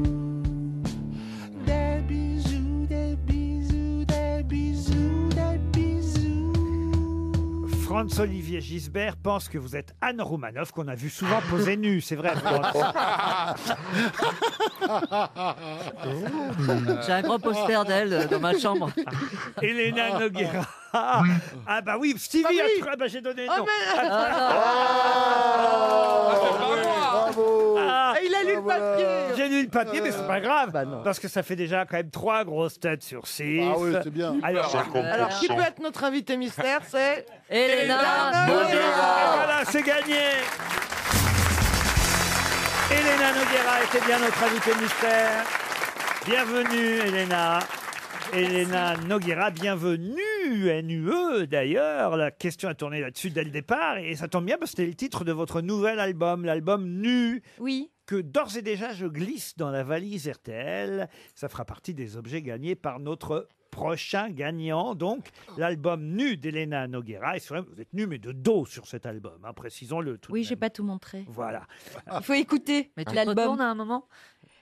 Des bisous, des bisous, des bisous, des bisous. Franz-Olivier Gisbert pense que vous êtes Anne Roumanoff, qu'on a vu souvent poser nue. C'est vrai, Franz. J'ai un gros poster d'elle dans ma chambre. Elena Noguera. Ah bah oui, Stevie. Ah oui. Ah bah j'ai donné le Oh, nom. mais- Bravo! Ah, il a lu le papier. j'ai lu le papier, mais c'est pas grave. Bah non. Parce que ça fait déjà quand même 3 grosses têtes sur 6. Ah oui, c'est bien. Alors, 50%. Qui peut être notre invité mystère? C'est Elena et Noguera. voilà, c'est gagné. Elena Noguera était bien notre invitée mystère. Bienvenue, Elena. Elena Noguera, bienvenue, NUE d'ailleurs. La question a tourné là-dessus dès le départ et ça tombe bien parce que c'était le titre de votre nouvel album, l'album Nu. Oui. Que d'ores et déjà je glisse dans la valise RTL. Ça fera partie des objets gagnés par notre prochain gagnant. Donc, l'album Nu d'Elena Noguera. Et c'est vrai, vous êtes nu, mais de dos sur cet album, hein, précisons-le tout. Oui, j'ai pas tout montré. Voilà. Il faut écouter Mais tu te l'album. retournes à un moment?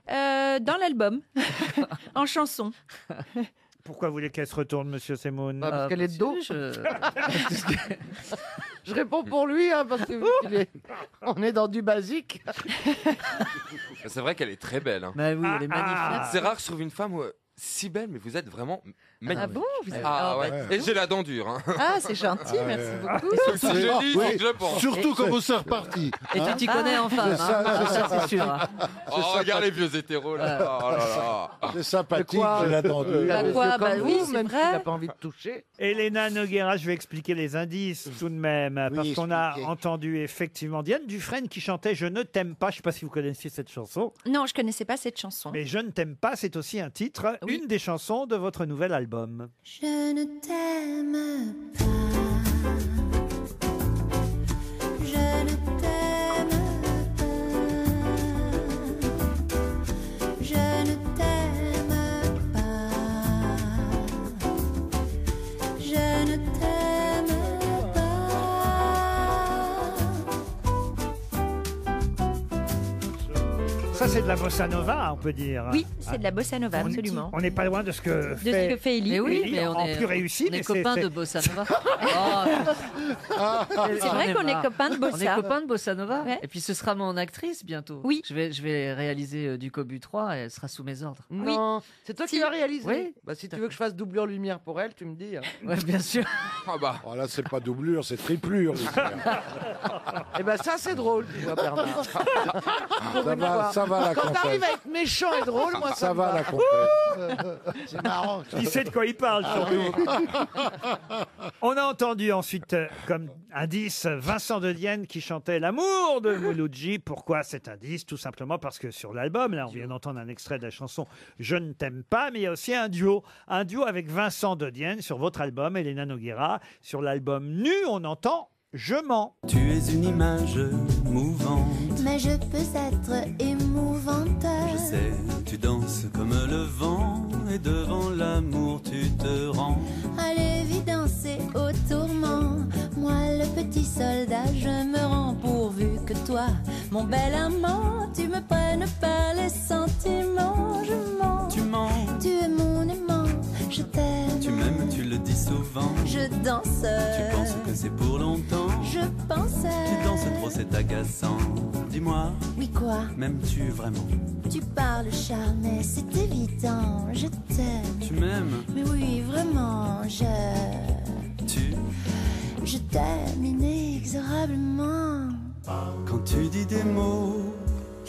Dans l'album, en chanson. Pourquoi vous voulez qu'elle se retourne, monsieur Semoun? Parce qu'elle est de dos. Je- Je réponds pour lui, hein, parce que vu qu'il est- on est dans du basique. C'est vrai qu'elle est très belle. Hein. Bah oui, elle est magnifique. C'est rare que je trouve une femme si belle, mais vous êtes vraiment magnifique. Ah bon vous êtes- Ah oh, ouais. bah, Et j'ai la dent dure. Hein. Ah, c'est gentil, merci beaucoup. Si je le dis, c'est que je pense. Surtout quand vous serez reparti. Et tu t'y connais en femme, C'est hein. ça, Ça, c'est sûr. hein. Oh, regarde les vieux hétéros là. Oh là là. C'est sympathique, quoi j'ai la dent dure. Bah quoi, bah Comme oui, vous, c'est même s'il vrai. n'a pas envie de toucher. Elena Noguera, je vais expliquer les indices tout de même, parce qu'on a expliquez. entendu effectivement Diane Dufresne qui chantait Je ne t'aime pas. Je ne sais pas si vous connaissiez cette chanson, Non, je connaissais pas cette chanson. mais Je ne t'aime pas, c'est aussi un titre, une des chansons de votre nouvel album. Je ne t'aime pas. Je ne t'aime pas. Je ne t'aime pas. Je ne t'aime Ça, c'est de la bossa nova, on peut dire. Oui, c'est de la bossa nova, On- absolument. On n'est pas loin de ce que De ce que fait Ellie. Mais oui, Ellie mais on en est, plus réussi. on mais est copains c'est- de Bossa Nova. Oh, C'est vrai qu'on est copains de On est bossa. copains de Bossa Nova. Ouais. Et puis ce sera mon actrice bientôt. Oui. Je vais réaliser du Cobu 3 et elle sera sous mes ordres. Non, c'est toi qui vas réaliser. Oui. Bah, si tu veux que je fasse doublure lumière pour elle, tu me dis. Hein. Ouais, bien sûr. Ah bah. Oh là, c'est pas doublure, c'est triplure. Et ben ça, c'est drôle, tu vois, Bernard. Ça va la Quand t'arrives confesse. à être méchant et drôle, moi, Ça me va la confesse. C'est marrant. Il sait de quoi il parle, surtout. On a entendu ensuite, comme indice, Vincent de Dienne qui chantait L'amour de Mouloudji. Pourquoi cet indice? Tout simplement parce que sur l'album, là, on vient d'entendre un extrait de la chanson Je ne t'aime pas, mais il y a aussi un duo avec Vincent de Dienne sur votre album, Elena Noguera. Sur l'album Nu, on entend Je mens. Tu es une image mouvante. mais je peux être émouvante. Je sais, tu danses comme le vent et devant l'amour tu te rends. À l'évidence et au tourment, moi le petit soldat, je me rends. toi, mon bel amant. Tu me prennes par les sentiments. Je mens, Tu mens, tu es mon aimant. Je t'aime, tu m'aimes, tu le dis souvent. je danse. Tu penses que c'est pour longtemps. Je pense. Tu danses trop, c'est agaçant. Dis-moi, Oui, quoi? m'aimes-tu vraiment? Tu parles charme, mais c'est évident. Je t'aime. Tu m'aimes, Mais oui, vraiment, je t'aime inexorablement. quand tu dis des mots.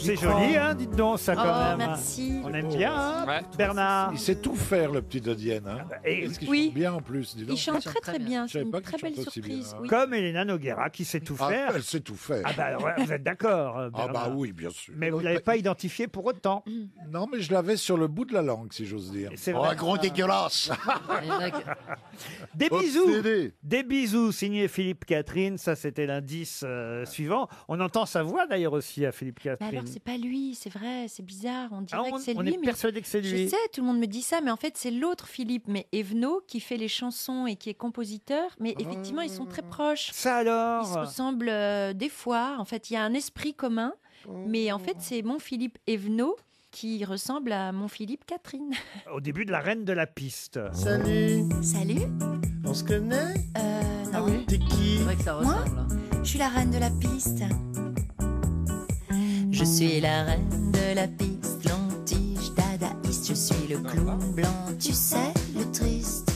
C'est joli, hein, dites donc, ça, quand Oh, même. merci. On aime bien, hein, Bernard. Il sait tout faire, le petit Dodienne. Hein. Et- Parce qu'il Oui. chante bien en plus. Dis donc. Il chante très très bien. Je C'est savais une pas qu'il très belle chantait aussi bien, surprise. hein. Oui. Comme Elena Noguera, qui sait tout Ah, faire. elle sait tout faire. Ah bah ouais, vous êtes d'accord, Ah Bernard. bah oui, bien sûr. Mais vous ne l'avez pas identifié pour autant. Non, mais je l'avais sur le bout de la langue, si j'ose dire. C'est Oh, vrai. un gros dégueulasse. Des bisous. Obsédé. Des bisous signés Philippe Catherine. Ça, c'était l'indice suivant. On entend sa voix d'ailleurs aussi à Philippe Mais Catherine. alors, c'est pas lui, c'est vrai, c'est bizarre. On dirait Ah, que c'est on lui. est mais persuadé que c'est lui. Je sais, tout le monde me dit ça, mais en fait, c'est l'autre Philippe, mais Evenot, qui fait les chansons et qui est compositeur. Mais effectivement, ils sont très proches. Ça alors Ils se ressemblent des fois. En fait, il y a un esprit commun. Mais en fait, c'est mon Philippe Evenot qui ressemble à mon Philippe Catherine. Au début de La Reine de la Piste. Salut, Salut. on se connaît? Non. T'es qui? C'est vrai que ça Moi ressemble. hein. Je suis la reine de la piste. Je suis la reine de la piste, long-tige, dadaïste. Je suis le clown blanc, tu sais, le triste.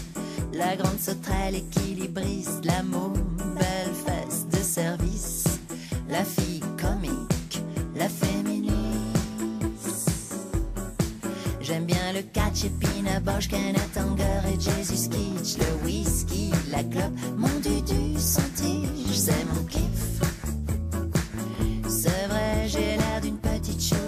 La grande sauterelle équilibriste, la môme, belle fesse de service. La fille comique, la féministe. J'aime bien le catch et Pina Bausch, Kenneth Tanger et Jesus Kitsch. Le whisky, la clope, mon dudu, son tige, c'est mon kiff. C'est vrai, j'ai l'air d'une petite chose.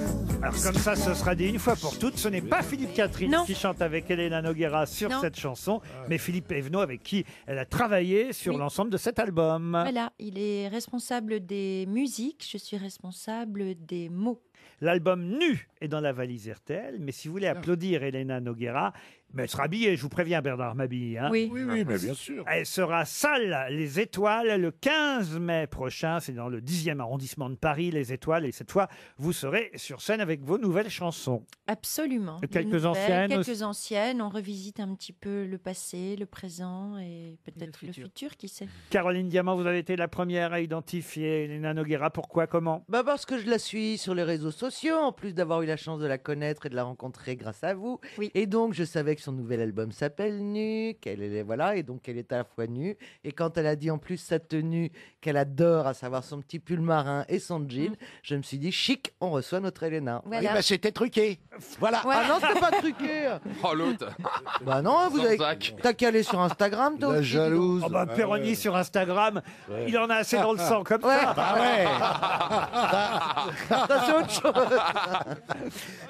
Alors comme ça, ce sera dit une fois pour toutes. Ce n'est pas Philippe Catherine qui chante avec Elena Noguera sur Non. cette chanson, mais Philippe Evenot avec qui elle a travaillé sur Oui. l'ensemble de cet album. Voilà, il est responsable des musiques, je suis responsable des mots. L'album Nu est dans la valise RTL, mais si vous voulez applaudir Elena Noguera, mais elle sera habillée, je vous préviens, Bernard Mabille. Hein. Oui. Oui, oui, mais bien sûr. Elle sera salle Les Étoiles le 15 mai prochain. C'est dans le 10e arrondissement de Paris, Les Étoiles. Et cette fois, vous serez sur scène avec vos nouvelles chansons. Absolument. Et quelques Des nouvelles, anciennes Quelques aussi. anciennes, on revisite un petit peu le passé, le présent et peut-être le futur, qui sait. Caroline Diamant, vous avez été la première à identifier Elena Noguera. Pourquoi? Comment? Bah parce que je la suis sur les réseaux sociaux, en plus d'avoir eu la chance de la connaître et de la rencontrer grâce à vous. Oui. Et donc je savais que son nouvel album s'appelle Nu, qu'elle est voilà, et donc elle est à la fois nue. Et quand elle a dit en plus sa tenue qu'elle adore, à savoir son petit pull marin et son jean, je me suis dit chic, on reçoit notre Elena. Voilà. Oui, bah c'était truqué. Voilà. Ouais. Ah non, c'était pas truqué. Oh, l'autre. Bah non, vous avez Zanzac. t'as qu'à aller sur Instagram, toi La aussi, jalouse. Oh bah, Péroni sur Instagram, il en a assez dans le sang comme Ouais. ça. Ah ouais. Ça, c'est autre chose.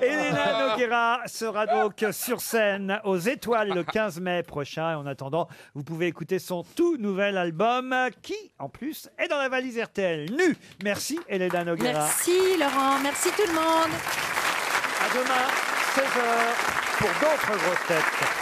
Elena Noguera sera donc sur scène aux Étoiles le 15 mai prochain. Et en attendant, vous pouvez écouter son tout nouvel album qui, en plus, est dans la valise RTL. Nu. Merci Elena Noguera. Merci Laurent, merci tout le monde. À demain, 16h, pour d'autres grosses têtes.